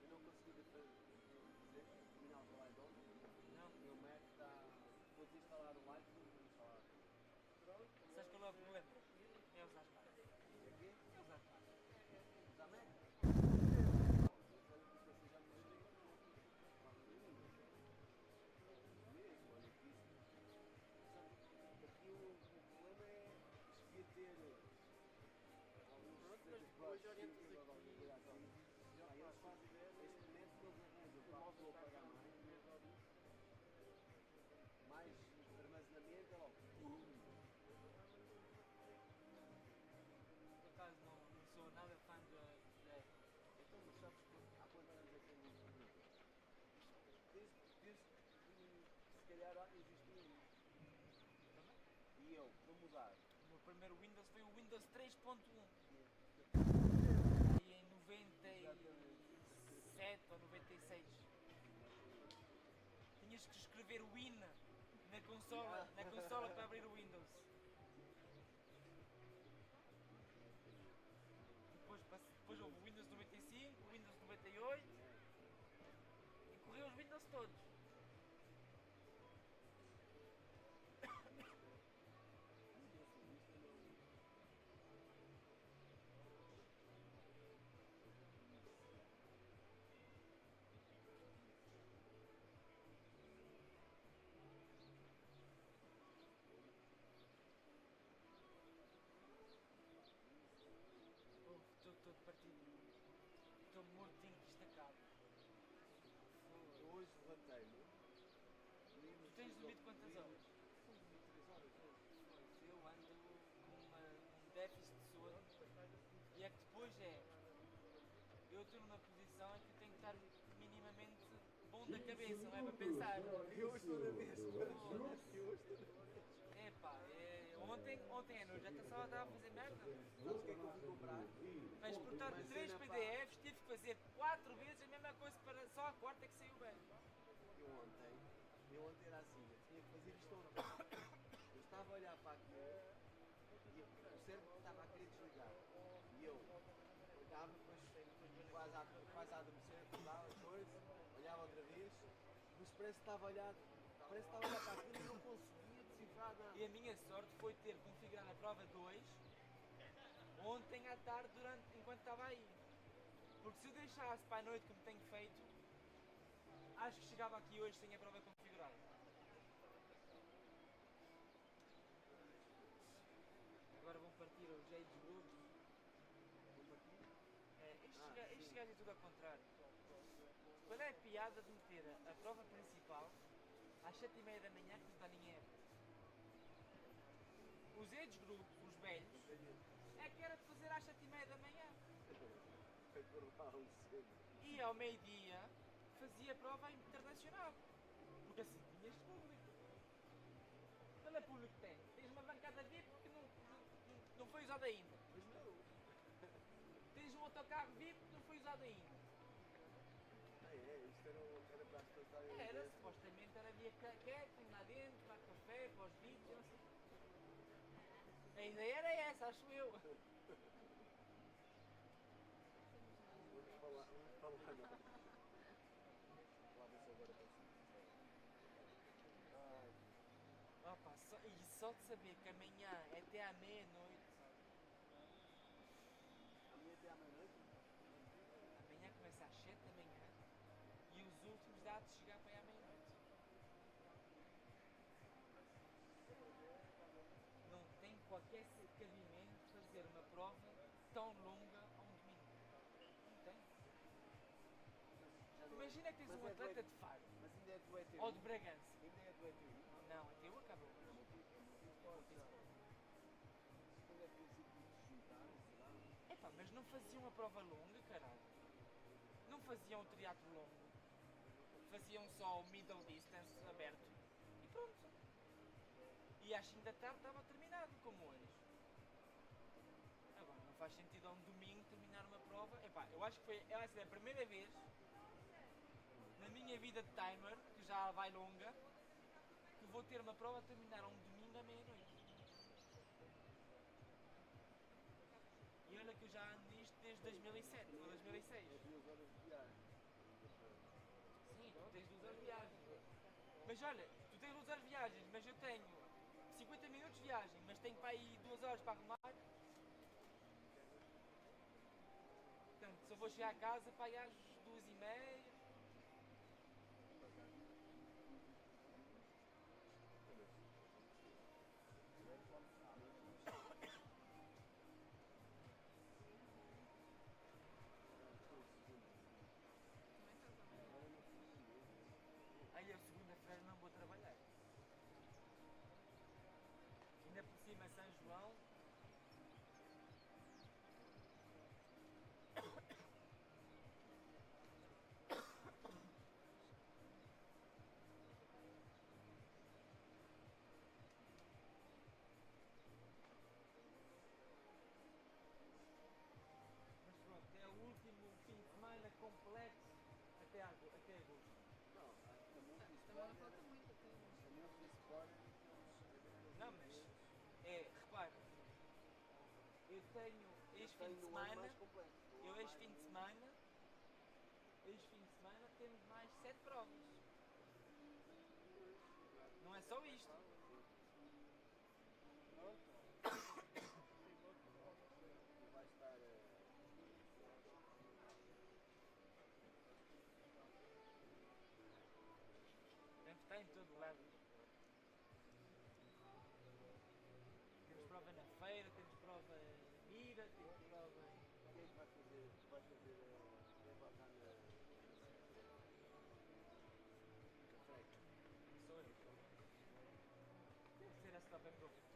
Eu não consegui terminar o trabalho de ontem. Não. O meu Mac está. Vou desinstalar o iPhone e vou instalar. Pronto. Sabes qual é o problema? É usar as pás. Aqui? É usar as pás. Usar Mac? Aqui o problema é isto devia ter alguns depois orientas aqui. eles fazem este momento que eles arranjam para a pessoa pagar mais armazenamento é logo. Por acaso não sou nada fã da Então, mas sabes que há quantos anos é que ele existe? Desde que se calhar existia isso. E eu, para mudar, O meu primeiro Windows foi o Windows 3.1. Aí em 97 ou 96. Tinhas que escrever Win na consola para abrir o Windows. Depois houve o Windows 95, o Windows 98 e correu os Windows todos. Estou todo partido. Estou mortinho que isto acabe. eu hoje levantei-me. Tu tens dormido quantas horas? São 3 horas hoje. Eu ando com um déficit de sono e é que depois eu estou numa posição em que eu tenho que estar minimamente bom da cabeça, não é para pensar. Eu estou na mesma. Epá, ontem à noite já estava a fazer merda. Sabes o que é que eu fui comprar? Para exportar 3 PDFs tive que fazer 4 vezes a mesma coisa, para só a quarta é que saiu bem. Eu ontem era assim, eu tinha que fazer isto ontem. Eu estava a olhar para aquilo e o cérebro estava a querer desligar. E eu olhava, depois quase a adormecer, acordava, coisa, olhava outra vez, mas parece que estava a olhar para aquilo e não conseguia decifrar nada. E a minha sorte foi ter configurado a prova 2 ontem à tarde enquanto estava aí. Porque se eu deixasse para a noite como tenho feito, acho que chegava aqui hoje sem a prova configurada. Agora vão partir os age groups. Estes gajos é tudo ao contrário. Qual é a piada de meter a prova principal às 7h30 da manhã que não está ninguém a ver? Os age groups, os velhos, é que era de fazer às 7h30 da manhã. E ao meio-dia fazia prova internacional. Porque assim tinhas público. Qual é público que tem? Tens uma bancada VIP que não foi usada ainda. Mas não. Tens um autocarro VIP que não foi usado ainda. Isto era para as pessoas estarem a ver. Era, supostamente era via catering lá dentro, tomar café, para os vídeos, não sei. A ideia era essa, acho eu. Vamos falar não. Lá ver se agora consigo. Opa, e só de saber que amanhã é até à meia-noite. Amanhã até à meia-noite? Amanhã começa às 7 da manhã e os últimos dá de chegar para aí à meia-noite. Não tem qualquer cabimento fazer uma prova tão longa a um domingo. Não tem. Imagina que tens um atleta de Faro. Mas ainda é do ETU. Ou de Bragança. Ainda é do ETU. Não, a teu acabou. Quando é princípio de juntar, será? Epá, mas não faziam a prova longa, caralho. Não faziam o triatlo longo. Faziam só o middle distance aberto. E pronto. E às 5 da tarde estava terminado, como hoje. Agora, não faz sentido a um domingo terminar uma prova. Epá, eu acho que foi essa é a primeira vez na minha vida de timer, que já vai longa, que vou ter uma prova a terminar a um domingo à meia-noite. E olha que eu já ando nisto desde desde 2007 ou 2006. É 2 horas de viagem. Sim, tu tens 2 horas de viagem. Mas olha, tu tens 2 horas de viagem, mas eu tenho 50 minutos de viagem, mas tenho para aí 2 horas para arrumar. Portanto, se eu vou chegar a casa para aí às 2h30. Aí a segunda-feira não vou trabalhar. Ainda por cima São João. Mas pronto, é o último fim de semana completo até agosto. Não, Também não falta muito até hoje. a multi-sport Não, mas repara, eu tenho este fim de semana, este fim de semana temos mais 7 provas. Não é só isto. vai estar. Tem que estar em todo lado. Temos prova na feira, temos prova em Mira, temos prova em... Quem é que vai fazer? Vai fazer. Quem vai estar na. Sou eu. Deve ser essa também para o futuro.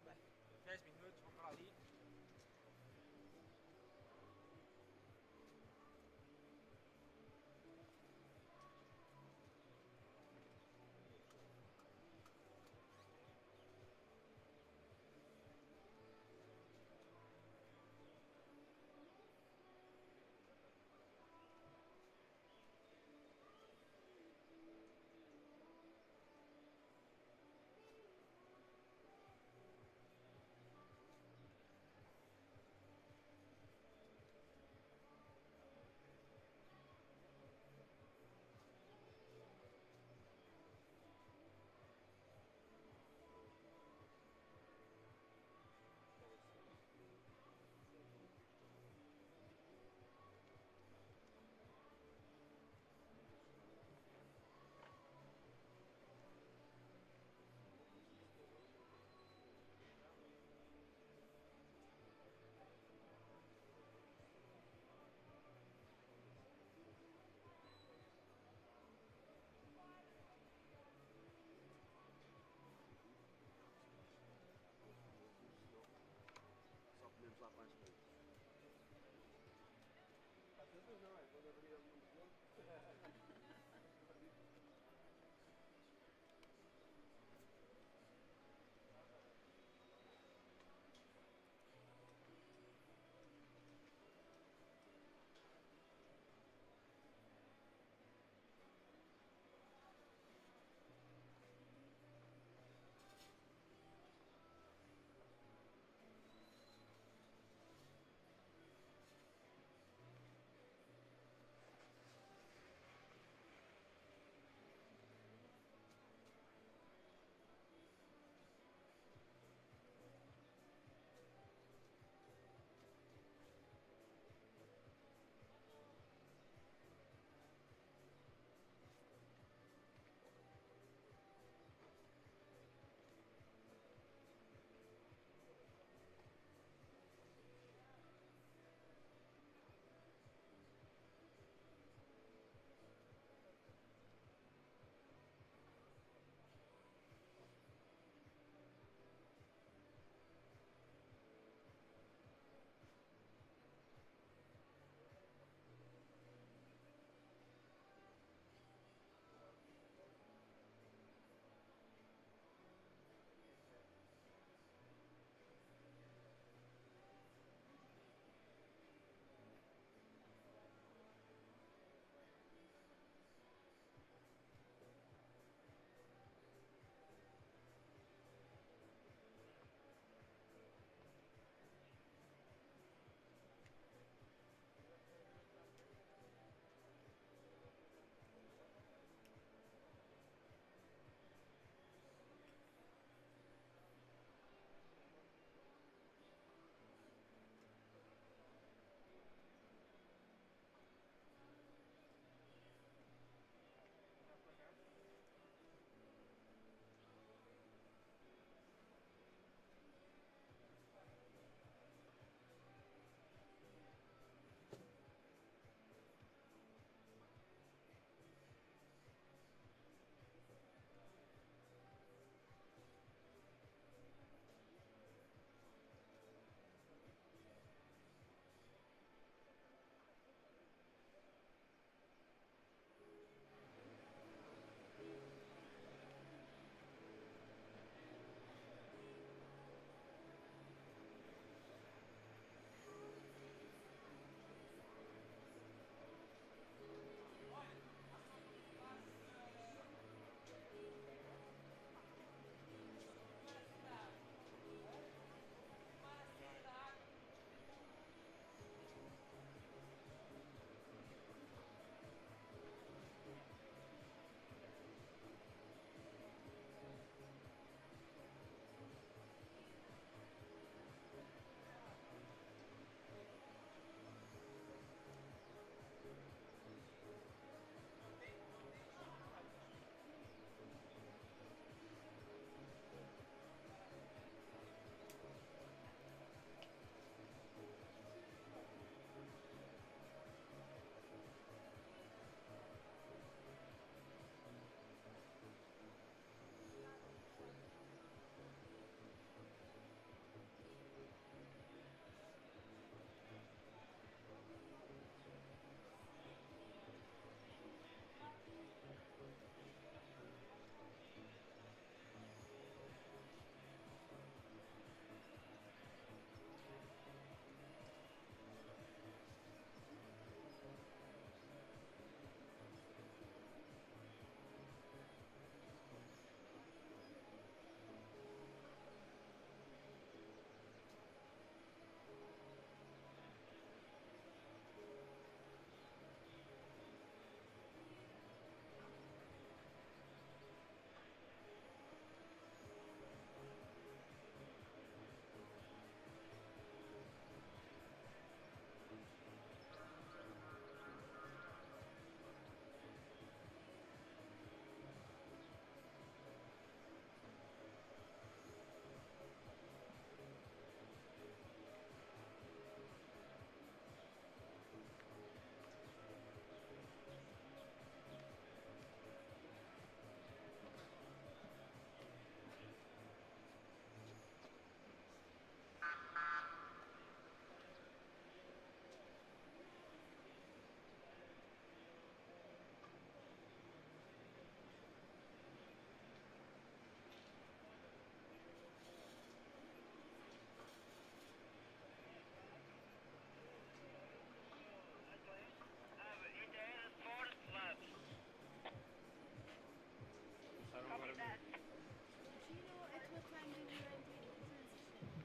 Bem, 10 minutos, vou para ali.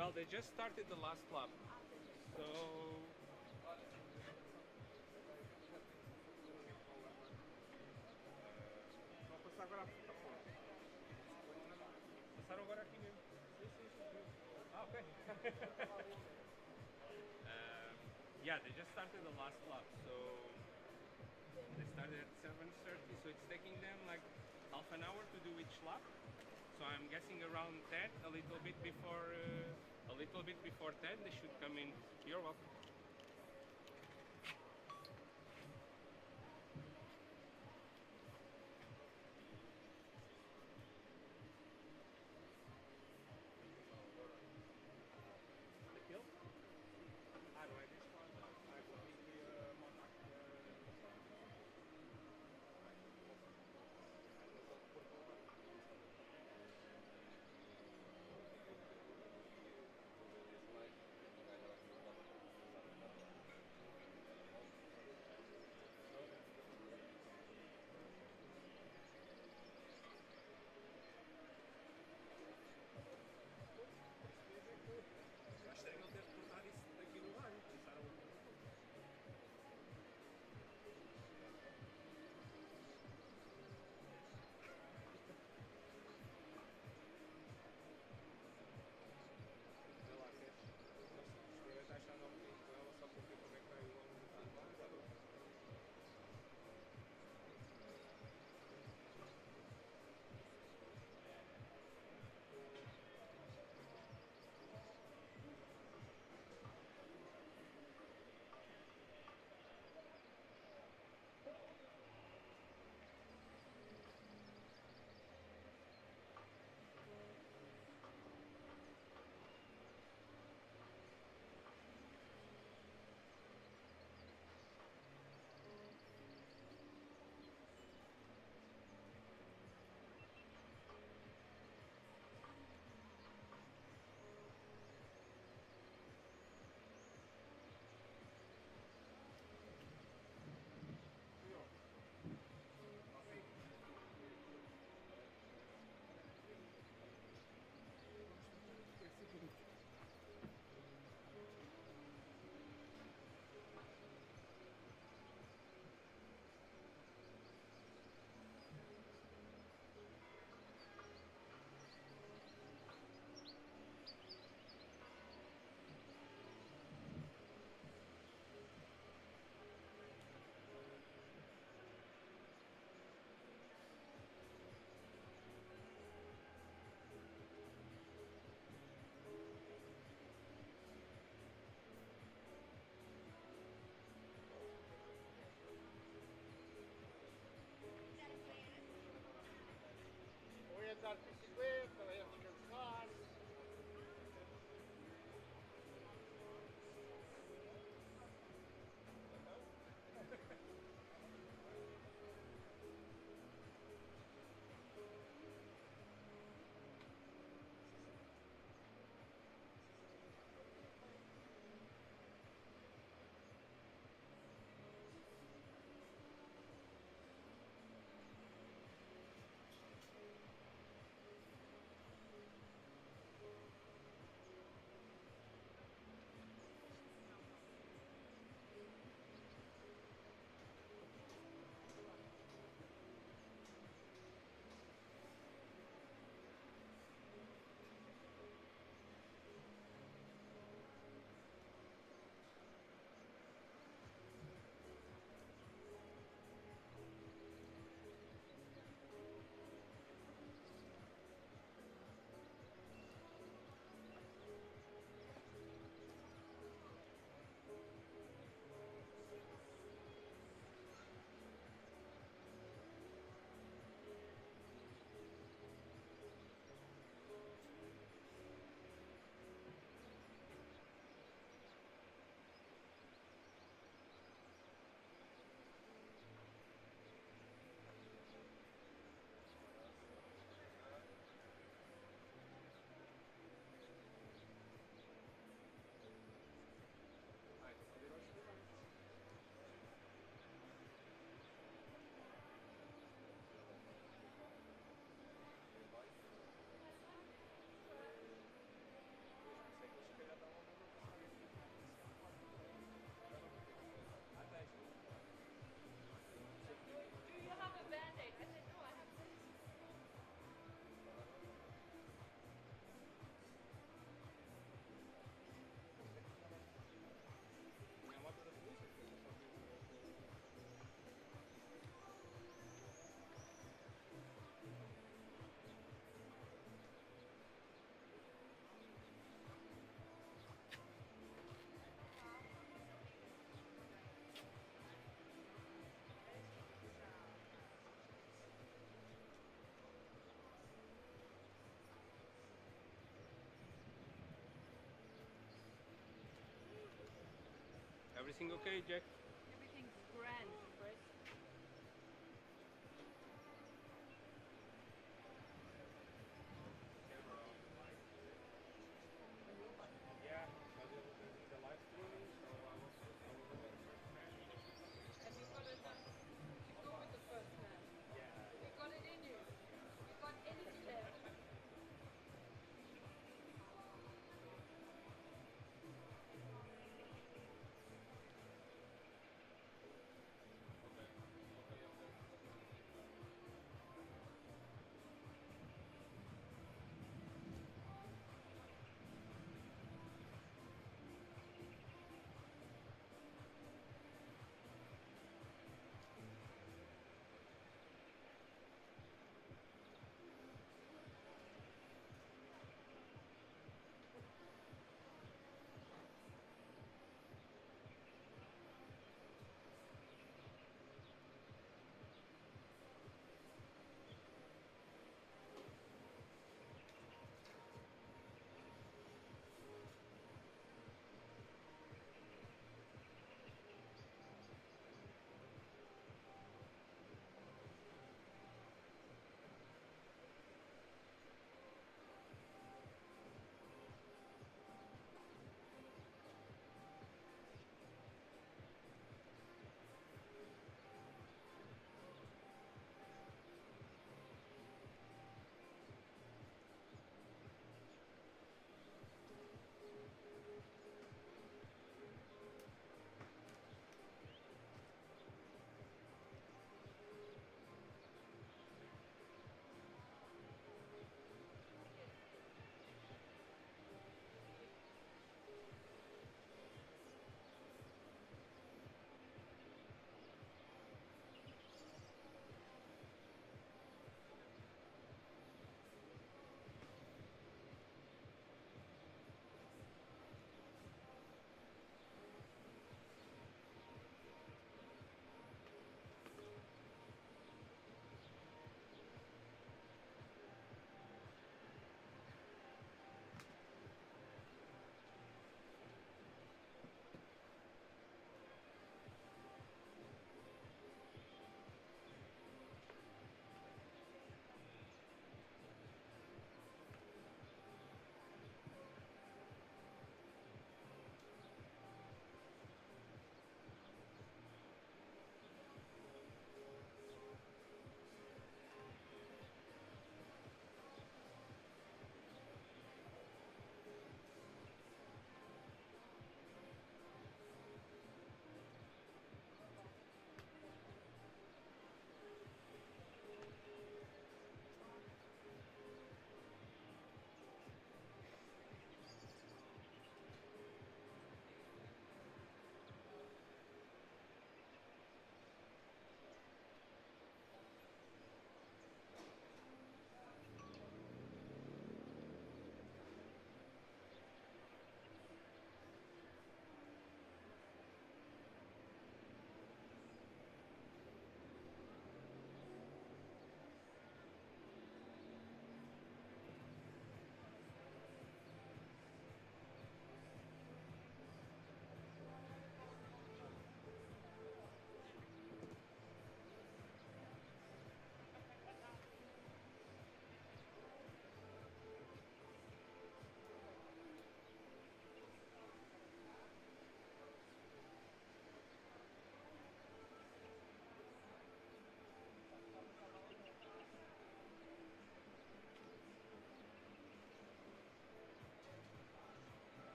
Well, they just started the last lap, so vão passar agora a ponte. Passaram agora aqui mesmo. Sim. Ah, ok. Yeah, they just started the last lap, so they started at 7:30, so it's taking them like half an hour to do each lap. So I'm guessing around 10, a little bit before 10, they should come in. You're welcome. Aquele? Ah, não é deste lado. Ah, é porque a moto estranho não ter reportado isso aqui no rádio. Começaram a... Vê lá, queres? Experimenta achar um bocadinho com ela só para ver como é que vai o longo do fim. Andar de bicicleta, é descansar. Everything okay, Jack? Everything's grand, Chris. Yeah, but it was in the live streaming, so I was the first man. And you got it done. You go with the first man. Yeah. You got it in you. You got energy left.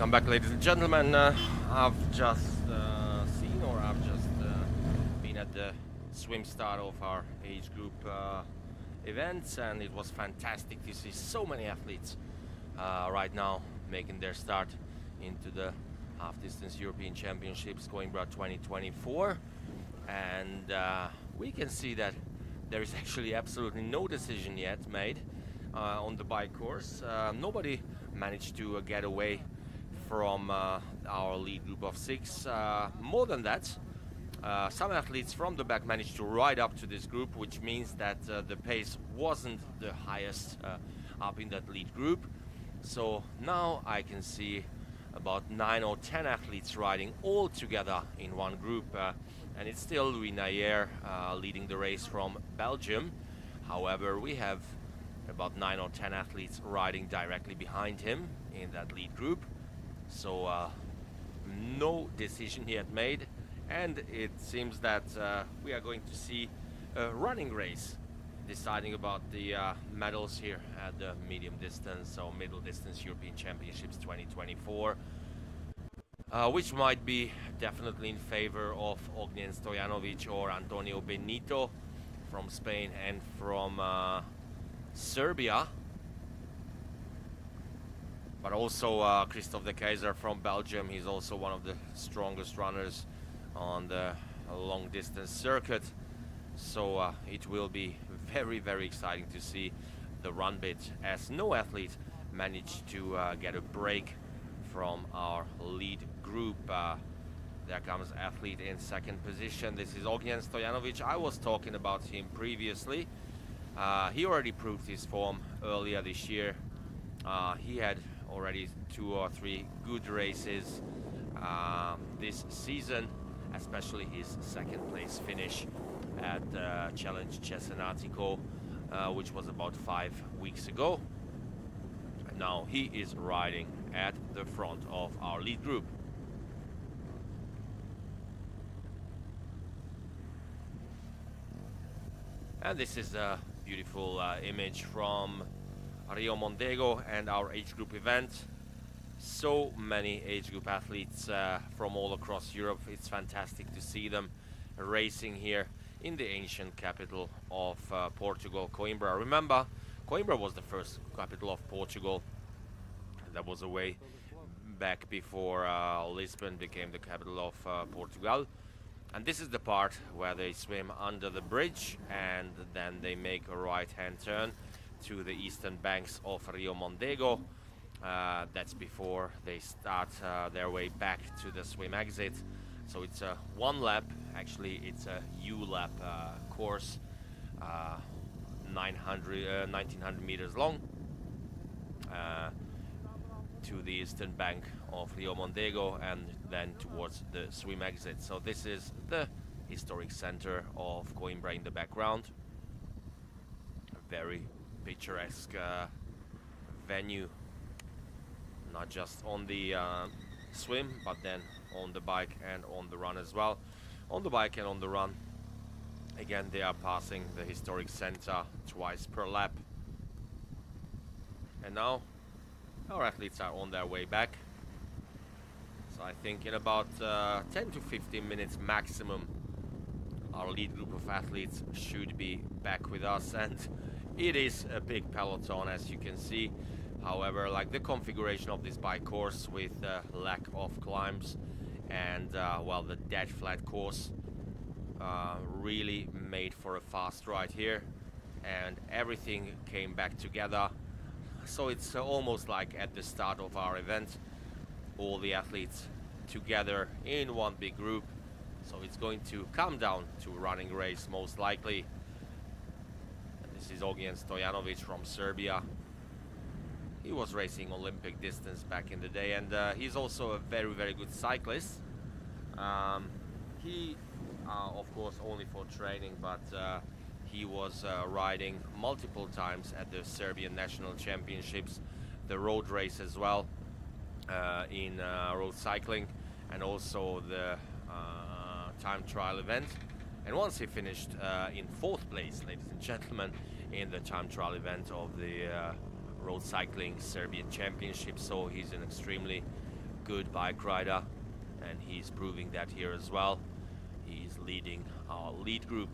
Welcome back, ladies and gentlemen. I've just seen, or I've just been at the swim start of our age group events, and it was fantastic to see so many athletes right now making their start into the half-distance European Championships Coimbra 2024. And we can see that there is actually absolutely no decision yet made on the bike course. Nobody managed to get away from our lead group of 6. More than that, some athletes from the back managed to ride up to this group, which means that the pace wasn't the highest up in that lead group. So now I can see about 9 or 10 athletes riding all together in one group, and it's still Louis Nayer leading the race from Belgium. However, we have about 9 or 10 athletes riding directly behind him in that lead group. So no decision yet made, and it seems that we are going to see a running race deciding about the medals here at the medium distance or middle distance European Championships 2024, which might be definitely in favor of Ognjen Stojanovic or Antonio Benito from Spain and from Serbia, but also Christophe de Keyser from Belgium. He's also one of the strongest runners on the long distance circuit. So it will be very, very exciting to see the run bit, as no athlete managed to get a break from our lead group. There comes athlete in second position. This is Ognjen Stojanovic. I was talking about him previously. He already proved his form earlier this year. He had already 2 or 3 good races this season, especially his second place finish at Challenge Cesenatico, which was about 5 weeks ago. And now he is riding at the front of our lead group. And this is a beautiful image from Rio Mondego and our age group event. So many age group athletes from all across Europe. It's fantastic to see them racing here in the ancient capital of Portugal, Coimbra. Remember, Coimbra was the first capital of Portugal. That was a way back before Lisbon became the capital of Portugal. And this is the part where they swim under the bridge, and then they make a right-hand turn to the eastern banks of Rio Mondego. That's before they start their way back to the swim exit. So it's a 1 lap, actually it's a U-lap course, 1900 meters long, to the eastern bank of Rio Mondego and then towards the swim exit. So this is the historic center of Coimbra in the background. A very picturesque venue, not just on the swim, but then on the bike and on the run as well. On the bike and on the run, again, they are passing the historic center twice per lap. And now our athletes are on their way back. So I think in about 10 to 15 minutes maximum, our lead group of athletes should be back with us. And it is a big peloton, as you can see. However, like the configuration of this bike course with lack of climbs and well, the dead flat course really made for a fast ride here, and everything came back together. So it's almost like at the start of our event, all the athletes together in one big group. So it's going to come down to a running race most likely. And this is Ognjen Stojanovic from Serbia. He was racing Olympic distance back in the day, and he's also a very, very good cyclist. He, of course, only for training, but he was riding multiple times at the Serbian National Championships, the road race as well, in road cycling, and also the time trial event. And once he finished in 4th place, ladies and gentlemen, in the time trial event of the road cycling Serbian Championship. So he's an extremely good bike rider, and he's proving that here as well. He's leading our lead group.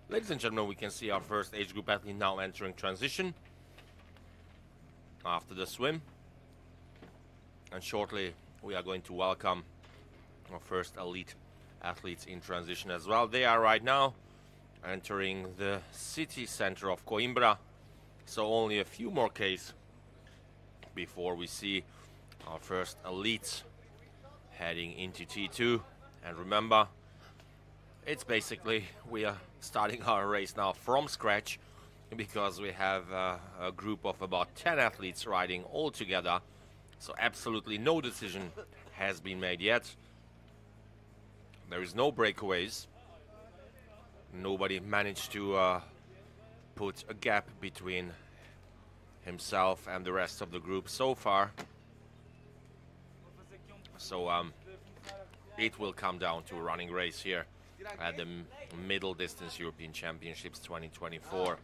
Ladies and gentlemen, we can see our first age group athlete now entering transition after the swim. And shortly, we are going to welcome our first elite athletes in transition as well. They are right now entering the city center of Coimbra. So only a few more Ks before we see our first elites heading into T2. And remember, it's basically we are starting our race now from scratch because we have a group of about 10 athletes riding all together. So absolutely no decision has been made yet. There is no breakaways. Nobody managed to put a gap between himself and the rest of the group so far. So it will come down to a running race here at the Middle Distance European Championships 2024.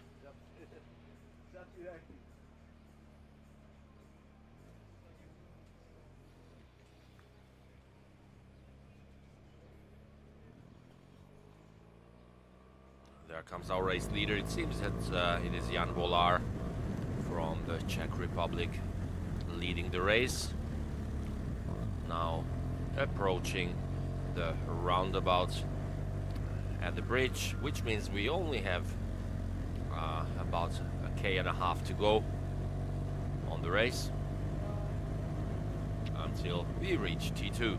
There comes our race leader. It seems that it is Jan Volar from the Czech Republic leading the race. Now approaching the roundabout at the bridge, which means we only have about a K&a-half to go on the race until we reach T2.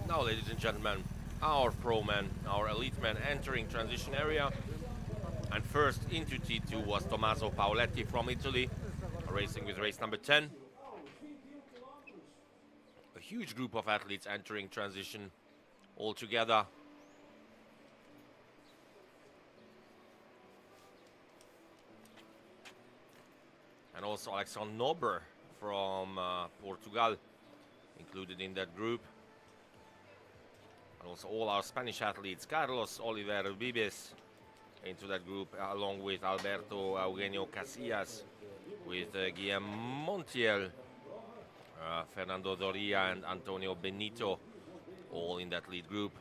Now, ladies and gentlemen, our pro man, our elite man entering transition area. And first into T2 was Tommaso Paoletti from Italy, racing with race number 10. A huge group of athletes entering transition all together. And also Alexandre Nobre from Portugal included in that group. And also all our Spanish athletes, Carlos Oliver Vives, into that group, along with Alberto Eugenio Casillas, with Guillaume Montiel, Fernando Doria and Antonio Benito, all in that lead group,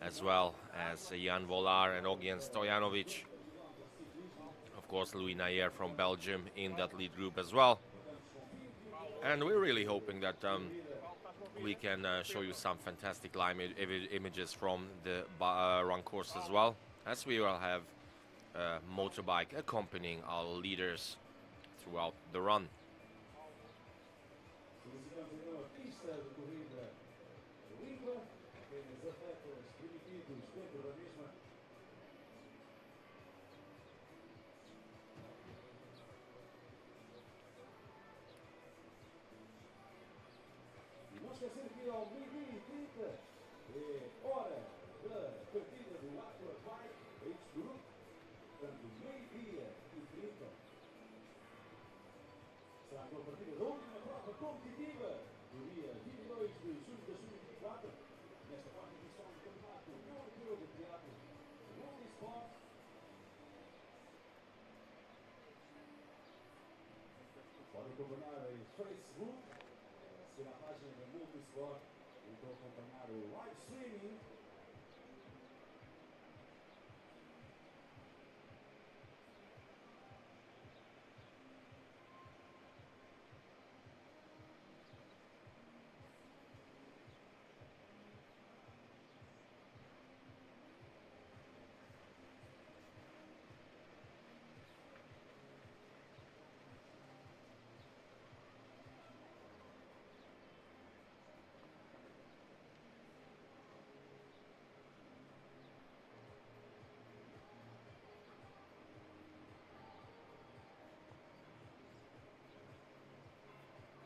as well as Jan Volar and Ogien Stojanovic. Of course, Louis Nayer from Belgium in that lead group as well. And we're really hoping that we can show you some fantastic live images from the run course as well, as we will have a motorbike accompanying our leaders throughout the run. Podem acompanhar em Facebook, seguir a página da Multisport, então acompanhar o live streaming.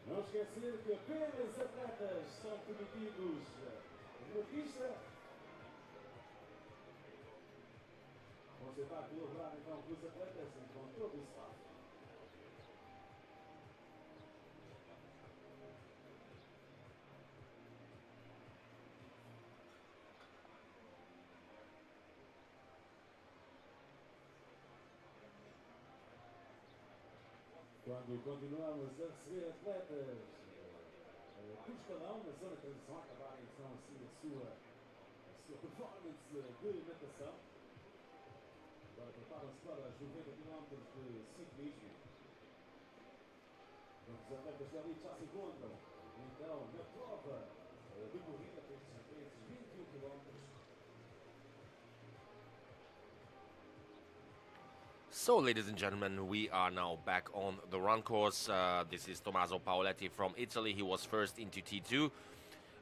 Não esquecer que apenas atletas são permitidos na pista. Vão ser para colaborar então com os atletas e com todo o staff. Quando continuamos a receber atletas por escalão na zona de transição, acabarem então assim a sua performance de natação. Agora preparam-se para os 90 km de ciclismo. Os atletas da elite já se encontram então na prova de corrida para estes 21 km. So, ladies and gentlemen, we are now back on the run course. This is Tommaso Paoletti from Italy. He was first into T2.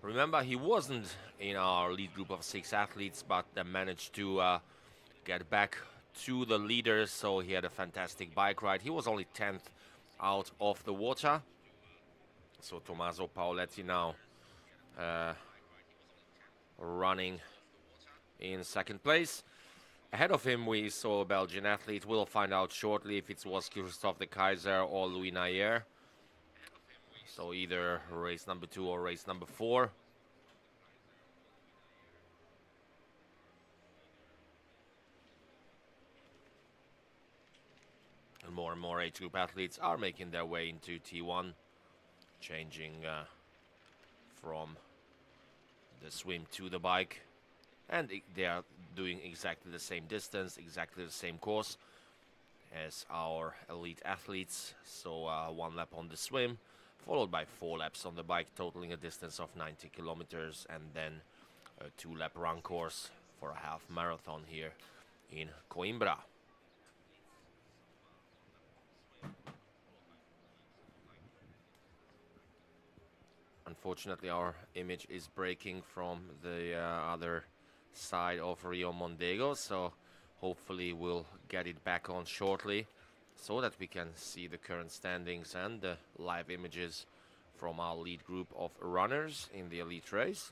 Remember, he wasn't in our lead group of 6 athletes, but they managed to get back to the leaders, so he had a fantastic bike ride. He was only 10th out of the water. So, Tommaso Paoletti now running in second place. Ahead of him, we saw a Belgian athlete. We'll find out shortly if it was Christophe de Keyser or Louis Nayer. So either race number 2 or race number 4. And more age group athletes are making their way into T1, changing from the swim to the bike. And they are doing exactly the same distance, exactly the same course as our elite athletes. So 1 lap on the swim, followed by 4 laps on the bike, totaling a distance of 90 kilometers, and then a 2-lap run course for a half marathon here in Coimbra. Unfortunately, our image is breaking from the other side of Rio Mondego, so hopefully we'll get it back on shortly so that we can see the current standings and the live images from our lead group of runners in the elite race.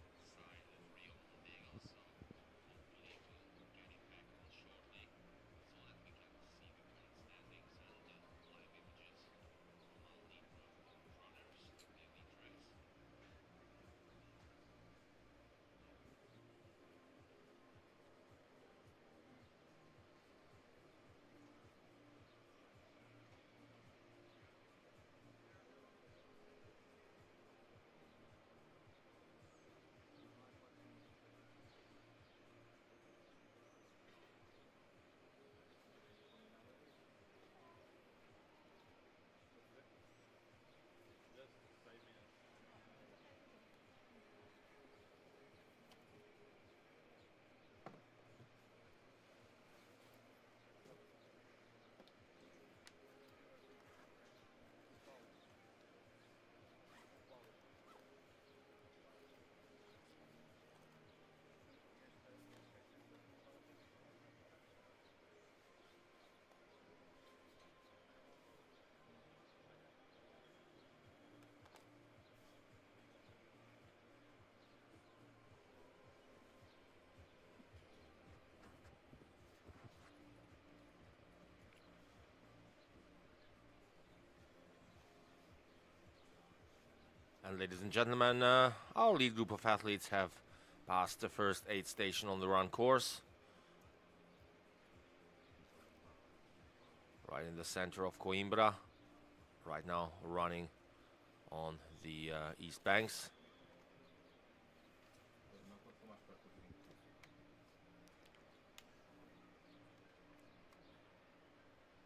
And ladies and gentlemen, our lead group of athletes have passed the first aid station on the run course. Right in the center of Coimbra. right now running on the east banks.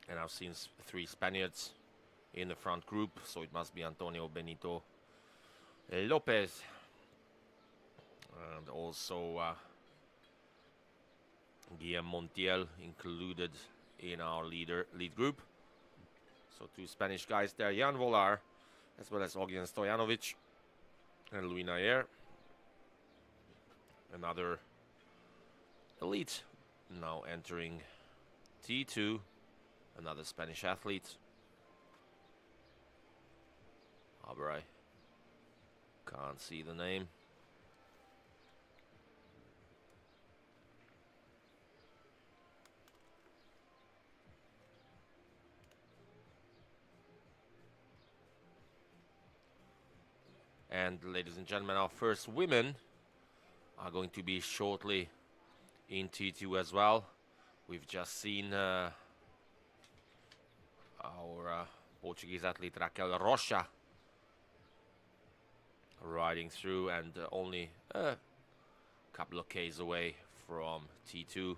And I've seen 3 Spaniards in the front group, so it must be Antonio Benito Lopez and also Guillem Montiel included in our lead group. So 2 Spanish guys there, Jan Volar, as well as Ognjen Stojanovic and Louis Nair. Another elite now entering T2, another Spanish athlete. However, I can't see the name. And ladies and gentlemen, our first women are going to be shortly in T2 as well. We've just seen our Portuguese athlete Raquel Rocha riding through, and only a couple of Ks away from T2.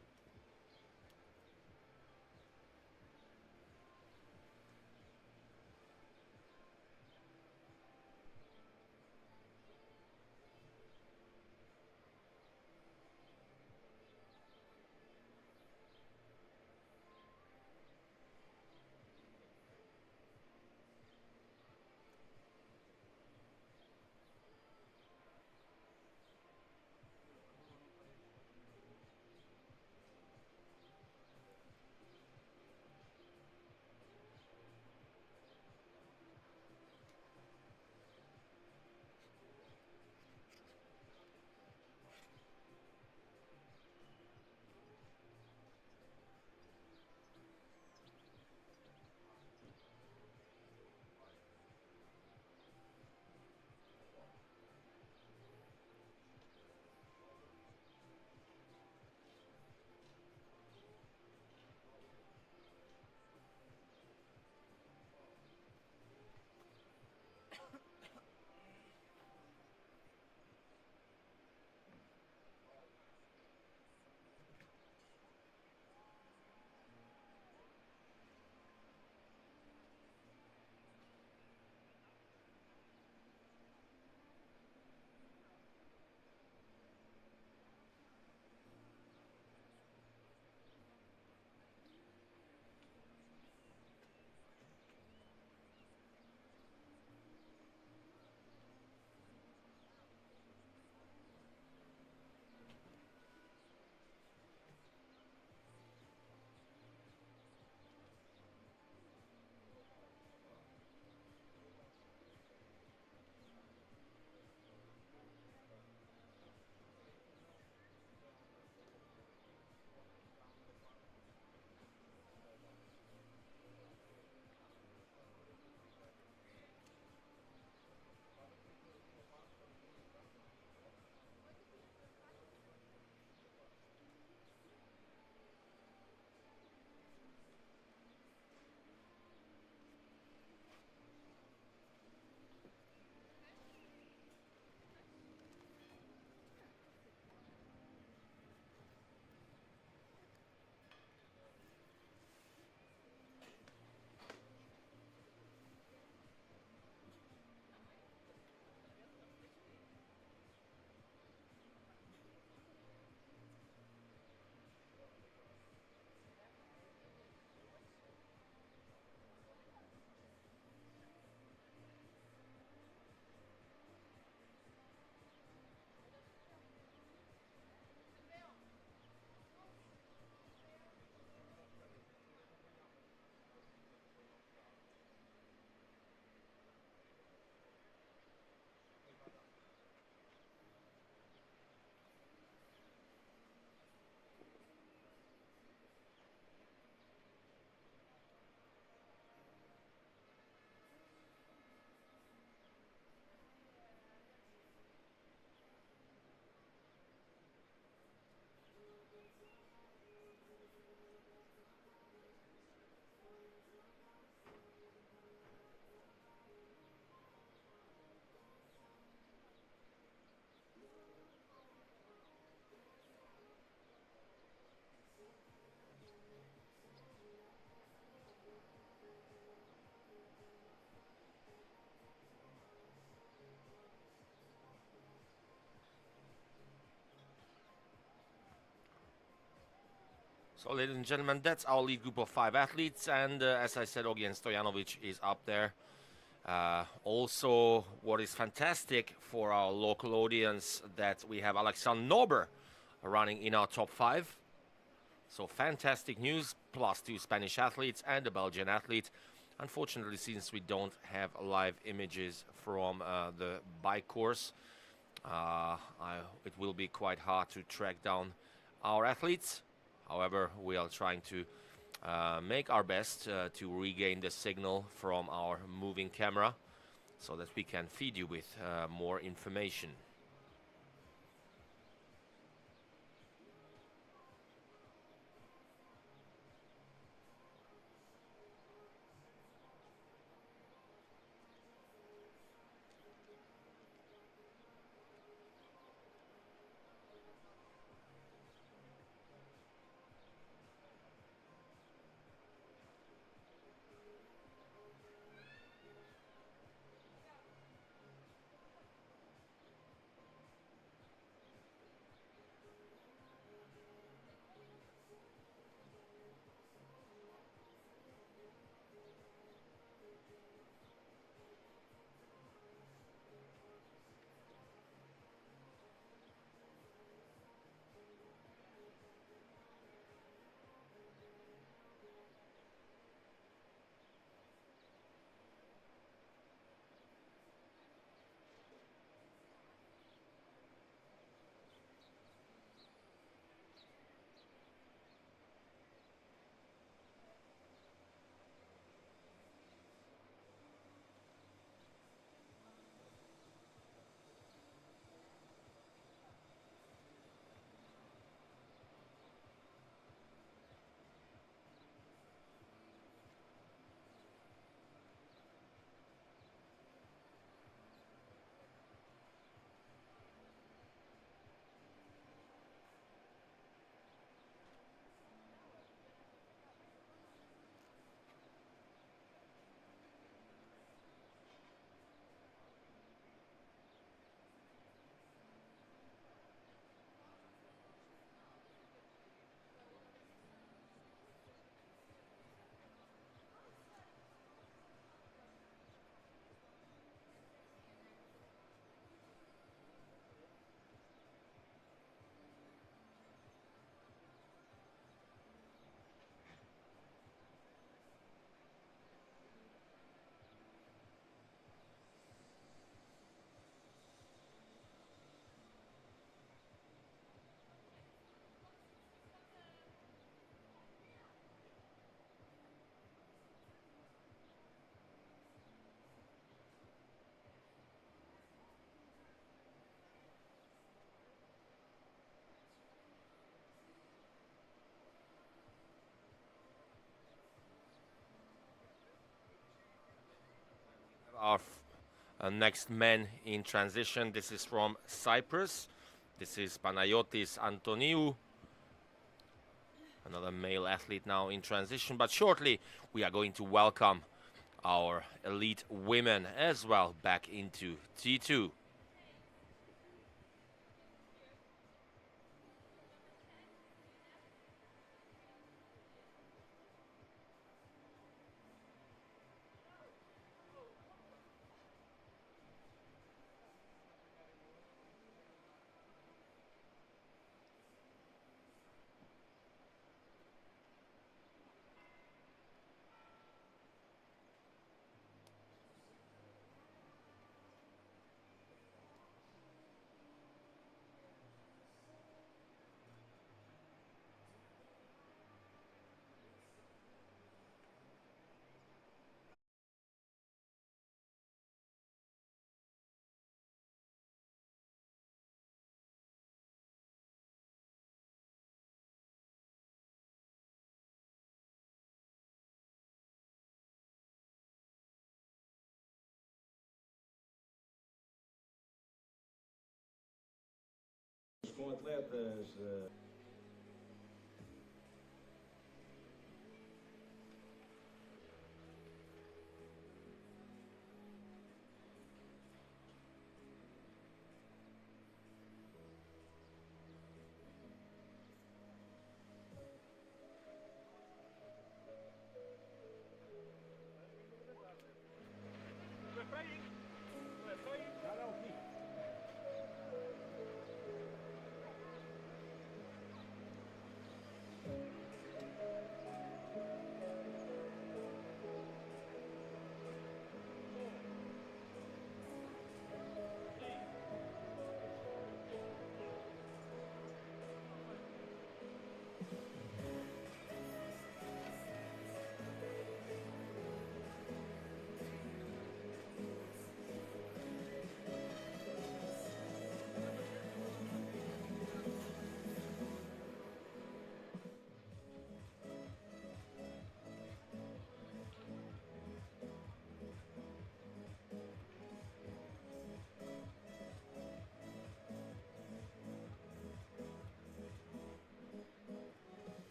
So, ladies and gentlemen, that's our lead group of 5 athletes, and as I said, Ognjen Stojanovic is up there. Also, what is fantastic for our local audience, that we have Alexandre Nober running in our top 5. So fantastic news, plus 2 Spanish athletes and a Belgian athlete. Unfortunately, since we don't have live images from the bike course, it will be quite hard to track down our athletes. However, we are trying to make our best to regain the signal from our moving camera so that we can feed you with more information. Our next man in transition, this is from Cyprus. This is Panayotis Antoniou, another male athlete now in transition. But shortly, we are going to welcome our elite women as well back into T2. Com atletas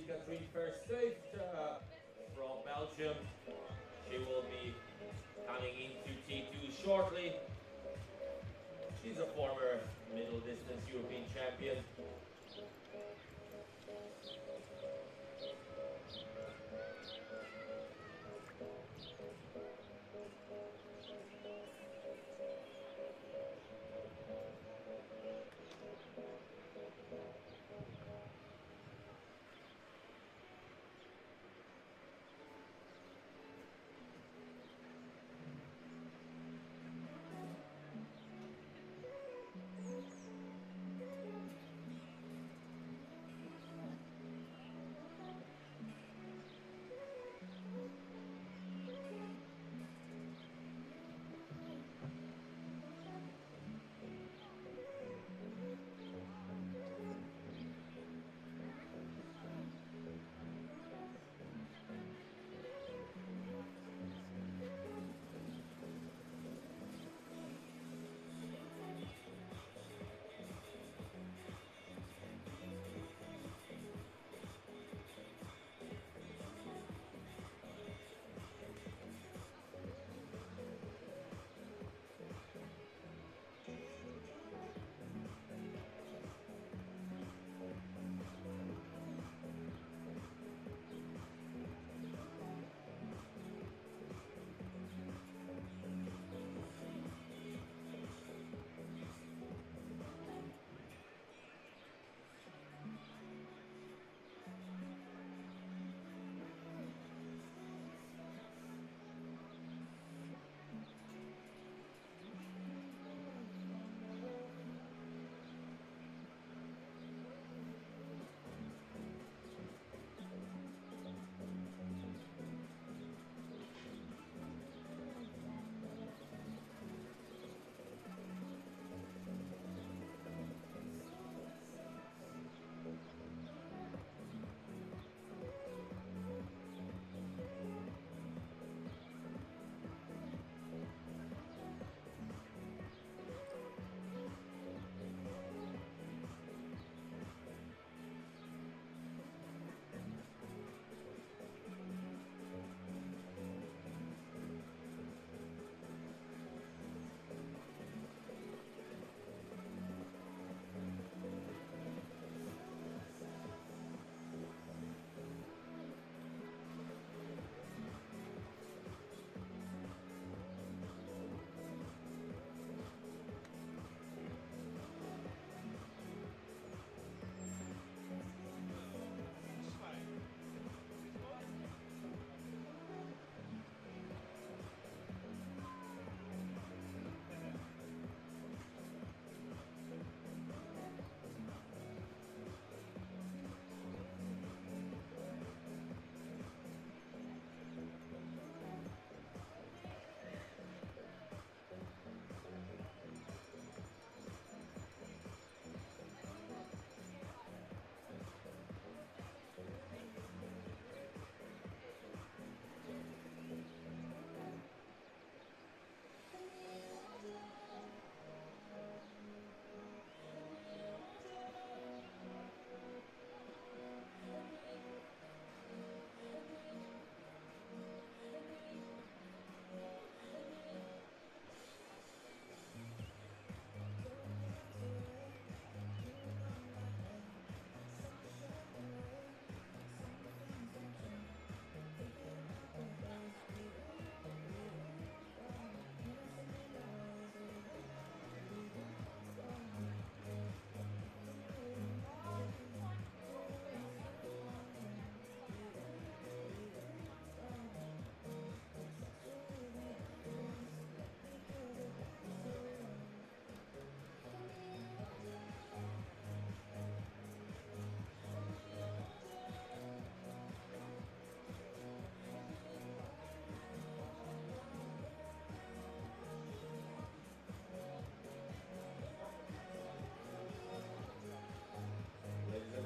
Catherine Versteeg from Belgium. She will be coming into T2 shortly. She's a former middle distance European champion.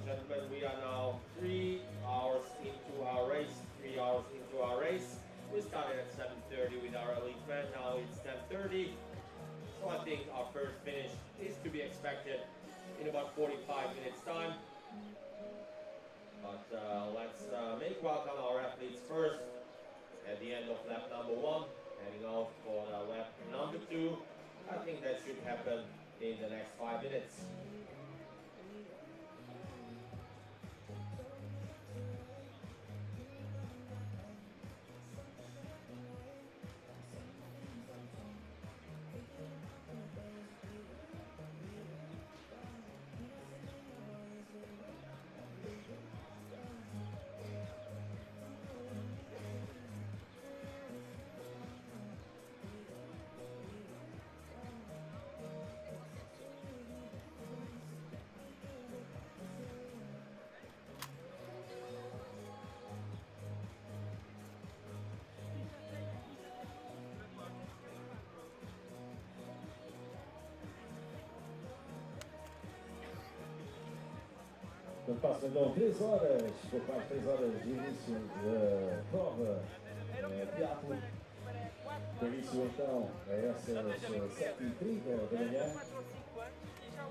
Gentlemen, we are now 3 hours into our race. 3 hours into our race. We started at 7:30 with our elite men. Now it's 10:30. So I think our first finish is to be expected in about 45 minutes time. But let's make welcome our athletes first at the end of lap number 1, heading out for lap number 2. I think that should happen in the next 5 minutes. Passam então 3 horas, pouco mais 3 horas de início da prova triatlo. Com início então a essas 7h30 da manhã.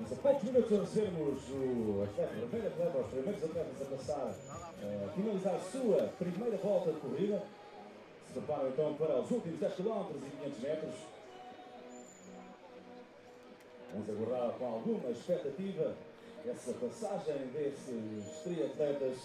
Mas a poucos minutos a recebermos o primeiro atleta, os primeiros atletas a passar, finalizar a sua primeira volta de corrida. Se preparam então para os últimos 10 km e 500 metros. Vamos aguardar com alguma expectativa essa passagem desses triatletas.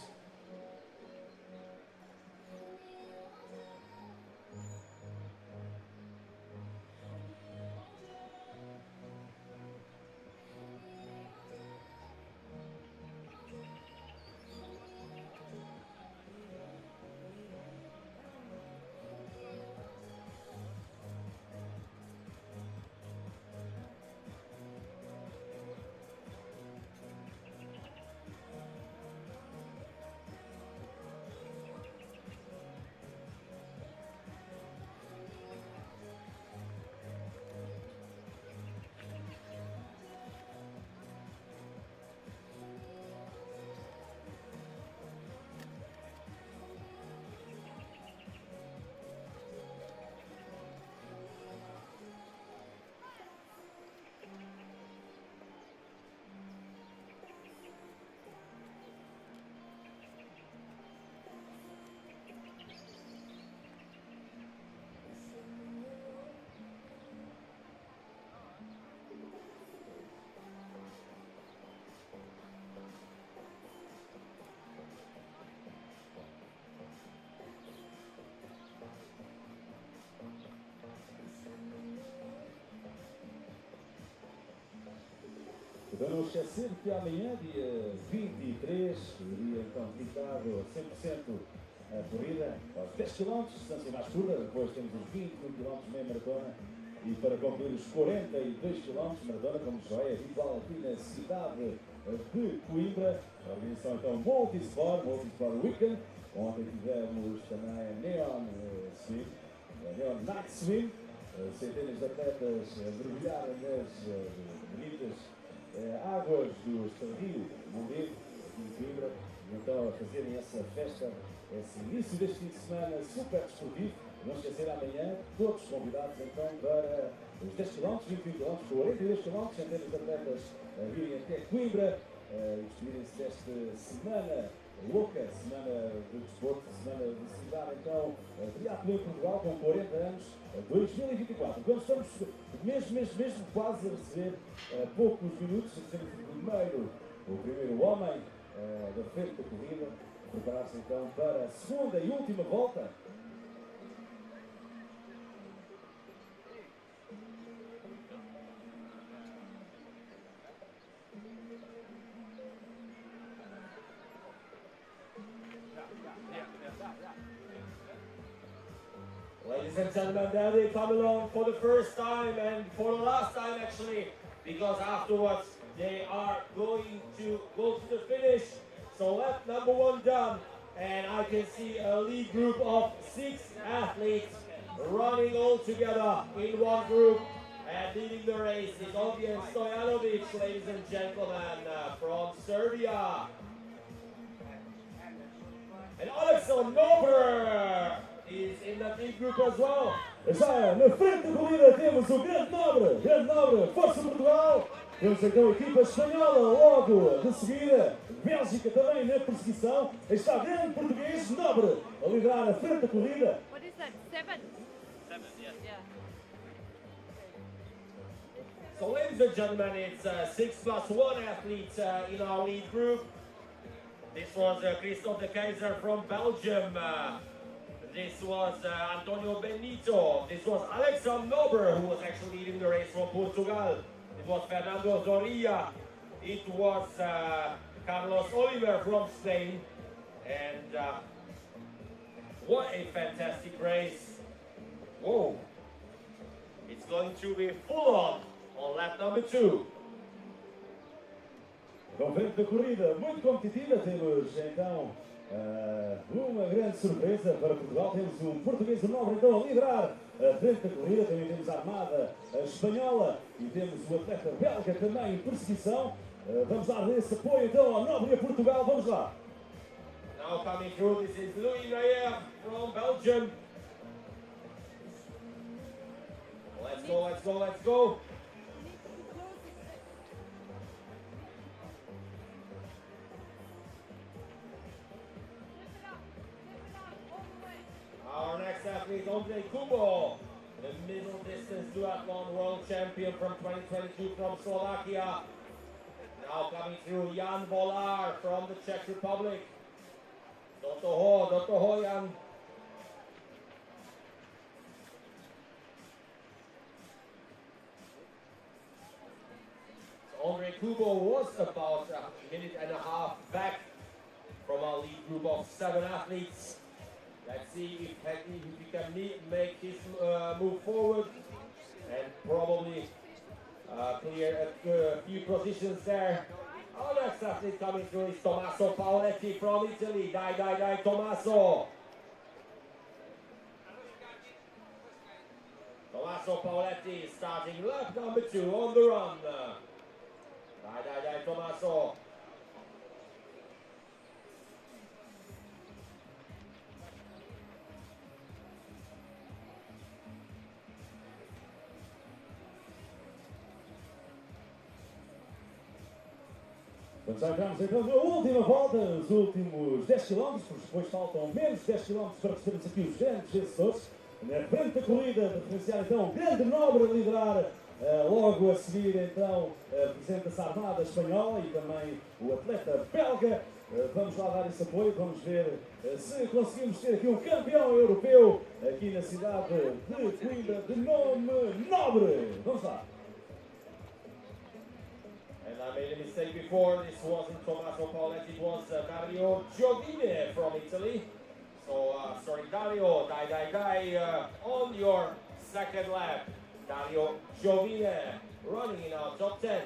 Para não esquecer que amanhã, dia 23, dia então dedicado a 100% a corrida, aos 10 km, distância mais curta, depois temos os 21 km meia maratona e para concluir os 42 km maratona, como já é habitual aqui na cidade de Coimbra. A organização então Multisport Weekend. Ontem tivemos também a Neon Swim, a Neon Night Swim, centenas de atletas a mergulhar nas bonitas águas do Rio Mondego, aqui em Coimbra, e então a fazerem essa festa, esse início deste fim de semana super desportivo. Não esquecer amanhã, todos convidados então para os 10 km, 21 km, 42 km, centenas de atletas a virem até Coimbra e despedirem-se desta semana louca, semana de desporto, semana de cidade, então, Triathlon em Portugal com 40 anos, 2024. Então estamos mesmo quase a receber poucos minutos, recebemos o primeiro homem da frente da corrida, preparar-se então para a segunda e última volta. Ladies and gentlemen, there they come along for the first time and for the last time actually, because afterwards they are going to go to the finish. So lap number 1 done, and I can see a lead group of 6 athletes running all together in one group, and leading the race is Ognjen Stojanovic, ladies and gentlemen, from Serbia. And Alexander Nobre is in that lead group as well. Já na frente da corrida temos o grande Nobre, Força Portugal, Temos então a equipa espanhola logo de seguida. Bélgica também na perseguição. Está grande português Nobre a liderar a frente da corrida. What is that? 7? 7, yes. Yeah. So ladies and gentlemen, it's 6+1 athletes in our lead group. This was Christophe de Keizer from Belgium. This was Antonio Benito. This was Alexandre Nobre, who was actually leading the race from Portugal. It was Fernando Zorrilla. It was Carlos Oliver from Spain. And what a fantastic race. Whoa. It's going to be full on lap number 2. Com frente da corrida muito competitiva, temos então uma grande surpresa para Portugal. Temos um português de Nobre então a liderar a frente da corrida. Também temos a armada espanhola e temos o atleta belga também em perseguição. Vamos dar esse apoio então ao Nobre e a Portugal. Vamos lá. Now coming through, this is Louis Nayer from Belgium. Let's go, let's go, let's go. Our next athlete, Andrei Kubo, the middle distance duathlon world champion from 2022 from Slovakia. Now coming through, Jan Volar from the Czech Republic. Dotoho, Jan. So Andrei Kubo was about a minute and a half back from our lead group of 7 athletes. Let's see if he can make his move forward and probably clear a few positions there. Our next athlete coming through is Tommaso Paoletti from Italy. Dai, Tommaso. Tommaso Paoletti starting lap number 2 on the run. Dai, Tommaso. Entramos então na última volta, os últimos 10 km, porque depois faltam menos 10 km para recebermos aqui os grandes vencedores. Na frente da corrida, para diferenciar então o grande Nobre a liderar, logo a seguir então apresenta-se a armada espanhola e também o atleta belga. Vamos lá dar esse apoio, vamos ver se conseguimos ter aqui um campeão europeu aqui na cidade de Coimbra de nome Nobre. Vamos lá. And I made a mistake before, this wasn't Tommaso Paoletti, it was Dario Giovine from Italy. So, sorry Dario, die, on your second lap. Dario Giovine running in our top 10.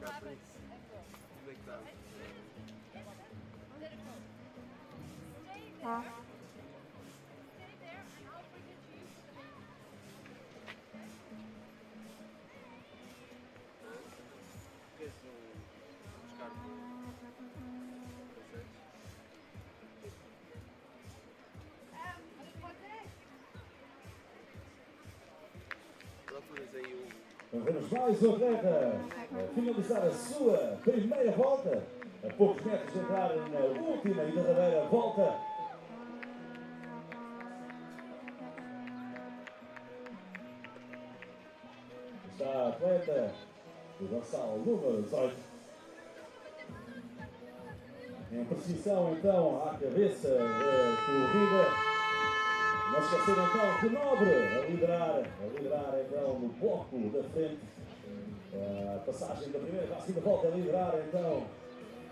Como é que está? Ah. Queres buscar procuras aí o. Vemos mais um atleta a finalizar a sua primeira volta, a poucos metros de entrar na última e derradeira volta. Está a atleta do dorsal número 18. Em precisão então à cabeça da corrida. Não esquecer então que Nobre a liderar então no bloco da frente. A passagem da primeira para a segunda volta a liderar então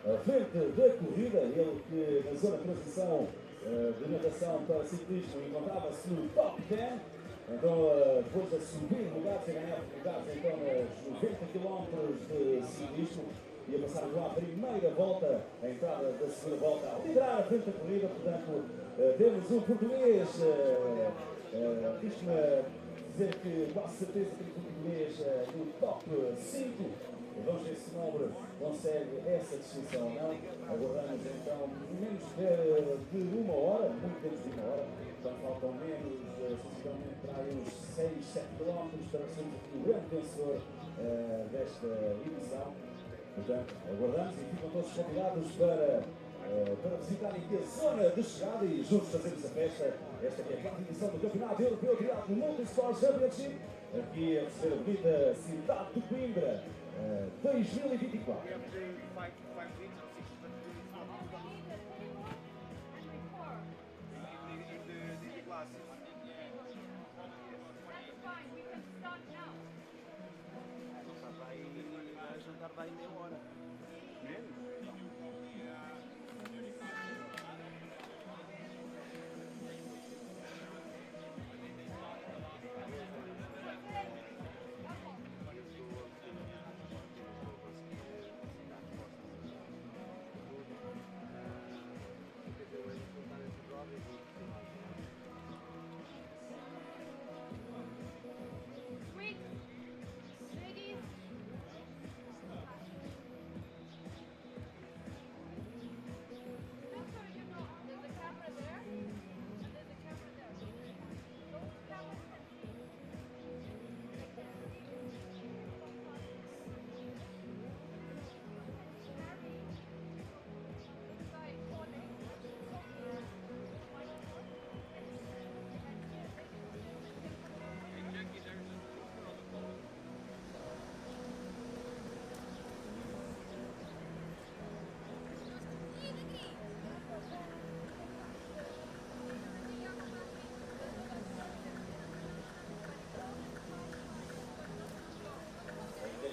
a frente da corrida. Ele que na zona de transição de natação para ciclismo encontrava-se no top 10. Então depois a subir lugares, a ganhar lugares então nos 90 km de ciclismo. E a passar já a primeira volta, a entrada da segunda volta, a liderar a frente da corrida, portanto, temos um português, diz-me dizer que quase certeza que o português no top 5. Vamos ver se Nobre consegue essa distinção ou não. Aguardamos então menos de uma hora, muito menos de uma hora, então faltam menos, sensivelmente para aí uns 6, 7 km para sermos aqui o grande vencedor desta edição. Portanto, aguardamos e ficam todos convidados para visitarem aqui a zona de chegada e juntos fazermos a festa. Esta que é a quarta edição do Campeonato Europeu Triathlon Multisport Championship, aqui a terceira bonita cidade de Coimbra, 2024. Vai meia hora.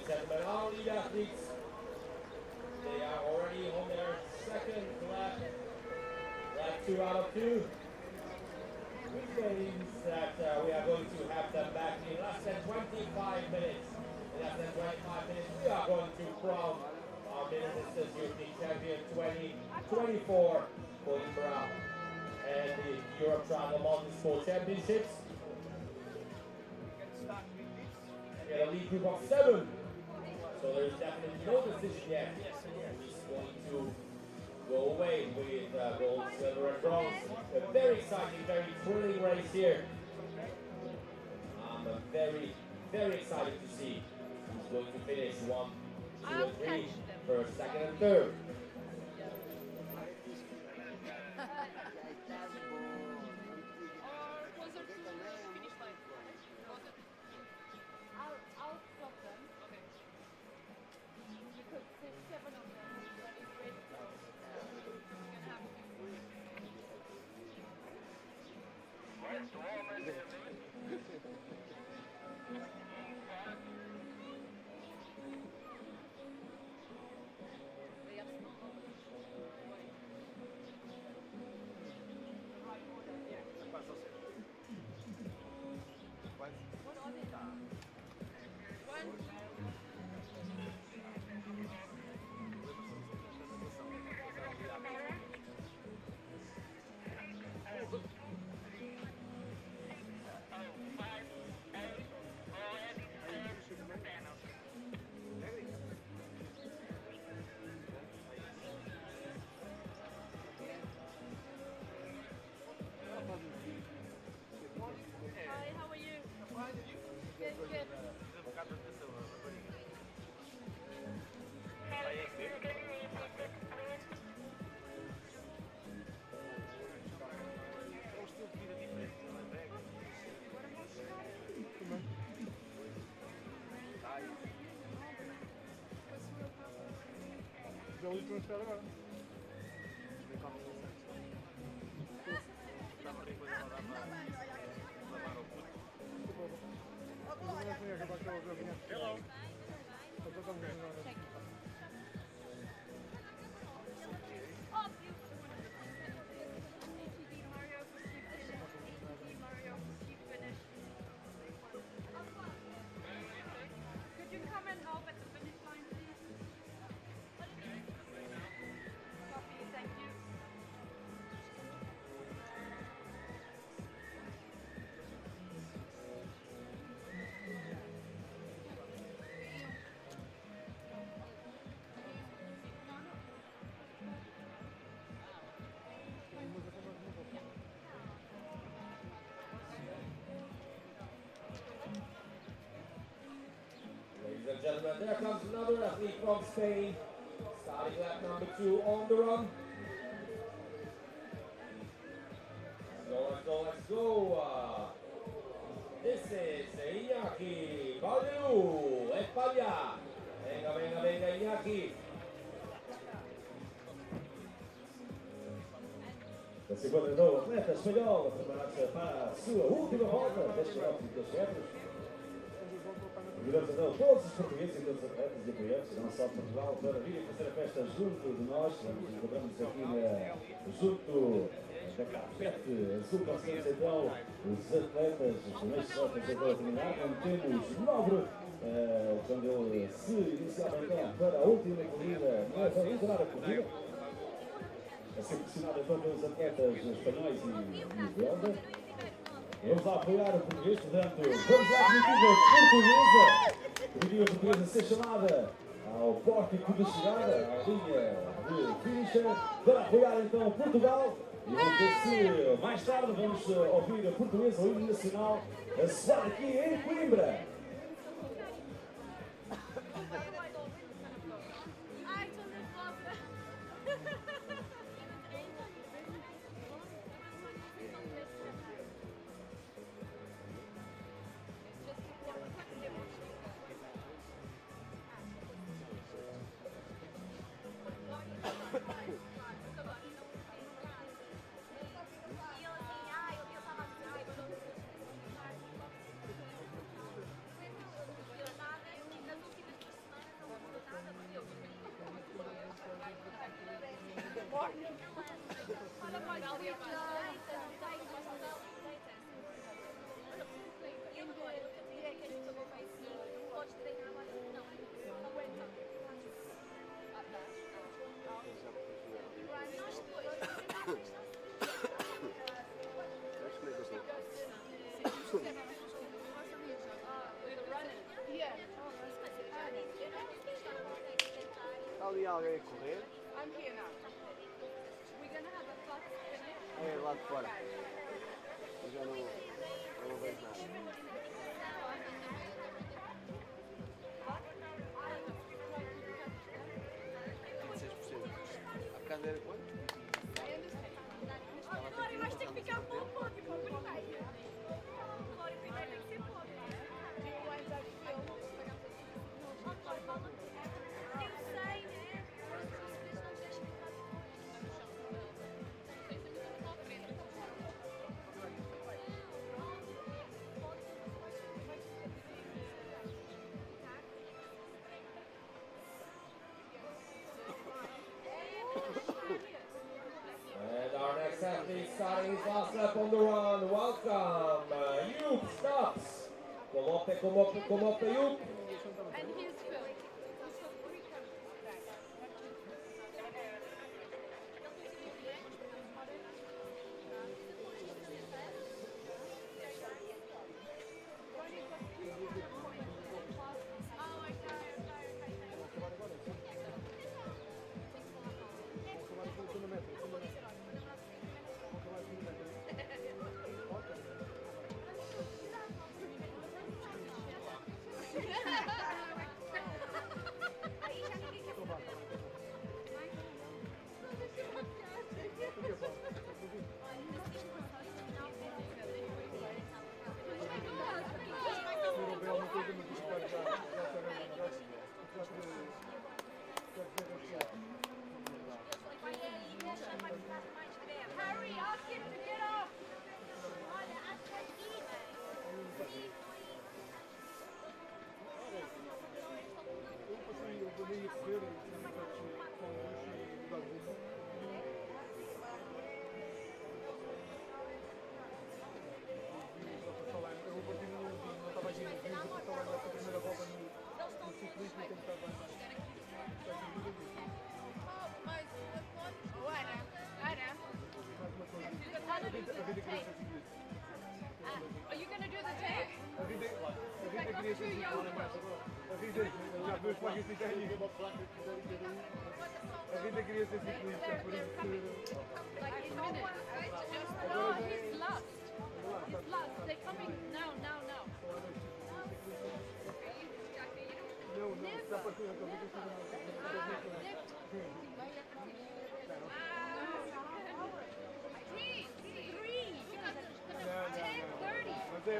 Gentlemen, our lead athletes, they are already on their second lap 2 out of 2, which means that we are going to have them back in less than 25 minutes. In less than 25 minutes, we are going to crown our middle distance European champion 2024 Coimbra and the Europe Triathlon Multisport Championships. We have a lead group of 7. So there's definitely no decision yet. He's going to go away with gold, silver, and bronze. A very exciting, very thrilling race here. I'm very, very excited to see who's going to finish 1, 2, and 3, first, second, and third. é o que vamos esperar agora. Hello. Could you come and help at the finish line, please? Copy, thank you. Ladies and gentlemen, there comes another athlete from Spain, starting lap number 2 on the run. Let's go, let's go. This is Iñaki Baliu, España. Venga, venga, venga, Iñaki. Da se encontra o atleta espanhol a preparar-se para a sua última volta deste óptimo dos metros. Convidamos então todos os portugueses e todos os atletas e apoiantes, não só de Portugal, para virem fazer a festa junto de nós. Nos encontramos aqui junto da carpete azul. Passamos então os atletas, os primeiros atletas agora a terminar, quando temos 9, quando ele se iniciava então para a última corrida, para liderar a corrida. A ser pressionado então pelos atletas espanhóis e belga. Vamos lá apoiar o português, portanto, vamos lá a comitiva portuguesa ser chamada ao pórtico de chegada, à linha de finisher, para apoiar então Portugal. E vamos ver se mais tarde vamos ouvir a portuguesa, o hino nacional, a soar aqui em Coimbra. Está ali alguém a correr? I'm here now. We're gonna have a fast finish. É lá de fora. Eu já não vejo nada. 26%. A bocado era quanto? Glória, vais ter que ficar para o pódio, para o primeiro. Glória, primeiro tem que ser pódio. Eu sei, né? And our next athlete starting his last lap on the run. Welcome, Joop Staps. Come up, Joop. And he's Phil. ia receber e sempre todos com luxo e mudar de ritmo. Eu a partir não estava aqui no vídeo, eu estava nessa primeira volta no ciclismo e tenho que estar bem mais. A vida queria ser ciclista. Are you gonna do the tape? A vida queria ser ciclista. A vida, já meus colegas fizeram a vida queria ser ciclista, por isso. Like in minutes. No, he's lost. He's lost. They're coming now. Não, está para tudo, estou a ver Mas é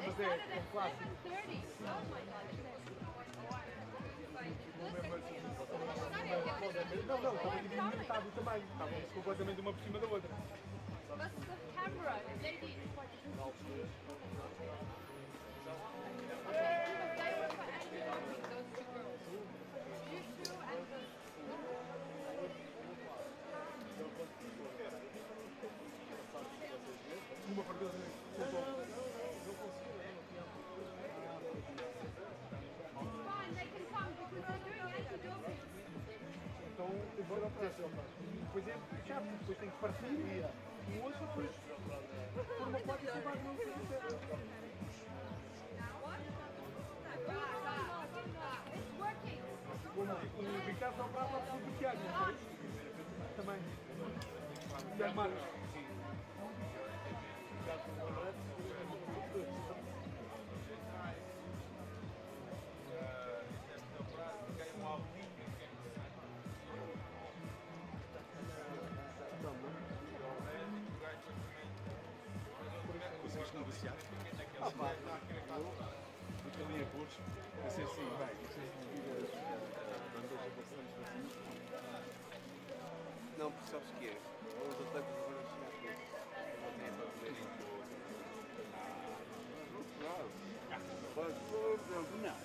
clássico. Não, estava dividido metade também. Estávamos completamente uma por cima da outra. But the camera, lady. Okay, they were for anti-doping, those two girls. You two and the... Uma partida Fine, they can come because they're doing anti-doping. Então tem que ir ao próximo. Depois é chato, depois tem que partir e o outro depois por uma placa de baixo não sei. It's working. O Ricardo só para a do Tiago, não sei. Também. Tiago Marcos. Conseguiste negociar? Ah pá, eu ali a puros, pensei assim, bem, não sei se não tiveres bandejas bastantes assim. Não, porque sabes o que é? Os atletas agora chegar a coisa. Não tem para dizer não.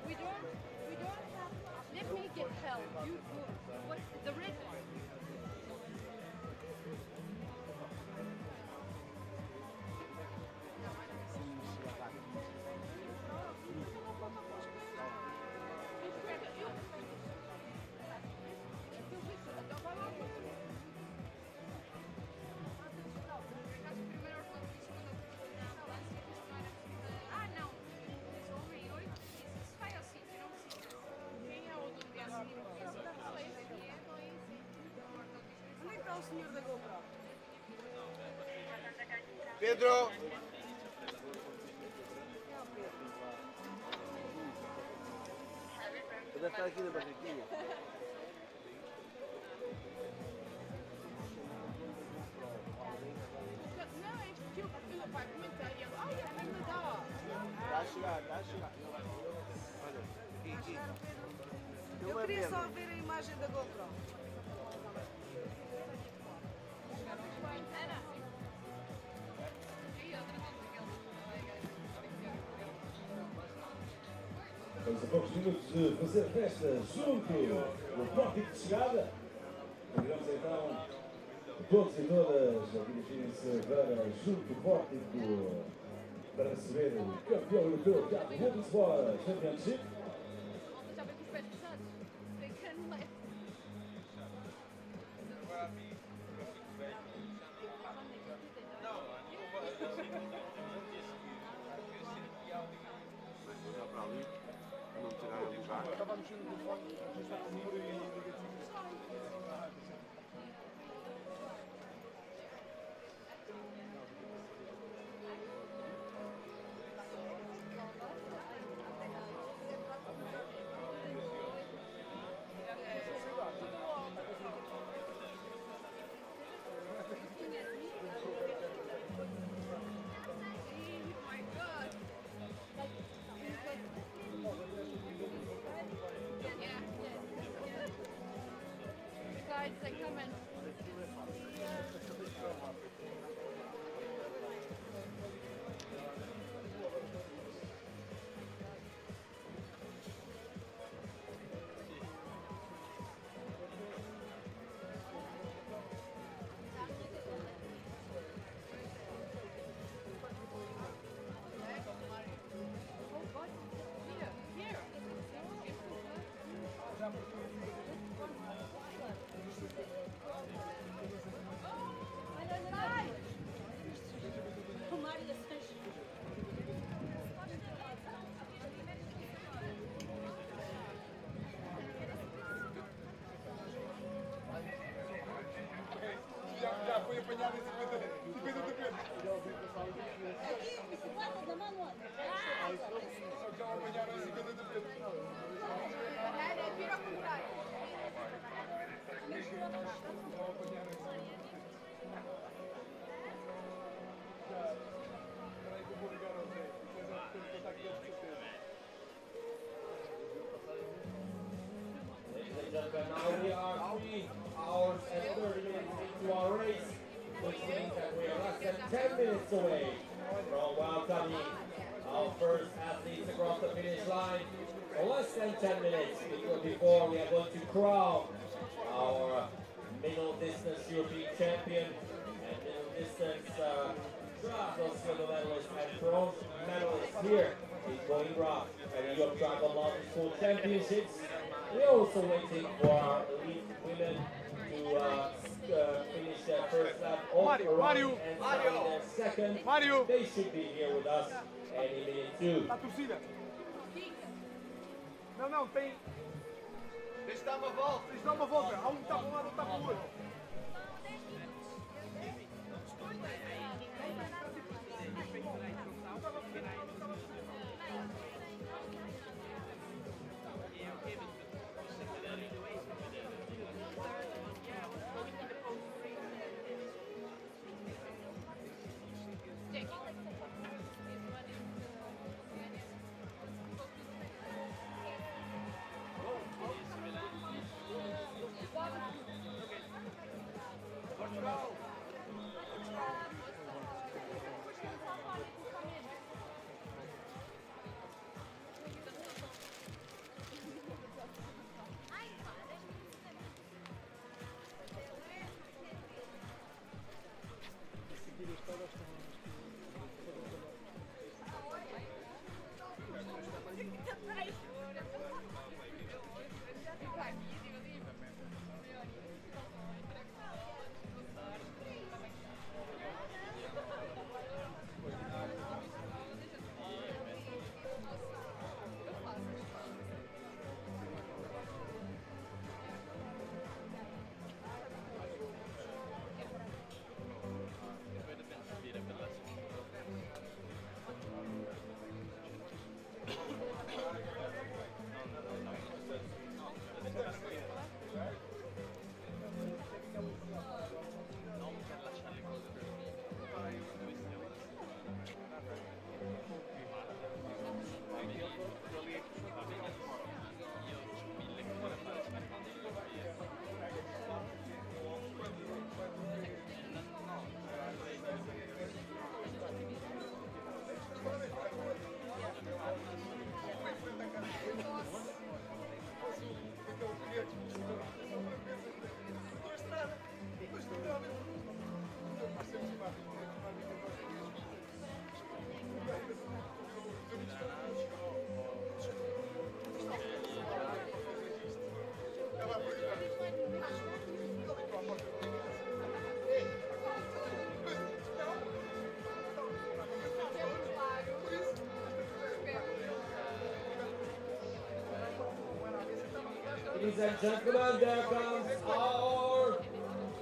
We don't have... Let me get help. You go. What? The red one. Ah, não. Isso vai ao sítio, não precisa. Quem é o do dia a seguir? Onde é que está o senhor da GoPro? Pedro! Deve estar aqui na barraquinha. Não, é que eu pai comentei. Ai, ainda dá. Está a chegar, está a chegar. Olha, aqui. Eu queria só ver a imagem da GoPro. Estamos a poucos minutos de fazer festa junto no pórtico de chegada. Convidamos então todos e todas a dirigirem-se para junto do pórtico para receber o campeão europeu de World Sport Championship. Estava mexendo no telefone, a registrar o número e liga de right, they're coming. Já foi apanhado em 50 depende. Só que já o apanharam em 50 depende. Vira ao contrário. Espera aí que eu vou ligar ao Zé. Depois eu tenho que contar com ele de certeza. Ladies and gentlemen, now we are 3 hours and 30 minutes into our race, which means that we are less than 10 minutes away from welcoming our first athletes across the finish line. So less than 10 minutes before we are going to crown our middle distance European champion and middle distance triathlon silver medalist and bronze medalist here in Coimbra at the Europe Triathlon Mountain School Championships. We're also waiting for our elite women to finish their first lap off the run and starting their second. They should be here with us any minute too. Está torcida. Não, não, tem. Deixa dar uma volta. Deixa dar uma volta. Há um que está para um lado, outro está para o outro. Ladies and gentlemen, there comes our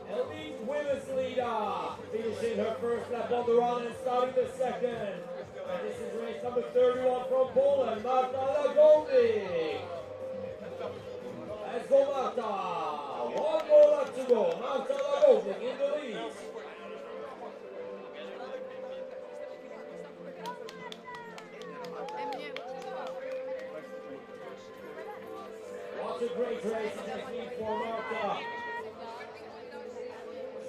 elite women's leader, finishing her first lap on the run and starting the second. And this is race number 31 from Poland, Marta Lagovnik. Let's go, Marta. One more lap to go. Marta Lagovnik in the lead. What a great race it has been for Marta.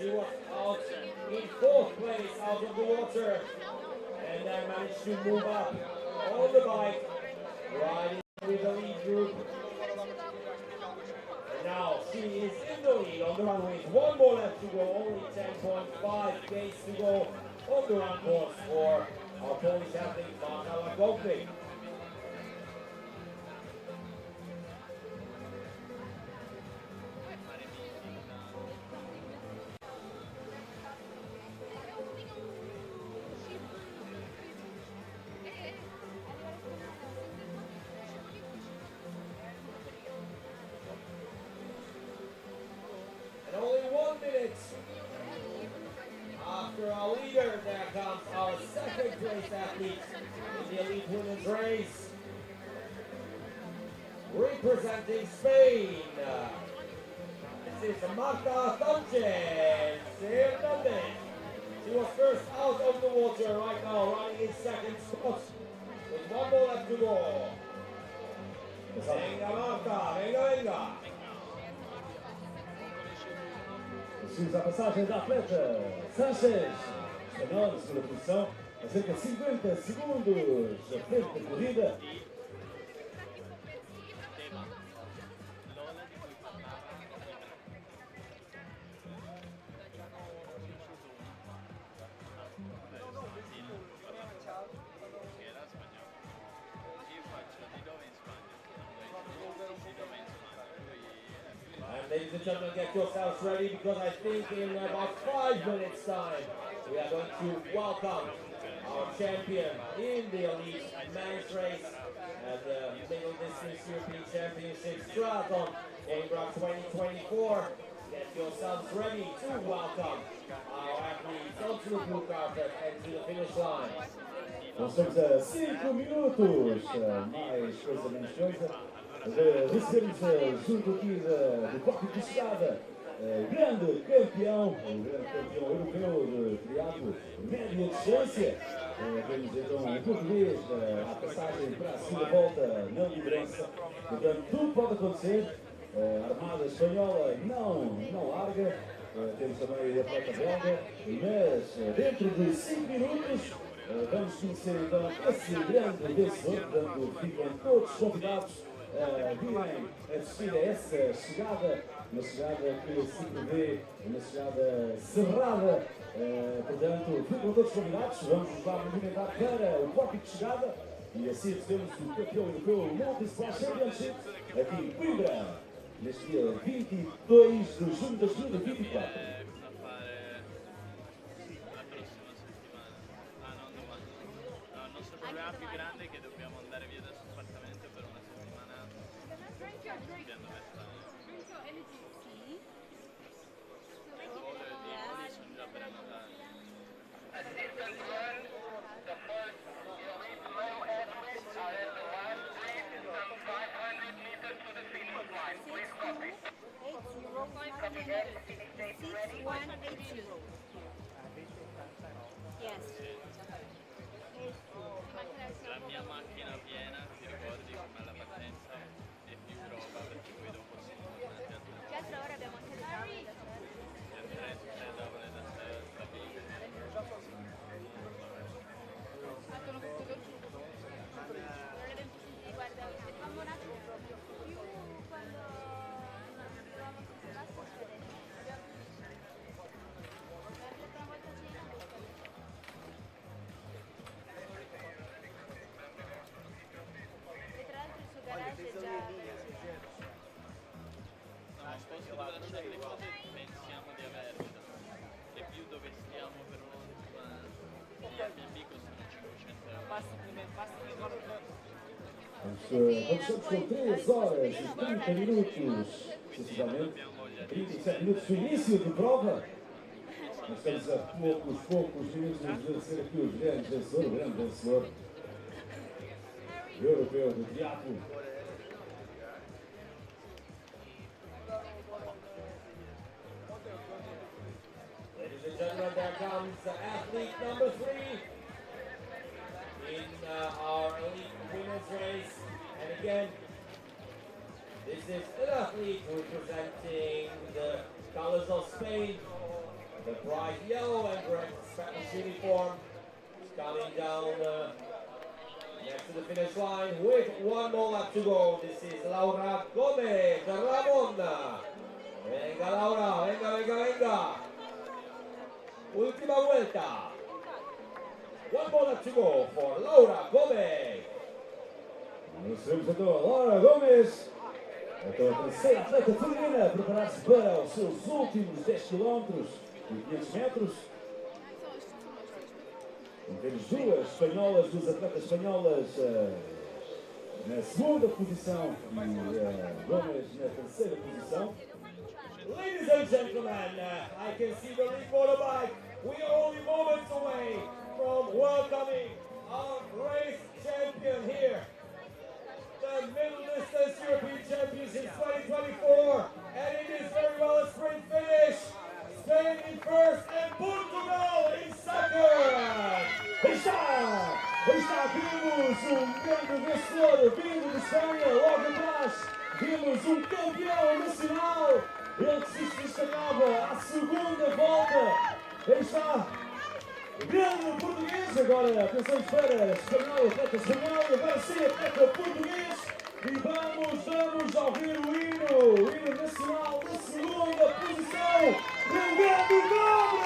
She was out in fourth place out of the water and then managed to move up on the bike, riding with the lead group. And now she is in the lead on the run with one more left to go, only 10.5 Ks to go on the run course for our Polish athlete Marta Gopnik. And only 1 minute after our leader, there comes our second place athlete in the elite women's race. Representing Spain, this is Marta Sanchez Hernandez. She was first out of the water right now, running in second spot with one more left to go. Venga Marta, venga, venga. Suivre a passagem da atleta Sanchez, espanhola, segunda posição, a cerca de 50 segundos à frente da corrida. And ladies and gentlemen, get yourselves ready because I think in about 5 minutes time we are going to welcome our champion in the elite men's race at the middle distance European Championships Triathlon Coimbra 2024. Get yourselves ready to welcome our athletes onto the blue carpet and to the finish line. Nós estamos a 5 minutos, mais coisa, menos coisa, de recebermos junto aqui do palco de chegada o grande campeão europeu de triatlo média distância. Temos então um português à passagem para a segunda volta na liderança. Portanto, tudo pode acontecer. A Armada Espanhola não larga. Temos também a atleta belga, mas dentro de 5 minutos vamos conhecer então esse grande vencedor. Portanto, ficam todos convidados a virem assistir a essa chegada, uma chegada que se prevê, uma chegada cerrada. Portanto, ficam todos convidados. Vamos lá movimentar para o palco de chegada e assim recebemos o campeão europeu Multisport Championship aqui em Coimbra, neste dia 22 de junho de 2024. problema più grande è che dobbiamo andare via dal suo appartamento per una settimana cambiando vestaglia. I voli sono già prenotati. La mia macchina piena, ti ricordi come la partenza è più roba perché poi dopo si Certo, ora abbiamo anche il Harry. dopo le cabine. Fatto tutto per giù. Non le guarda, facciamo un attimo più quando eravamo tutti là abbiamo per la prima volta a cena. E tra l'altro il suo garage è già No, posto dove lasciare le cose pensiamo di averle, e più dove stiamo per una settimana. B&B costano 500 euro. Estamos com 3 horas e 30 minutos, precisamente 37 minutos do início de prova. Nós estamos a poucos minutos de ser aqui o grande vencedor europeu de triatlo. Ladies and gentlemen, there comes athlete number 3 in our elite women's race. And again, this is an athlete representing the colors of Spain. The bright yellow and red Spanish uniform coming down next to the finish line with one more lap to go. This is Laura Gomez, Ramon. Venga Laura, venga, venga, venga. Última vuelta. One more lap to go for Laura Gomez. Nós temos então a Laura Gomes, então a terceira atleta feminina, a preparar-se para os seus últimos 10 km e 500 metros. Temos duas espanholas, duas atletas espanholas na segunda posição e Gomes na terceira posição. Ladies and gentlemen, I can see the lead motorbike. We are only moments away from welcoming our race champion here. The middle distance European champions in 2024, and it is very well a sprint finish. Spain in first and Portugal in second. Está, vimos grande vencedor vindo de Espanha, logo atrás vimos campeão nacional, ele que se destacava à segunda volta. Aí está, grande português, agora atenção para espanhol, atleta espanhol, agora sim atleta português, e vamos ouvir o hino nacional na segunda posição, do grande nome!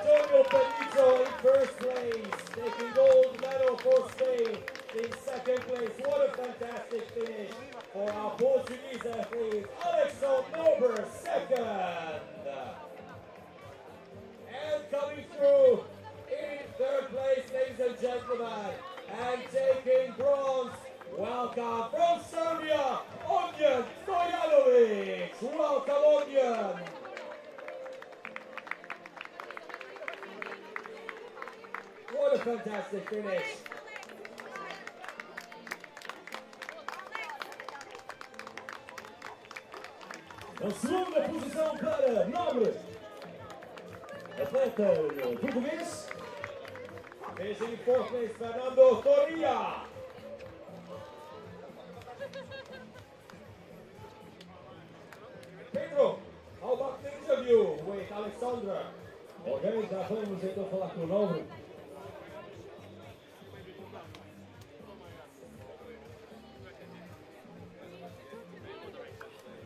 Antonio Benito in first place, taking gold medal for Spain in second place. What a fantastic finish for our Portuguese athlete, Alexon Nober, second. And coming through in third place, ladies and gentlemen, and taking bronze. Welcome from Serbia, Ognjen Stojanovic. Welcome, Ognjen. What a fantastic finish. Na segunda posição para Nobre, atleta português. Finishing in fourth place, Fernando Torilla. Pedro, how about the interview with Alexandra? Ok, já vamos então falar com o Nobre.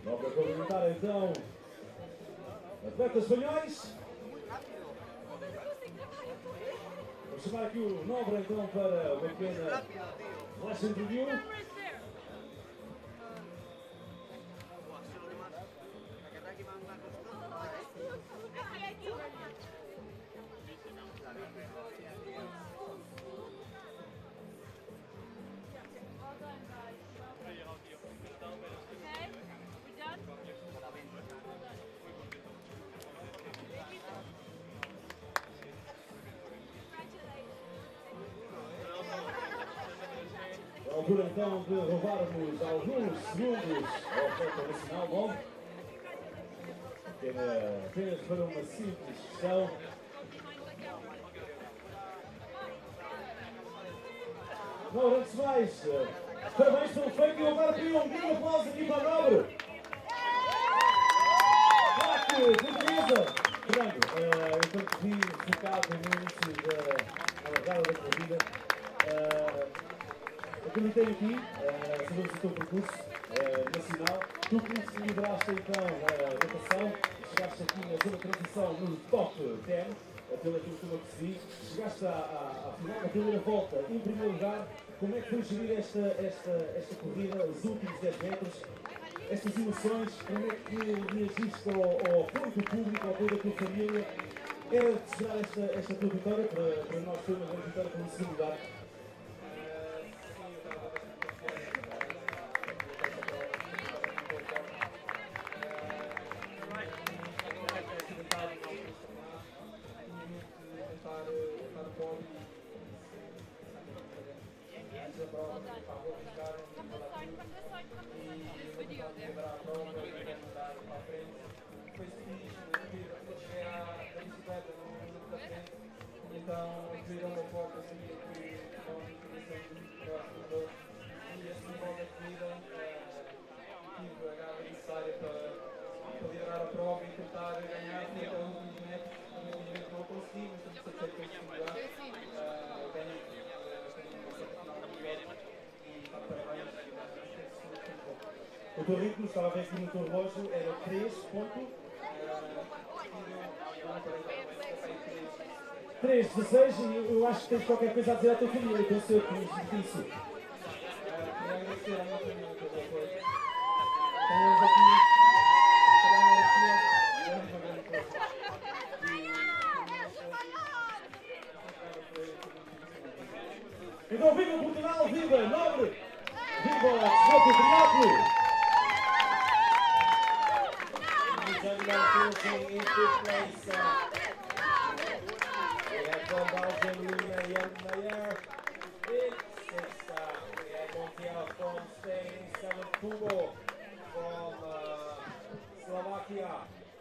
Vamos cumprimentar então atletas espanhóis. Vou chamar aqui o Nobre então para uma pequena flash interview. É a altura então de roubarmos alguns segundos ao atleta nacional Nobre. Apenas para uma simples questão. Não, antes de mais, parabéns pelo feito e agora queria um grande aplauso aqui para a Nobre. Claque portuguesa. Fernando, enquanto vi focado no início da largada da corrida, acreditei aqui, sabemos o teu percurso nacional. Tu que lideraste então a natação, chegaste aqui na zona de transição no top 10, pelo que eu percebi, chegaste à final da primeira volta em primeiro lugar. Como é que foi gerir esta corrida, os últimos 10 metros, estas emoções? Como é que reagiste ao apoio do público, ao apoio da tua família? Era de esperar esta tua vitória, para nós foi uma grande vitória pelo segundo lugar. Então, viram a porta, sabia que teu ritmo, estava a ver aqui no teu relógio, era 3 ponto. 3:16 e eu acho que tens qualquer coisa a dizer à tua família, penso eu que é difícil. Queria agradecer à minha família pelo apoio. Temos aqui, é uma grande coisa. Então viva Portugal, viva Nobre, viva o Triathlon! Finishing in fifth place. We have from Belgium, Luna Jan-Meyer. In sixth, we have Montiel from Spain. In seventh, Kubo from Slovakia.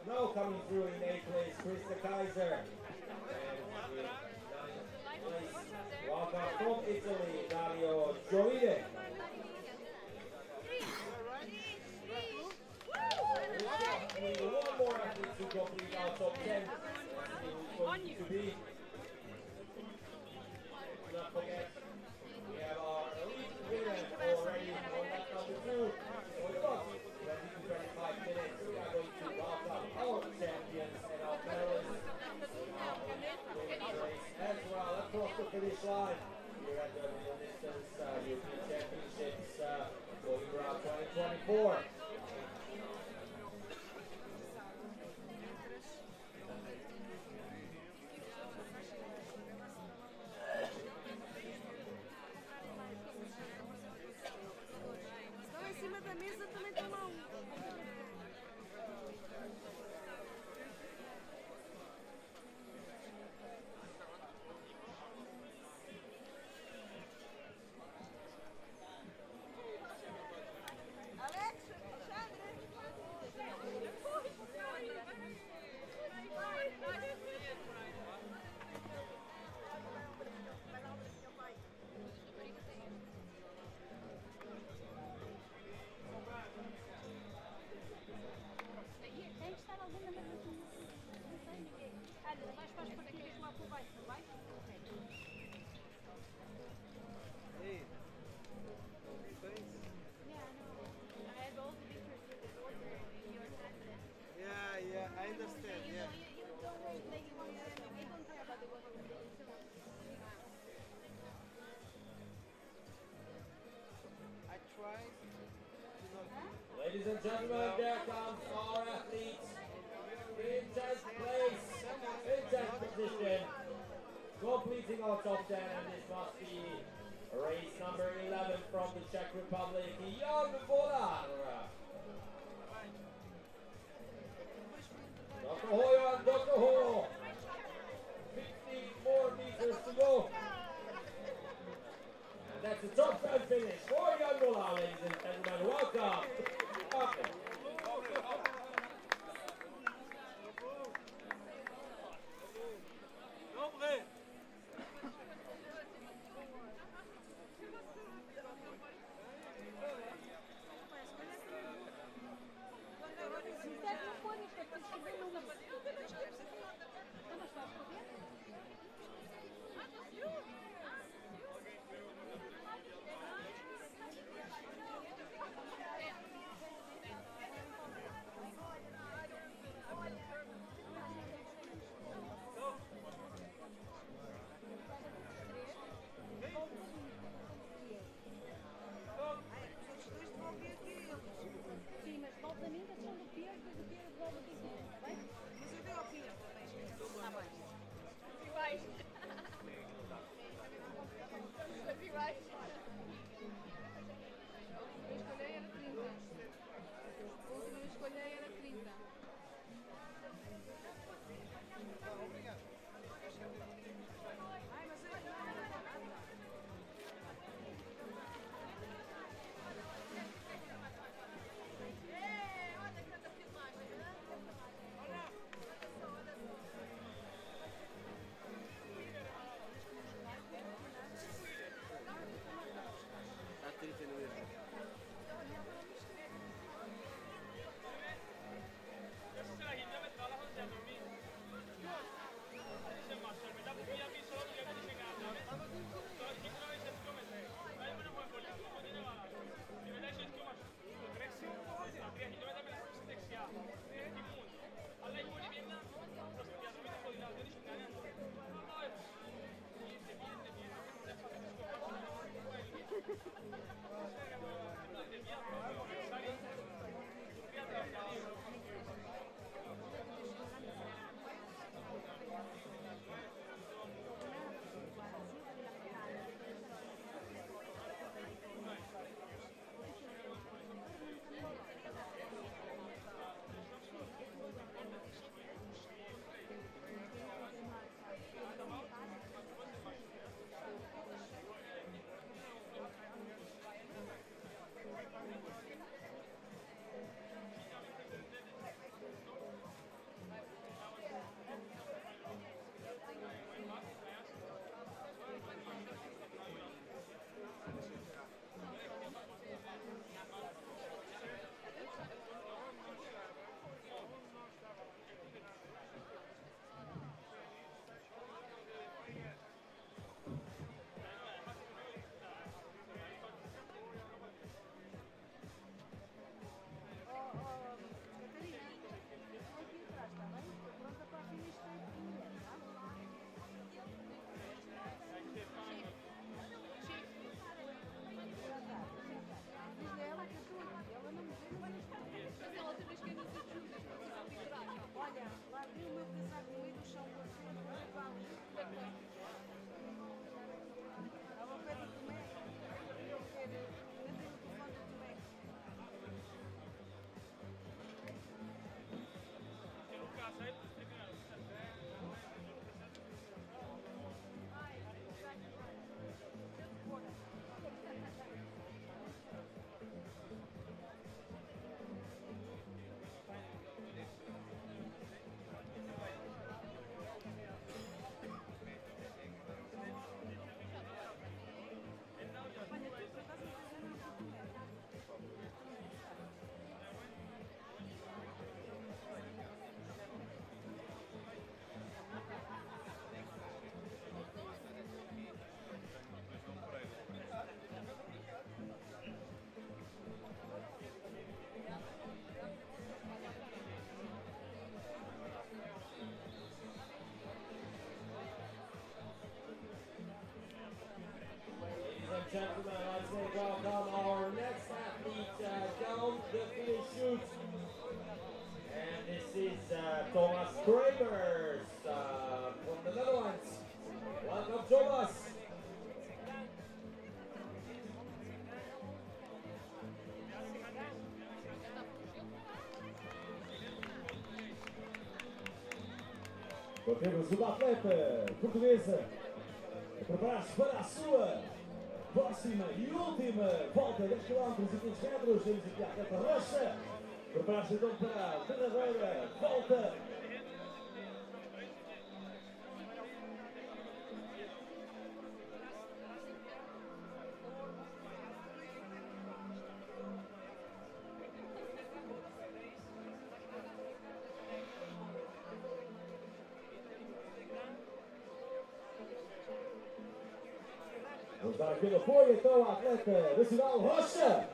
Now coming through in eighth place, Krista Kaiser. And in ninth place, Waka from Italy, Dario Giovide. One more athlete to complete our top 10. Who's going to be. Not forget, we have our elite winner already on that number 2. So in about 20 to 25 minutes, we are going to welcome our champions and our medalists in the race as well across the finish line here at the Middle Distance European Championships Coimbra 2024. Ladies and gentlemen, there comes our athletes in 10th place, in 10th position, completing our top 10, and this must be race number 11 from the Czech Republic, Jan Volar. Dr. Hoyer and Dr. Ho, 50 more meters to go. And that's a top 10 finish for Jan Volar, ladies and gentlemen. Welcome. runners from the Netherlands. Welcome, Thomas. Temos uma atleta portuguesa a preparar-se para a sua próxima e última volta, 10 km e 500 metros. Temos aqui a atleta roxa, preparar-se então para a verdadeira volta. Vamos dar aquele apoio então à atleta nacional Rocha.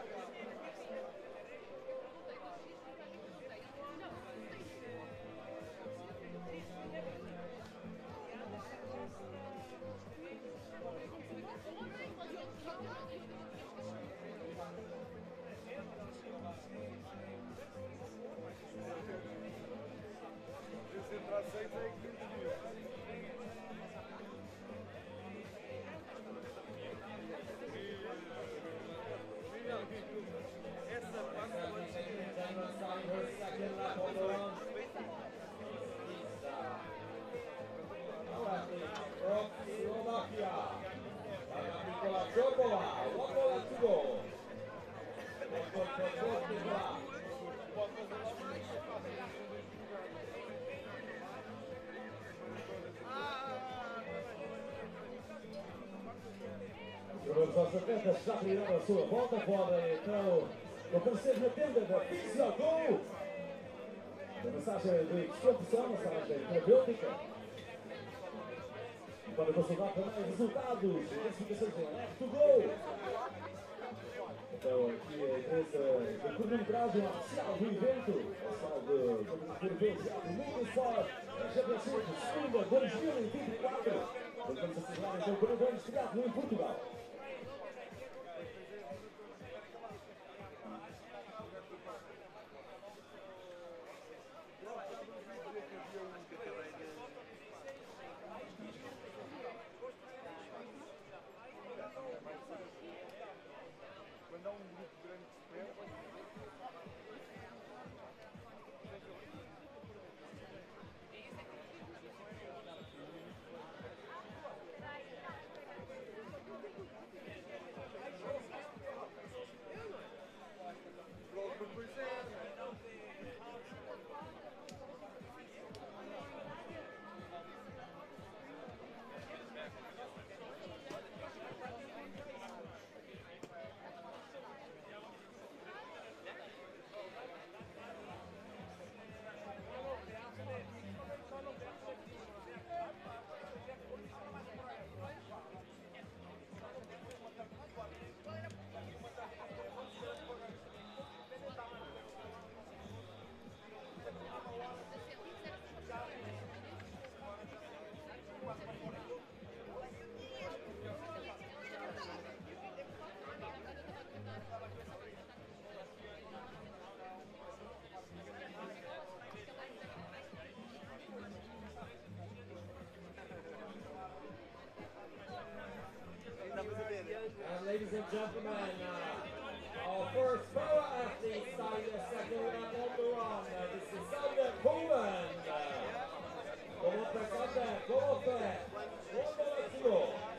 Os nossos atletas já terminaram a sua volta, podem então aparecer na tenda da Physiogol. A massagem de descompressão, massagem terapêutica. E podem consultar também resultados e classificações em Left2Go. Então aqui a empresa de cronometragem oficial do evento, oficial de campeonato de Multisport, Championship, segunda 2024. Vamos acelerar então para o grande triatlon em Portugal. Quando há um grupo grande que se perde, And ladies and gentlemen, our first power athlete starting their second lap on the run. This is Sander Koeman. Come up, Sander, go up there. 1 minute to go.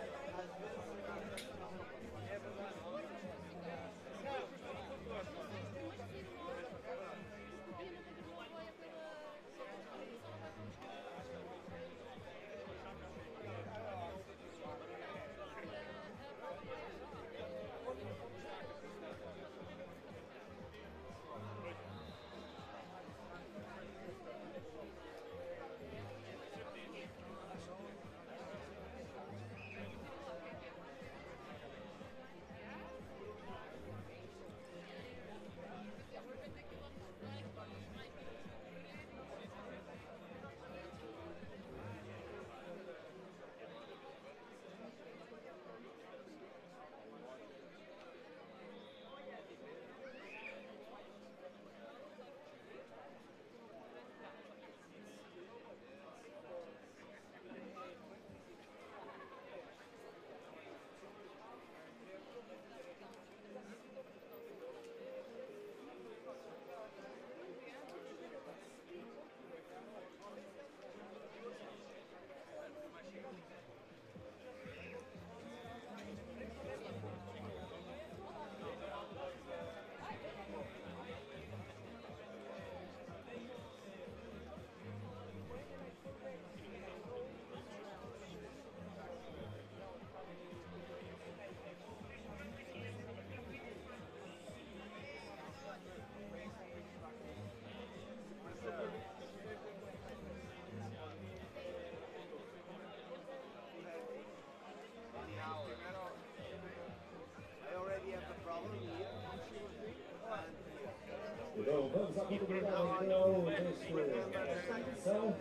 Então vamos à contabilidade então desta edição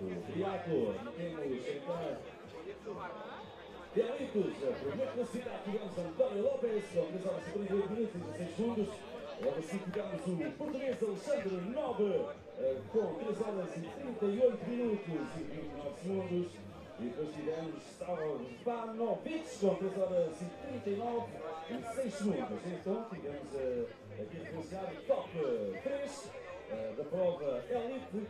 do Triathlon. Temos então Delitos, primeiro classificado tivemos António Lopes com 3 horas e 38 minutos e 16 segundos. Logo assim tivemos o português Alexandre Nobre com 3 horas e 38 minutos e 29 segundos. E depois tivemos Stavanovic com 3 horas e 39 e 6 segundos. Então tivemos aqui referenciado o top 3 da prova Elite.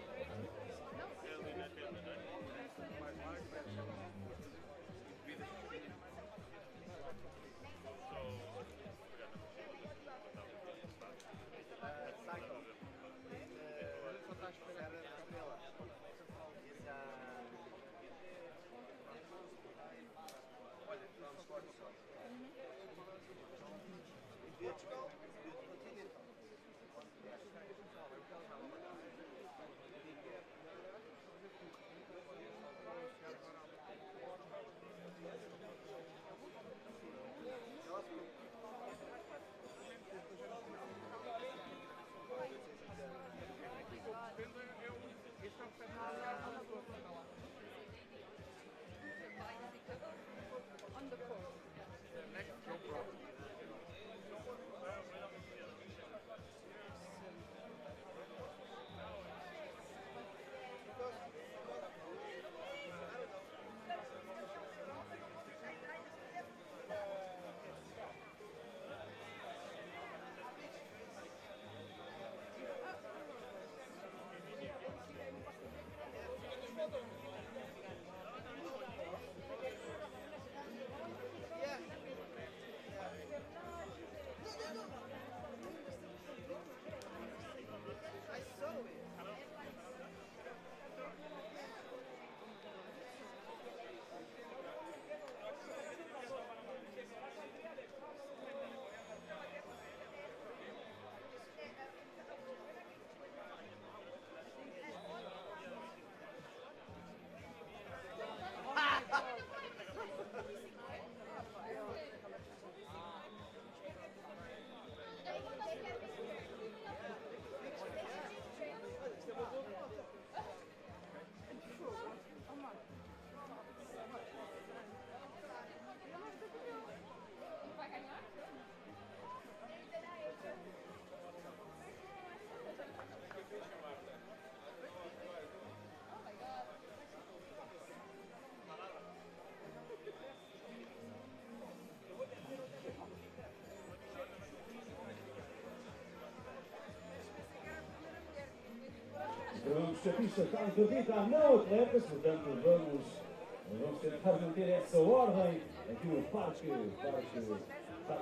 A pista está interdita a não atletas, portanto vamos tentar manter essa ordem aqui no Parque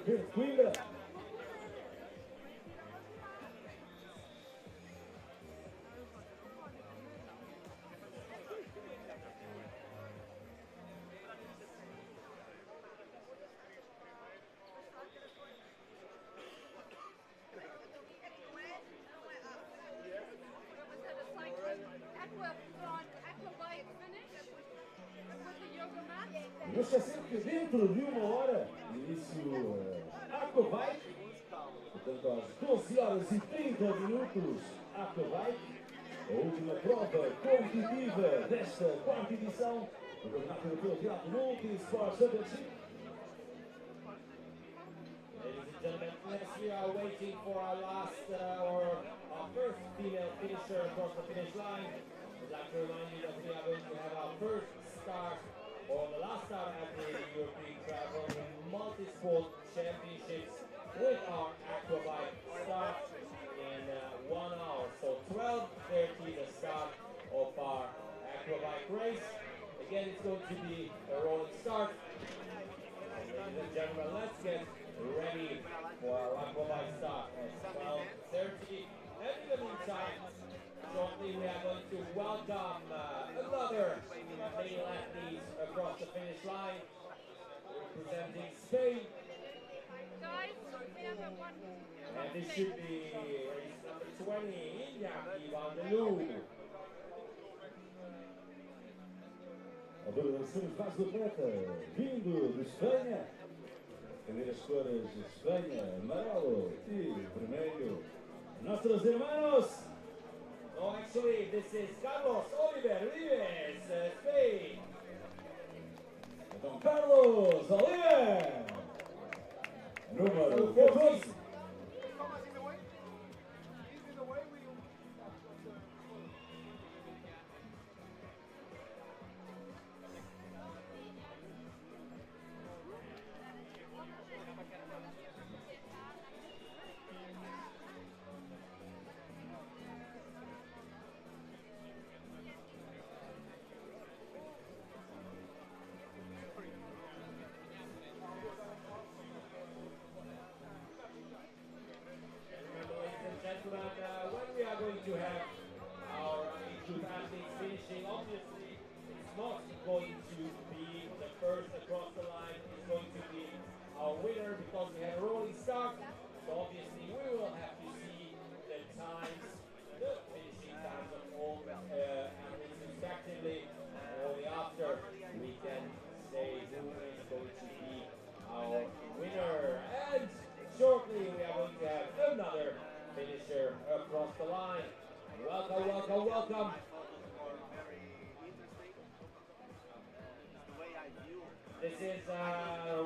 Verde de Coimbra. Não esquecer que dentro de 1 hora, início Aquabike, portanto às 12 horas e 30 minutos, Aquabike, a última prova competitiva desta quarta edição do Campeonato Europeu Triathlon Multi-Sport Championship. Ladies and gentlemen, next we are waiting for our last, our first female finisher across the finish line. I'd like to remind you that we are going to have our first start, or the last start at the European Triathlon Multi-Sport Championships with our Aquabike start in 1 hour. So 12:30 the start of our Aquabike race. Again, it's going to be a rolling start. Ladies and gentlemen, let's get ready for our Aquabike start at 12:30. And in the meantime, shortly we are going to welcome another male athlete across the finish line, representing Spain. And this should be race number 20, Iñaki Vandelou. Agora lançamos mais o atleta, vindo de Espanha, estender as cores de Espanha, amarelo e vermelho. nuestros hermanos. No, actually, this is Carlos Oliver Rives, Spain. Don Carlos Oliver. Número 14. When we are going to have our youth athletes finishing, obviously it's not going to be the first across the line, it's going to be our winner because we have a rolling start. So obviously we will have to see the times, the finishing times of all athletes respectively. Only after we can say who is going to be our winner. And shortly we are going to have another finisher across the line. Welcome, welcome, welcome. This is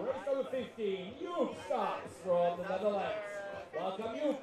race number 15. Joep starts from the Netherlands. Welcome, Joep.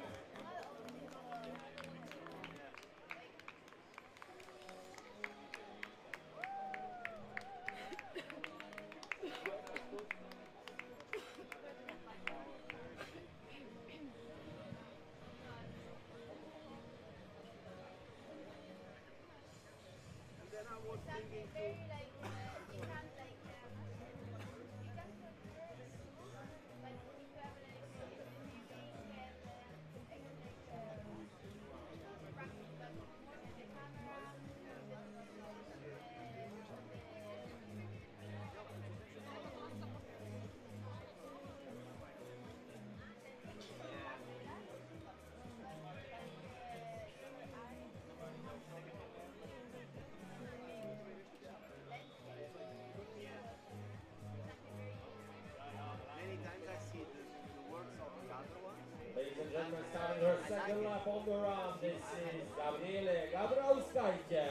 Ladies and gentlemen, starting her second lap on the run, this is Gabriele Gabrauskaitė,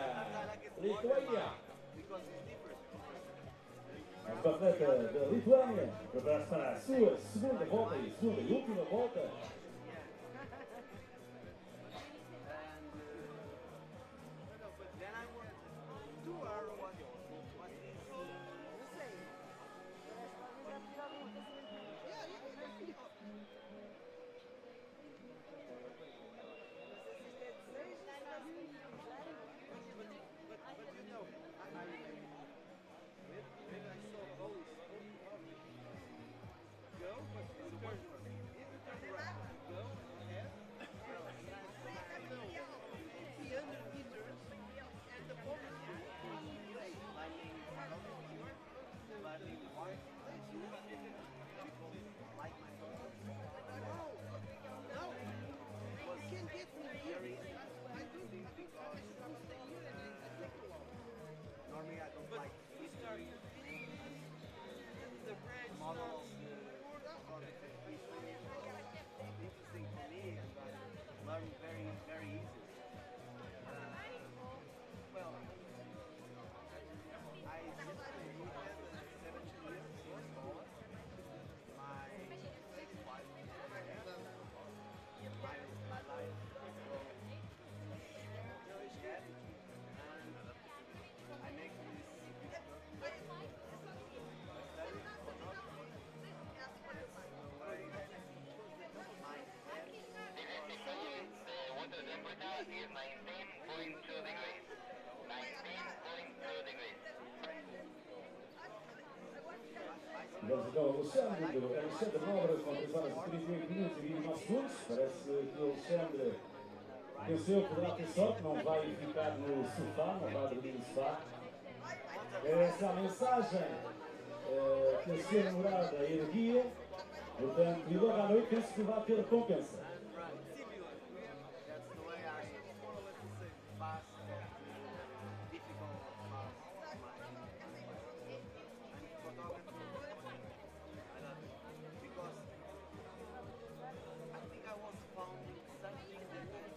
Lithuania. O atleta da Lituânia prepara-se para a sua segunda volta e segunda e última volta. Vamos então ao Alexandre Nobre, com 3 horas e 38 minutos e 29 segundos. Parece que o Alexandre pensou que poderá ter sorte, não vai ficar no sofá, não vai dormir no sofá. Essa é a mensagem que a sua namorada erguia, portanto, e logo à noite penso que vai ter recompensa. Because I think I was found something that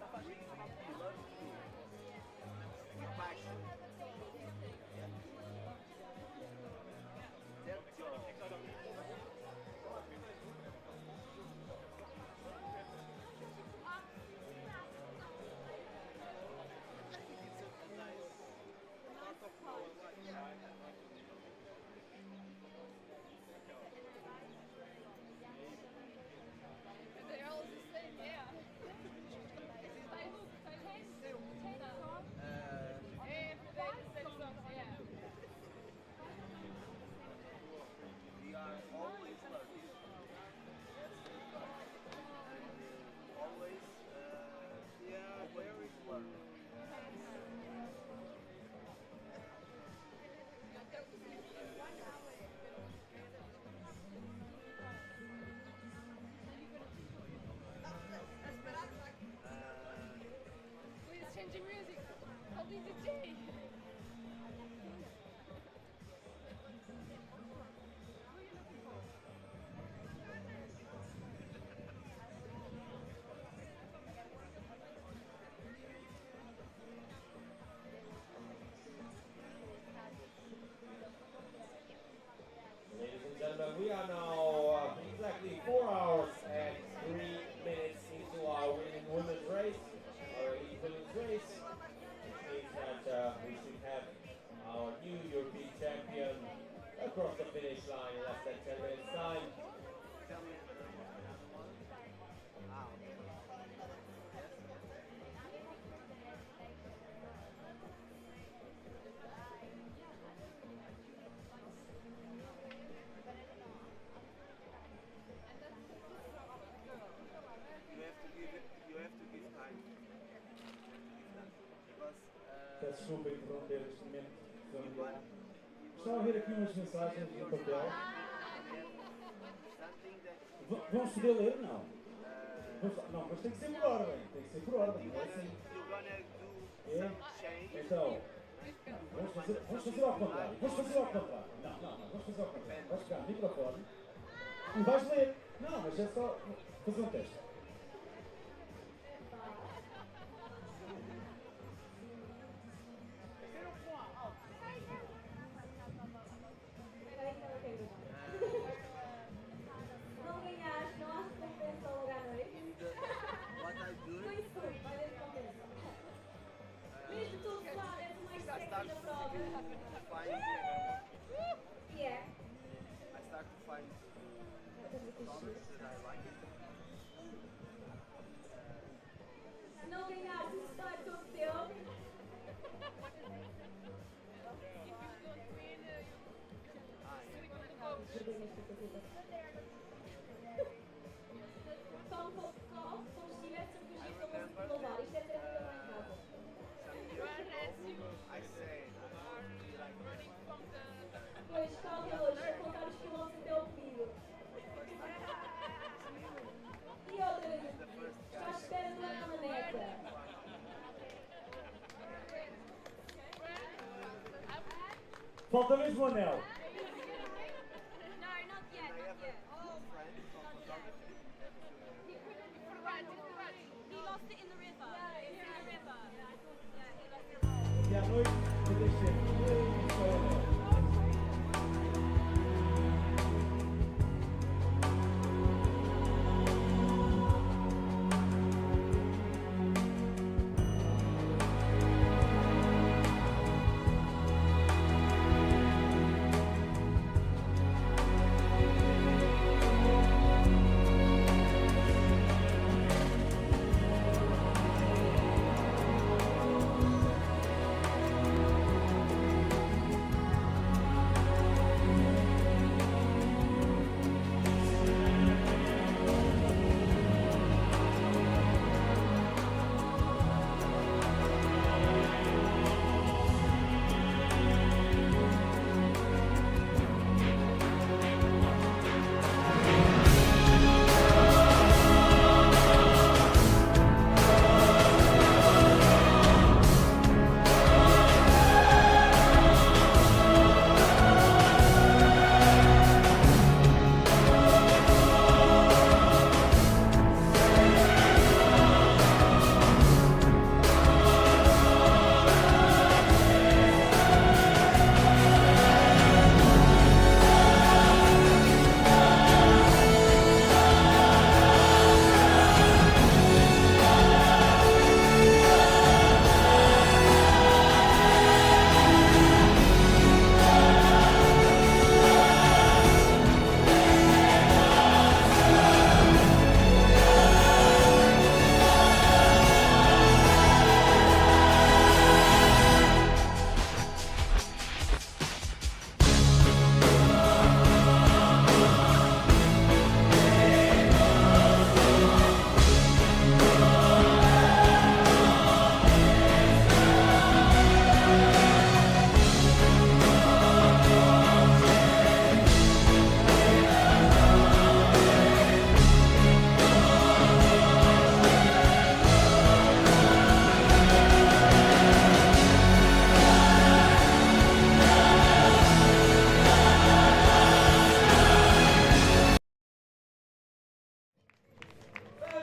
Ladies and gentlemen, we are now exactly 4 hours and 3 minutes into our women's race, our elite women's race, which means that we should have our new European champion across the finish line in less than 10 minutes time. You have to give time. Because Peço desculpa interromper este momento familiar. Estão a ver aqui umas mensagens no papel. Vão poder ler? Não. Não, mas tem que ser por ordem. Tem que ser por ordem. Não é assim. É? Então, vamos fazer ao contrário. Vamos fazer ao contrário. Não. Vamos fazer ao contrário. Vais pegar o microfone e vais ler. Não, mas é só fazer um teste. Não ganhaste, não há recompensa ao lugar à noite. what I do, Foi isso, vai ter recompensa. Mesmo tu sabes, és o mais sexy da prova. Yeah. I start to find colors that I like. Se não ganhaste, o está todo teu. Só um pouco de copo, como se estivesse a fugir pelo lance de louvar. Isto é ter a vida lá em casa. I say, Pois, calma hoje, a contar os quilómetros até ao pedido. E outra vez, está à espera de uma maneta. Falta mesmo o anel. E à noite, eu deixei só o anel.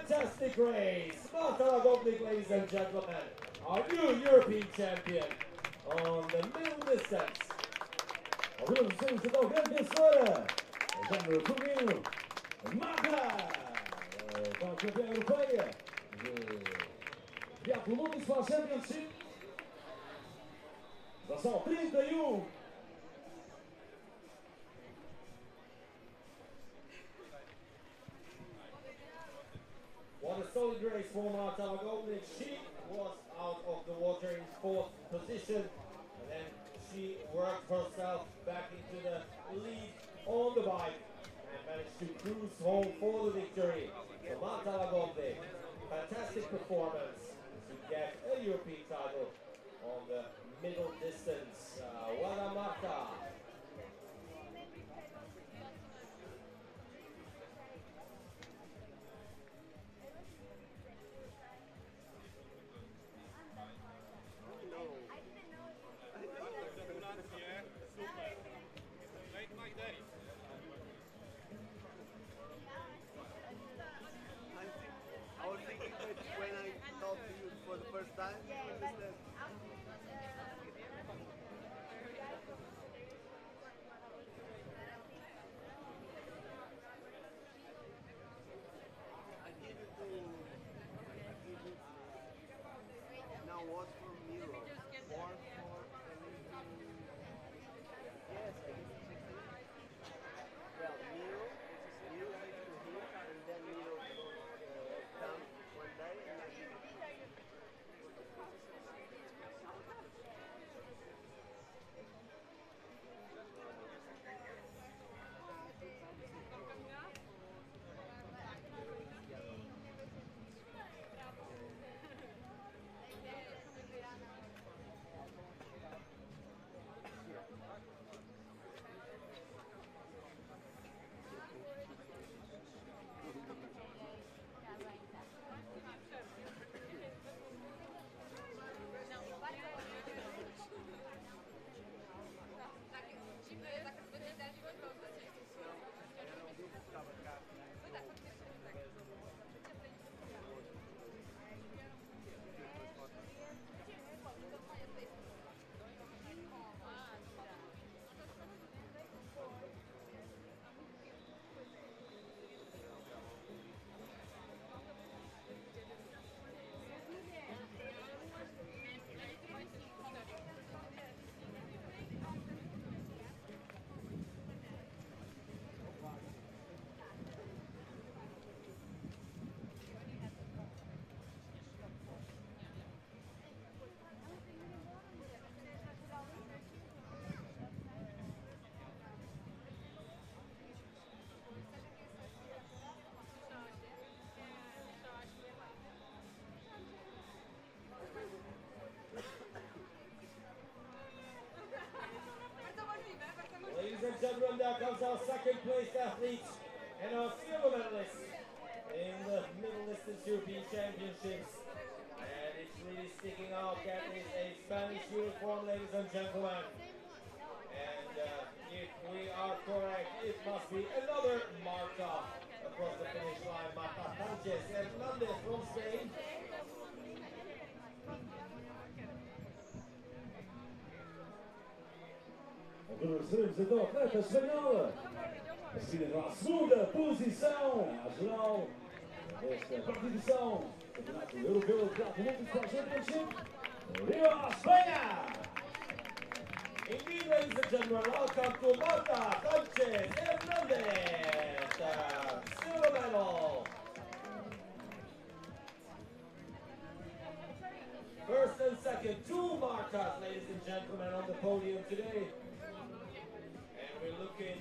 fantastic race. Marta Lagobnik, ladies and gentlemen, our new European champion on the middle distance. Alguns temos então a grande vencedora, o género feminino, Marta, com a campeã europeia de Triathlon Multisport Championship, versão 31. What a solid race for Marta Lagobnik. She was out of the water in 4th position, and then she worked herself back into the lead on the bike and managed to cruise home for the victory. So Marta Lagobnik, fantastic performance to get a European title on the middle distance. Well done, Marta. I was thinking that when I talked to you for the first time, you understand. I give it to. Now what's for Miro? Or for yes, I guess it's 16. Well, Miro is to him, and then Miro goes down one day, and I give it to him. Ladies and gentlemen, there comes our second place athletes and our silver medalists in the Middle Distance European Championships. And it's really sticking out. That is a Spanish uniform, ladies and gentlemen. And if we are correct, it must be another Marta across the finish line. Marta Sanchez Hernandez from Spain. Recebemos então a atleta espanhola, assinando a segunda posição à geral desta participação do Campeonato Europeu de Triathlon Multisport Championship, Rio, Espanha! Indeed, ladies and gentlemen, welcome to Marta Sanchez Hernandez, silver medal. First and second, two Martas, ladies and gentlemen, on the podium today. And we're looking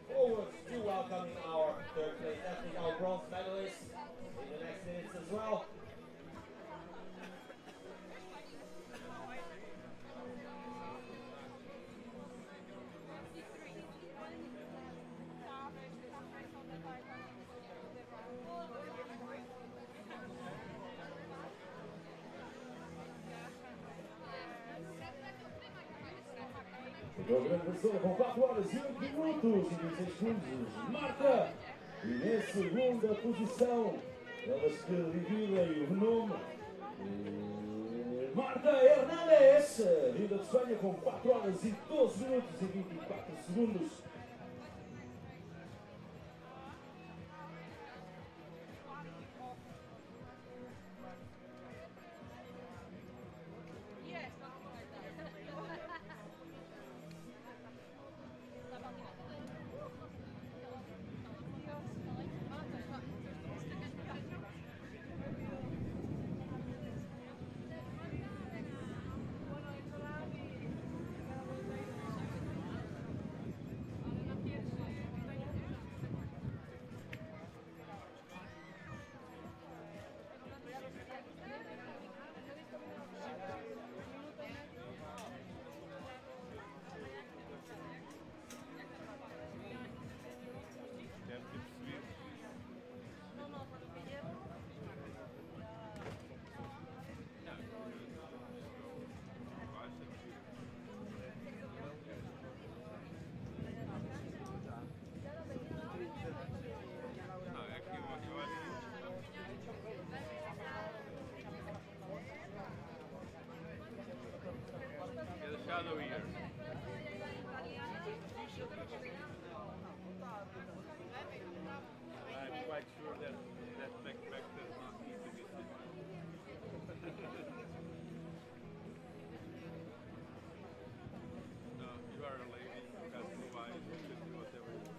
forward to welcoming our third place athlete, our bronze medalist, in the next minutes as well. A grande vencedora com 4 horas e 8 minutos e 26 segundos, Marta E na segunda posição, elas que dividem o nome, Marta Hernández, vinda de Espanha com 4 horas e 12 minutos e 24 segundos. Shadow here. I'm quite sure that that backpack does not need to be seen. No, you are a lady, you got blue eyes, you can do whatever you want.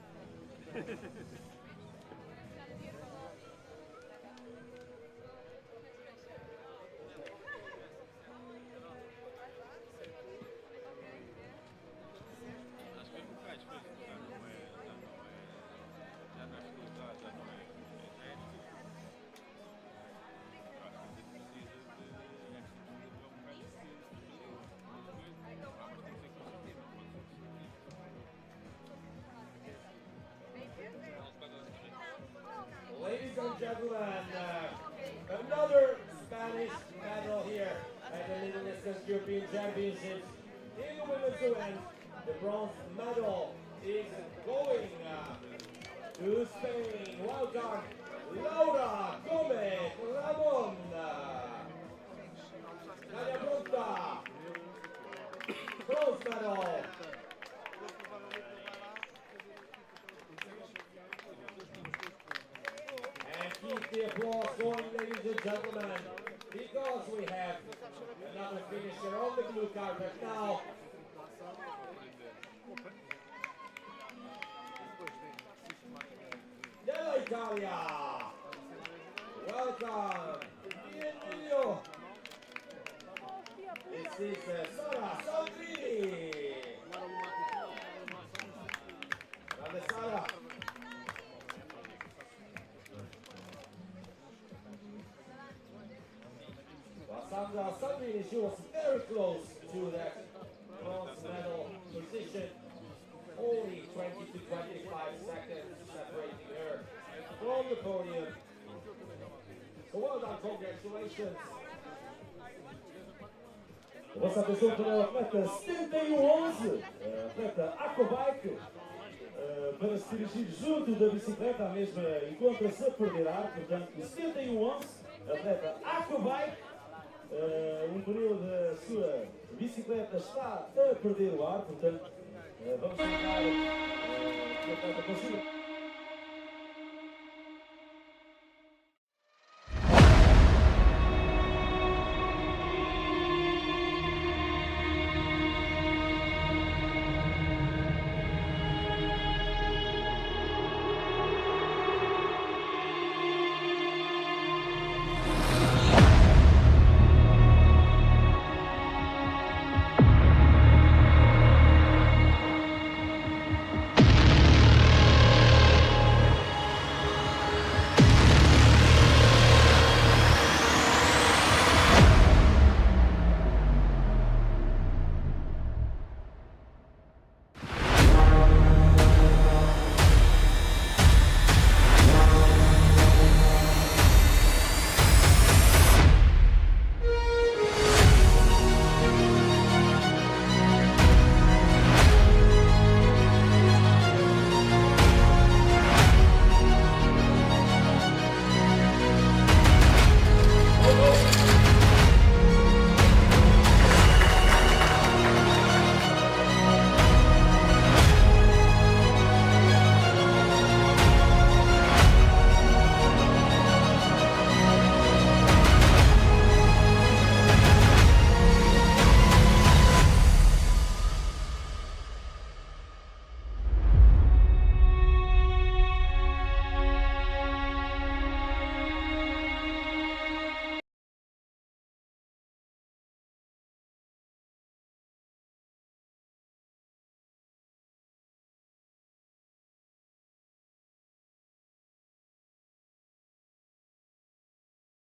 Ladies and gentlemen, another Spanish medal here at the Middle Distance European Championships. In the women's event, the bronze medal is going to Spain. Welcome, Laura Gomez Ramon. Nadia Pronta, bronze medal. Keep the applause going, ladies and gentlemen, because we have another finisher on the blue carpet now. Della Italia, welcome, bienvenido. This is Sara Sandrini. Grande Sara. Sandra Sandrini, she was very close to that bronze medal position. Only 20 to 25 seconds separating her from the podium. So well done, congratulations. Vossa atenção para o atleta 7111, atleta Aquabike, para se dirigir junto da bicicleta, a mesma encontra-se a perder ar, portanto, 7111, atleta Aquabike. Um pneu da sua bicicleta está a perder o ar, portanto, vamos tentar que a atleta consiga.